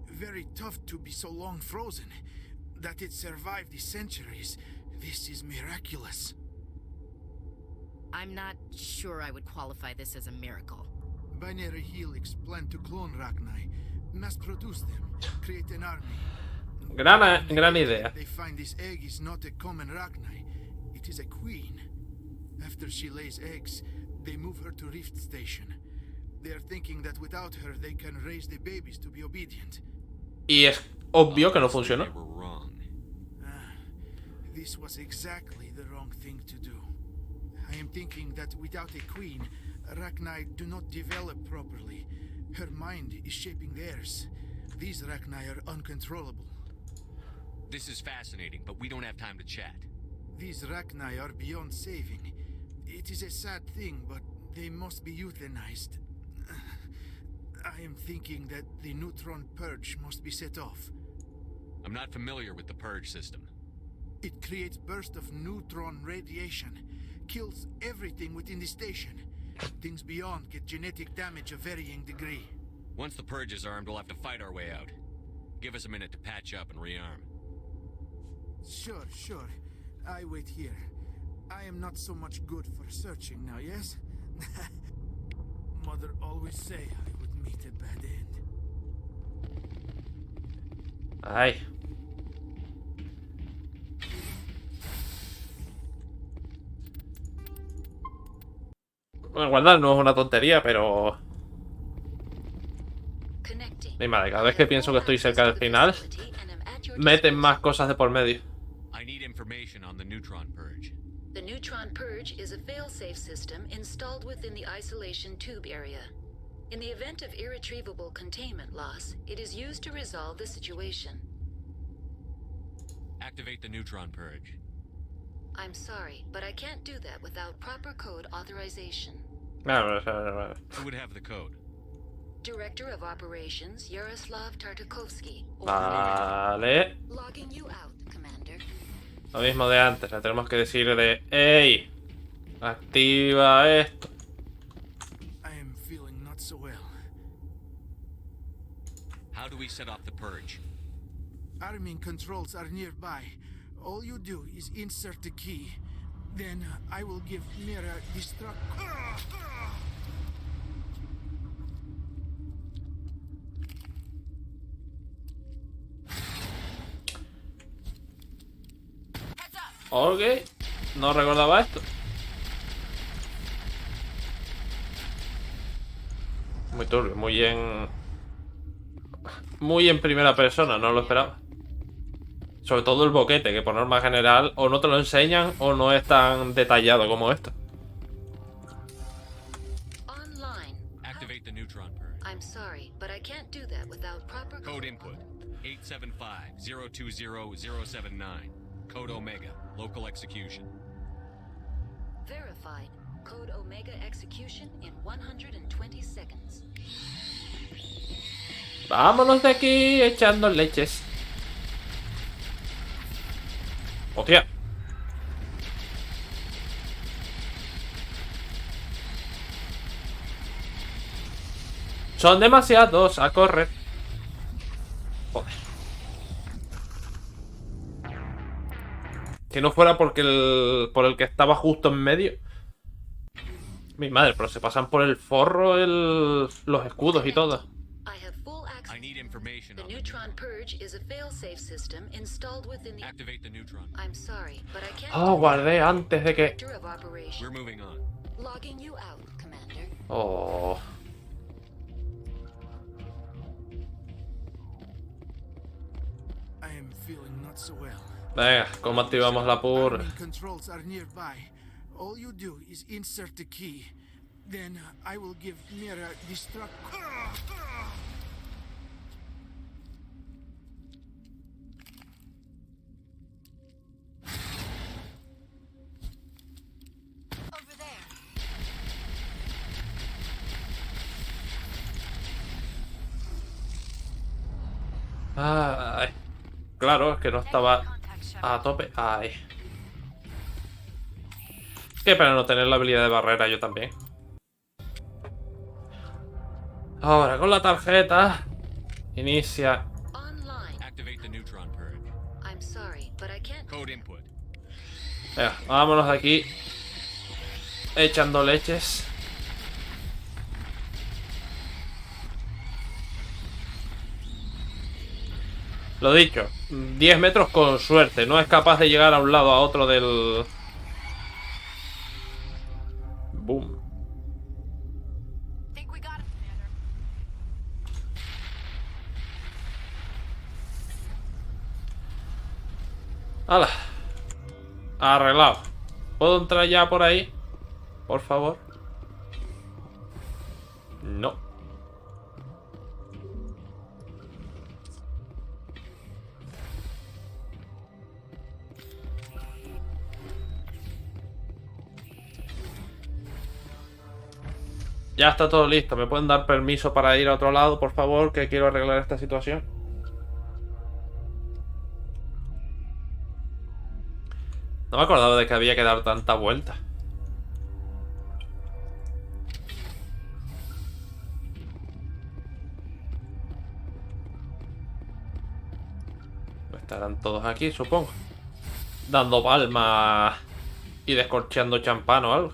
Very tough to be so long frozen. That it survived the centuries. This is miraculous. I'm not sure I would qualify this as a miracle. Binary Helix planned to clone Ragnar, mass produce them, create an army. Gran idea. They find this egg is not a common Ragnar. It is a queen. After she lays eggs, they move her to Rift Station. They are thinking that without her, they can raise the babies to be obedient. Y es obvio que no funcionó. This was exactly the wrong thing to do. I am thinking that without a queen, Ragnar do not develop properly. Her mind is shaping theirs. These Ragnar are uncontrollable. This is fascinating, but we don't have time to chat. These Ragnar are beyond saving. It is a sad thing, but they must be euthanized. I am thinking that the neutron purge must be set off. I'm not familiar with the purge system. It creates bursts of neutron radiation, kills everything within the station. Things beyond get genetic damage of varying degree. Once the purge is armed, we'll have to fight our way out. Give us a minute to patch up and rearm. Sure. I wait here. I am not so much good for searching now, yes? Mother always say I would meet a bad end. Ay. Bueno, guardar no es una tontería, pero... Mi madre, cada vez que pienso que estoy cerca del final, meten más cosas de por medio. I need information on the neutron purge. The neutron purge is a fail-safe system installed within the isolation tube area. In the event of irretrievable containment loss, it is used to resolve the situation. Activate the neutron purge. I'm sorry, but I can't do that without proper code authorization. Who would have the code? Director of Operations, Yaroslav Tartakovsky. Vale. Logging you out, Commander. Lo mismo de antes, le tenemos que decir de... ¡Ey! Activa esto. I am feeling not so well. How do we set off the purge? Arming controls are nearby. All you do is insert the key. Then I will give Mira destruct. Ok. No recordaba esto. Muy turbio, muy en primera persona, no lo esperaba. Sobre todo el boquete, que por norma general o no te lo enseñan o no es tan detallado como esto. Activate the neutron purge. I'm sorry, but I can't do that without proper Code input 875-020-079. Code Omega. Local execution. Verified. Code Omega execution in 120 seconds. Vámonos de aquí echando leches. ¡Hostia! Son demasiados, a correr. Joder. Si no fuera porque por el que estaba justo en medio. Mi madre, pero se pasan por el forro los escudos y todo. I need information The on the neutron purge is a fail-safe system installed within the. Activate the neutron. I'm sorry, but I can't. Oh, guardé antes de que... Director of Operations. We're moving on. Logging you out, Commander. Oh. I am feeling not so well. Venga, ¿cómo activamos la purge? Arming controls are nearby. All you do is insert the key. Then I will give Mira destruct. Over there. Ay. Claro, es que no estaba a tope. Ay. Qué pena no tener la habilidad de barrera yo también. Ahora con la tarjeta. Inicia. Activate the neutron purge. I'm sorry, but I can't. Code input. Venga, vámonos de aquí. Echando leches. Lo dicho, 10 metros con suerte. No es capaz de llegar a un lado a otro del... Boom. ¡Hala! Arreglado. ¿Puedo entrar ya por ahí? Por favor. No. Ya está todo listo. ¿Me pueden dar permiso para ir a otro lado, por favor? Que quiero arreglar esta situación. No me acordaba de que había que dar tanta vuelta. Estarán todos aquí, supongo. Dando palmas y descorcheando champán o algo.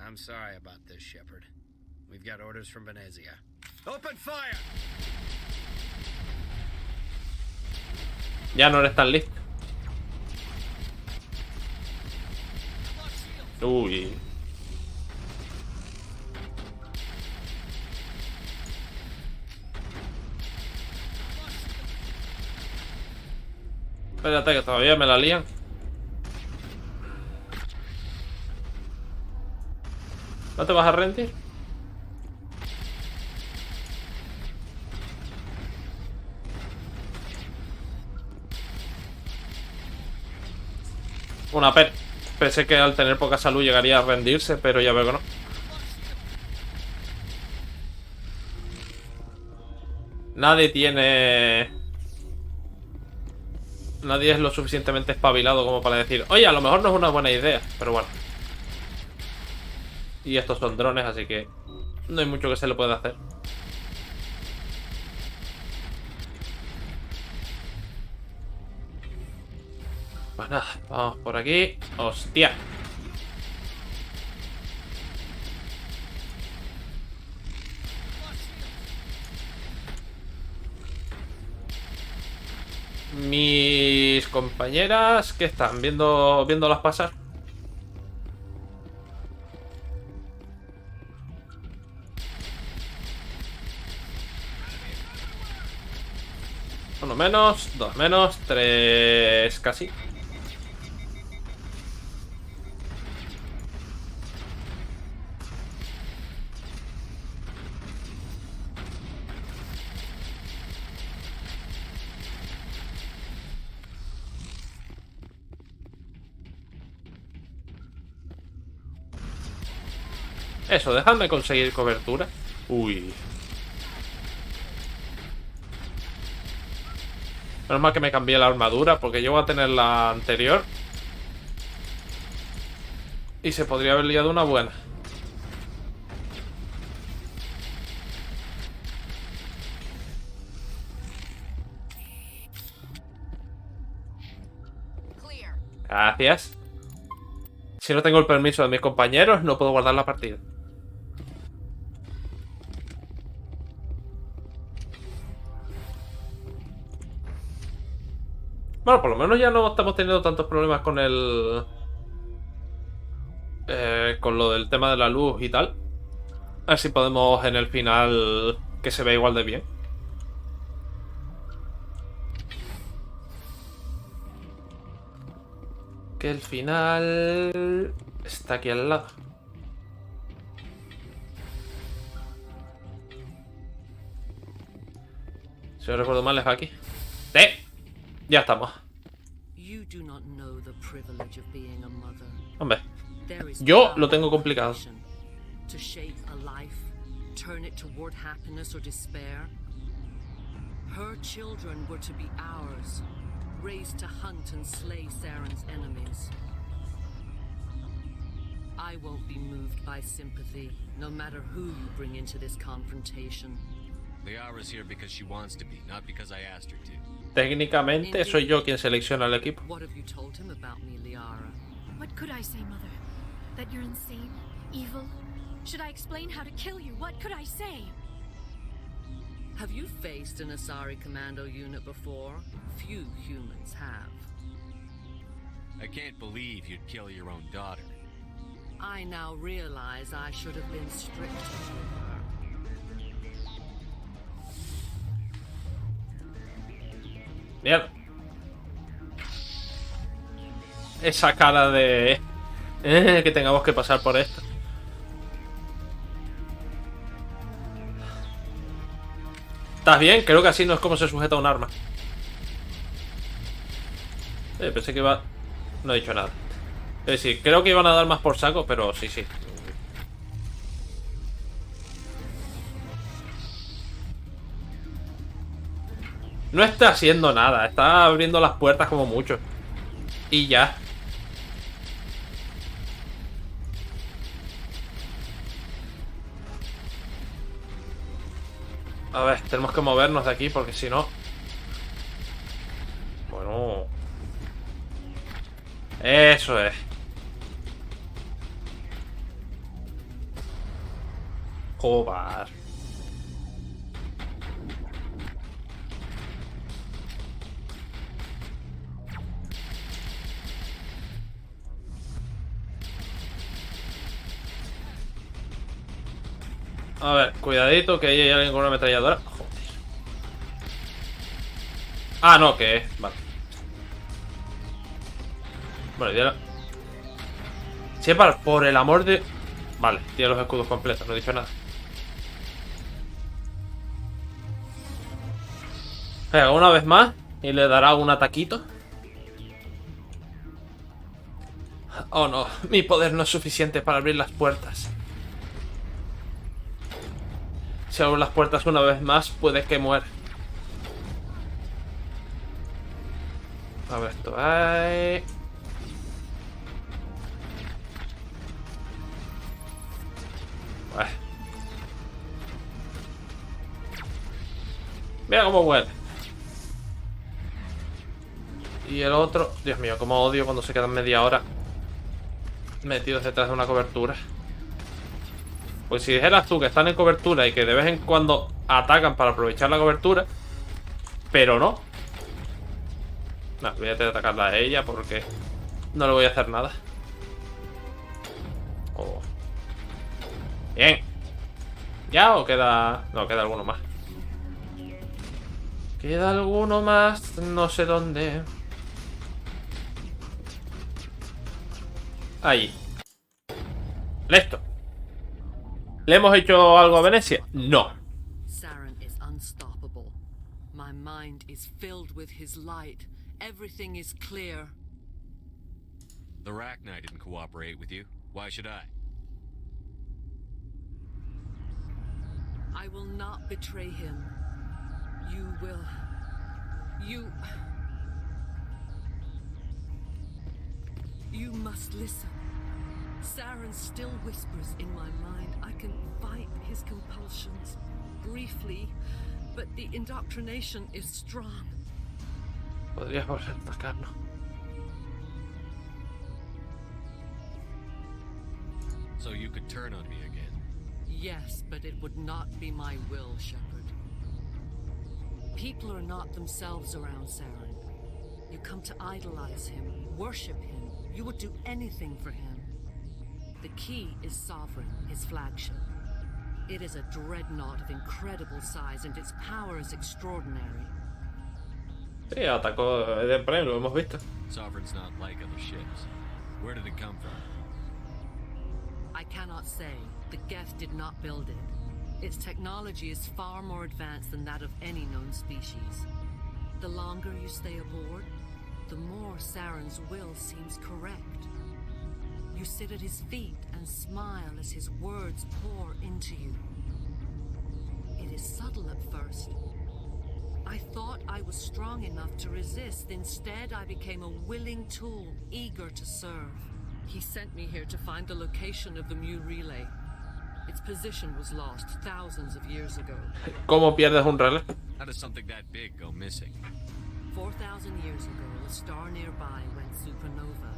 I'm sorry about this, Shepard. We've got orders from Benezia. Open fire! Ya no eres tan listo. Uy. Espérate que todavía me la lían. ¿No te vas a rendir? Una pena. Pensé que al tener poca salud llegaría a rendirse, pero ya veo que no. Nadie es lo suficientemente espabilado como para decir, oye, a lo mejor no es una buena idea, pero bueno. Y estos son drones, así que no hay mucho que se le pueda hacer. Pues nada, vamos por aquí. ¡Hostia! Mis compañeras, ¿qué están? Viéndolas pasar. Uno menos, dos menos, tres casi. Eso, dejadme conseguir cobertura. Uy. Menos mal que me cambié la armadura, porque yo voy a tener la anterior y se podría haber liado una buena. Gracias. Si no tengo el permiso de mis compañeros, no puedo guardar la partida. Bueno, por lo menos ya no estamos teniendo tantos problemas con el... con lo del tema de la luz y tal. A ver si podemos en el final que se vea igual de bien. Que el final... está aquí al lado. Si no recuerdo mal, es aquí. ¡Sí! Ya estamos. Hombre, yo lo tengo complicado. To shape a life, turn it toward happiness or despair. Her children were to be ours, raised to hunt and slay Saren's enemies. I won't be moved by sympathy, no matter who you bring into this confrontation. Liara's here because she wants to be, not because I asked her to. Técnicamente soy yo quien selecciona el equipo. What have you told him about me, Liara? What could I say, Mother? That you're insane? Evil? Should I explain how to kill you? What could I say? Have you faced an Asari commando unit before? Few humans have. I can't believe you'd kill your own daughter. I now realize I should have been stricter with her. Mierda. Esa cara de... que tengamos que pasar por esto. ¿Estás bien? Creo que así no es como se sujeta un arma. Pensé que iba... No he dicho nada. Es decir, creo que iban a dar más por saco, pero sí, sí. No está haciendo nada. Está abriendo las puertas como mucho. Y ya. A ver, tenemos que movernos de aquí porque si no... Bueno... Eso es. Joder. A ver, cuidadito que ahí hay alguien con una ametralladora. Joder. Ah, no, que es. Vale. Bueno, ya. Shepard, por el amor de... Vale, tiene los escudos completos, no he dicho nada. Venga, una vez más. Y le dará un ataquito. Oh no, mi poder no es suficiente para abrir las puertas. Si abro las puertas una vez más, puede que muera. A ver, esto hay... Mira cómo huele. Y el otro... Dios mío, cómo odio cuando se quedan media hora metidos detrás de una cobertura. Pues si dijeras tú que están en cobertura y que de vez en cuando atacan para aprovechar la cobertura, pero no. No, voy a tener que atacarla a ella porque no le voy a hacer nada. Oh. Bien. ¿Ya o queda...? No, queda alguno más. Queda alguno más, no sé dónde. Ahí. Listo. ¿Le hemos hecho algo a Benezia? No. Saren is unstoppable. My mind is filled with his light. Everything is clear. The Rachni didn't cooperate with you. Why should I? I will not betray him. You will... You must listen. Saren still whispers in my mind. I can fight his compulsions. Briefly, but the indoctrination is strong. Podrías volver a atacarnos. So you could turn on me again? Yes, but it would not be my will, Shepard. People are not themselves around Saren. You come to idolize him, worship him. You would do anything for him. The key is Sovereign, his flagship. It is a dreadnought of incredible size and its power is extraordinary. Sí, atacó de Prime, lo hemos visto. Sovereign's not like other ships. Where did it come from? I cannot say. The Geth did not build it. Its technology is far more advanced than that of any known species. The longer you stay aboard, the more Saren's will seems correct. You sit at his feet and smile as his words pour into you. It is subtle at first. I thought I was strong enough to resist. Instead, I became a willing tool, eager to serve. He sent me here to find the location of the Mu relay. Its position was lost thousands of years ago. ¿Cómo pierdes un relé? How does something that big go missing? 4,000 years ago, a star nearby went supernova.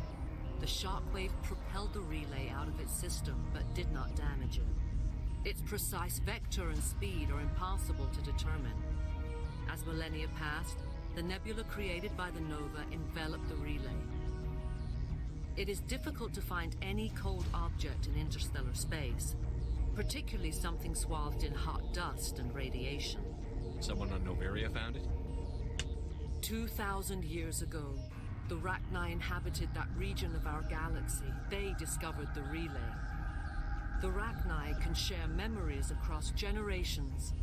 The shockwave propelled the relay out of its system, but did not damage it. Its precise vector and speed are impossible to determine. As millennia passed, the nebula created by the nova enveloped the relay. It is difficult to find any cold object in interstellar space, particularly something swathed in hot dust and radiation. Someone on Noveria found it? 2,000 years ago, the Rachni inhabited that region of our galaxy. They discovered the relay. The Rachni can share memories across generations.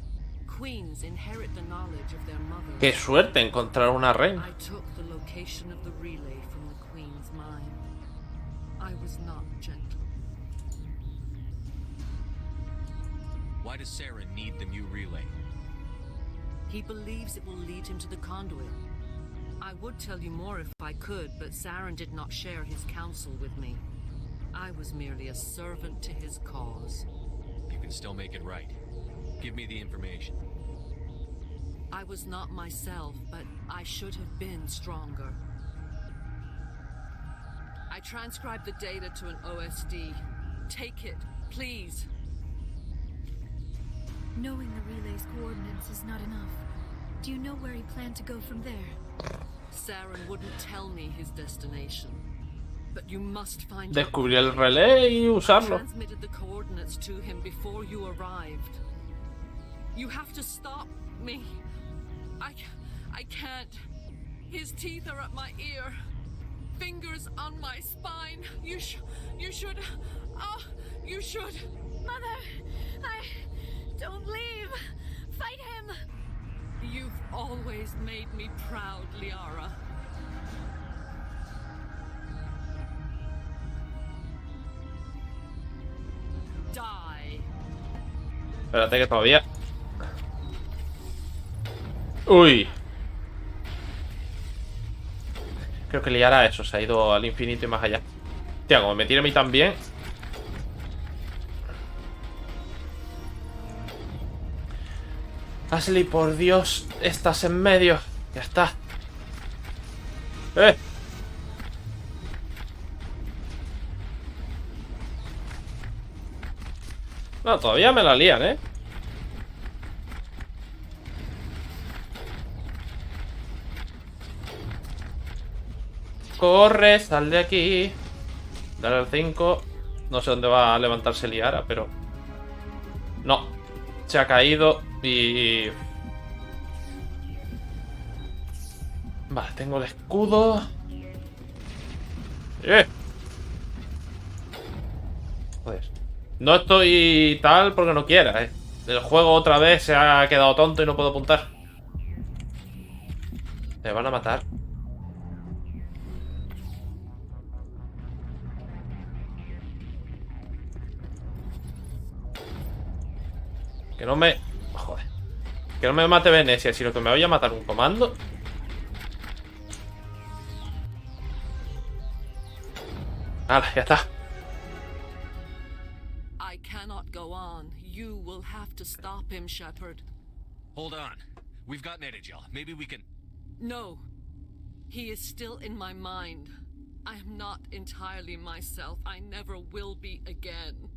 Queens inherit the knowledge of their mother. Qué suerte encontrar una reina. I took the location of the relay from the Queen's mind. I was not gentle. Why does Saren need the Mu relay? He believes it will lead him to the conduit. I would tell you more if I could, but Saren did not share his counsel with me. I was merely a servant to his cause. You can still make it right. Give me the information. I was not myself, but I should have been stronger. I transcribed the data to an OSD. Take it, please. Knowing the relay's coordinates is not enough. Do you know where he planned to go from there? Saren wouldn't tell me his destination, but you must find Descubrí el relé y usarlo. I transmitted the coordinates to him before you arrived. You have to stop me. I can't. His teeth are at my ear. Fingers on my spine. You should. Oh, you should. Mother, don't leave. Fight him. You've always made me proud, Liara. Die. Espérate que todavía. Uy. Creo que Liara eso, se ha ido al infinito y más allá. Tía, como me tire a mí también. Ashley, por Dios, estás en medio. Ya está. No, todavía me la lían, ¿eh? Corre, sal de aquí. Dale al 5. No sé dónde va a levantarse Liara, pero... No. Se ha caído y... Vale, tengo el escudo. Joder. No estoy tal porque no quiera, El juego otra vez se ha quedado tonto y no puedo apuntar. Me van a matar. Que no me... Joder. Que no me mate Benezia, sino que me vaya a matar un comando. ¡Hala, ya está! I cannot go on. You will have to stop him, Shepard. Hold on. We've got Netagel. Maybe we can... No. He is still in my mind. I am not entirely myself. I never will be again.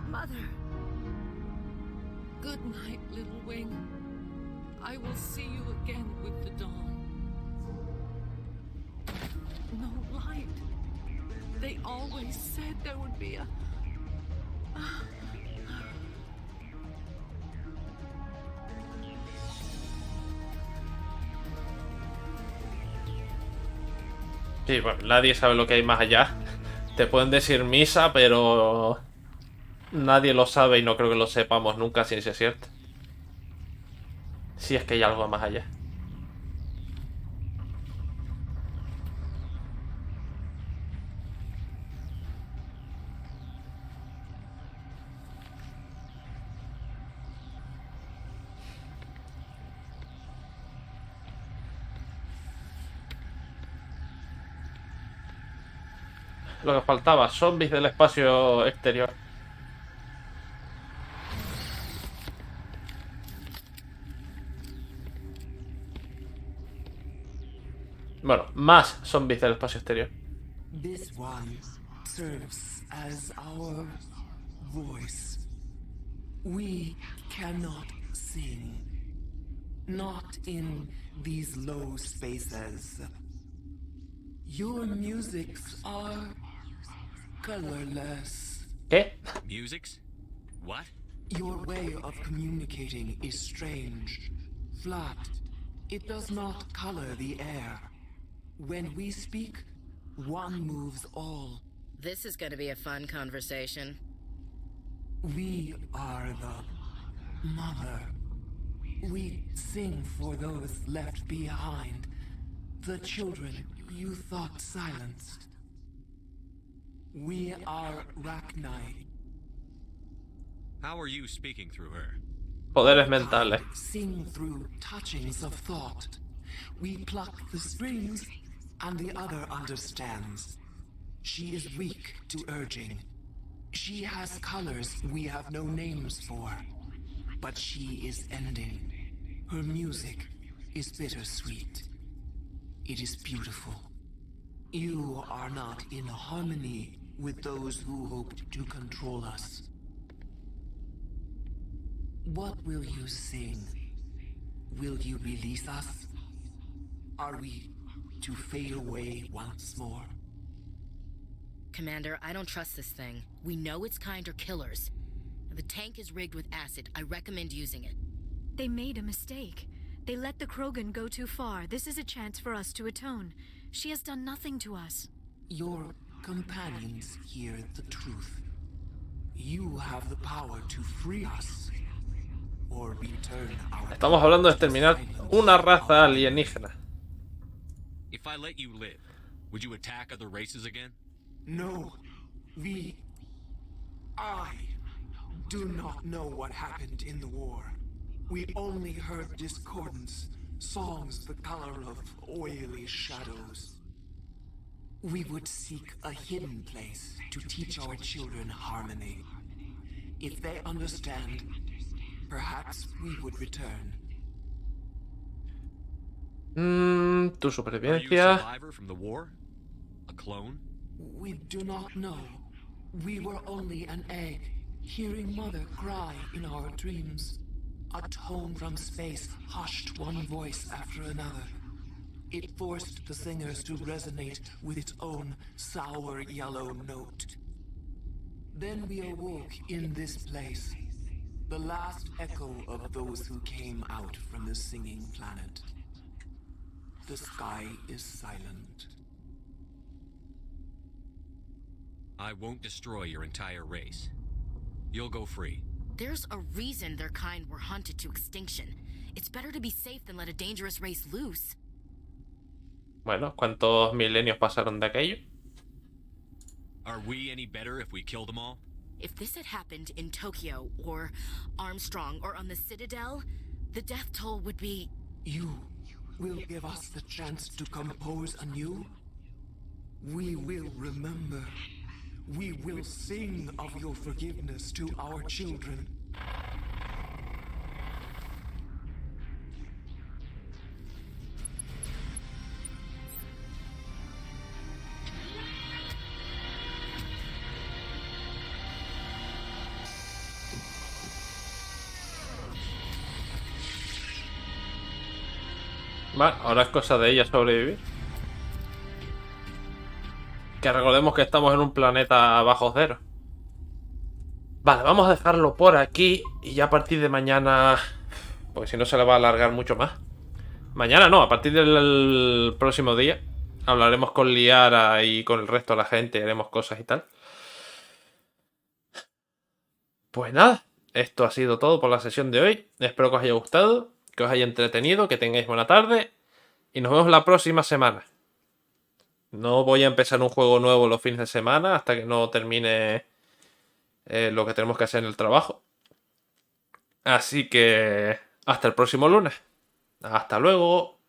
Mother. Good night, little wing. I will see you again with the dawn. No light. They always said there would be a... Sí, bueno, nadie sabe lo que hay más allá. Te pueden decir misa, pero... Nadie lo sabe y no creo que lo sepamos nunca si es cierto. Si es que hay algo más allá. Lo que faltaba, zombies del espacio exterior. Bueno, más zombies del espacio exterior. This one serves as our voice. We cannot sing. Not in these low spaces. Your musics are colorless. ¿Qué? Musics? What? Your way of communicating is strange. Flat. It does not color the air. When we speak, one moves all. This is going to be a fun conversation. We are the mother. We sing for those left behind. The children you thought silenced. We are Rachni. How are you speaking through her? Poderes mentales. Sing through touchings of thought. We pluck the strings, and the other understands. She is weak to urging. She has colors we have no names for. But she is ending. Her music is bittersweet. It is beautiful. You are not in harmony with those who hoped to control us. What will you sing? Will you release us? Are we to fade away once more? Commander, I don't trust this thing. We know its kind are killers. The tank is rigged with acid. I recommend using it. They made a mistake. They let the Krogan go too far. This is a chance for us to atone. She has done nothing to us. Your companions hear the truth. You have the power to free us or return our... Estamos hablando de exterminar una raza alienígena. If I let you live, would you attack other races again? No, I do not know what happened in the war. We only heard discordance, songs the color of oily shadows. We would seek a hidden place to teach our children harmony. If they understand, perhaps we would return. Tu Are you a supervivencia. survivor from the war? A clone? We do not know. We were only an egg, hearing Mother cry in our dreams. A tone from space hushed one voice after another. It forced the singers to resonate with its own sour yellow note. Then we awoke in this place, the last echo of those who came out from the singing planet. The sky is silent. I won't destroy your entire race. You'll go free. There's a reason their kind were hunted to extinction. It's better to be safe than let a dangerous race loose. Bueno, ¿cuántos milenios pasaron de aquello? Are we any better if we kill them all? If this had happened in Tokyo, or Armstrong, or on the Citadel, the death toll would be... You will give us the chance to compose anew? We will remember. We will sing of your forgiveness to our children. Vale, ahora es cosa de ella sobrevivir. Que recordemos que estamos en un planeta bajo cero. Vale, vamos a dejarlo por aquí. Y ya a partir de mañana... Porque si no se le va a alargar mucho más. Mañana no, a partir del próximo día hablaremos con Liara y con el resto de la gente. Haremos cosas y tal. Pues nada, esto ha sido todo por la sesión de hoy. Espero que os haya gustado, que os haya entretenido, que tengáis buena tarde. Y nos vemos la próxima semana. No voy a empezar un juego nuevo los fines de semana hasta que no termine lo que tenemos que hacer en el trabajo. Así que hasta el próximo lunes. Hasta luego.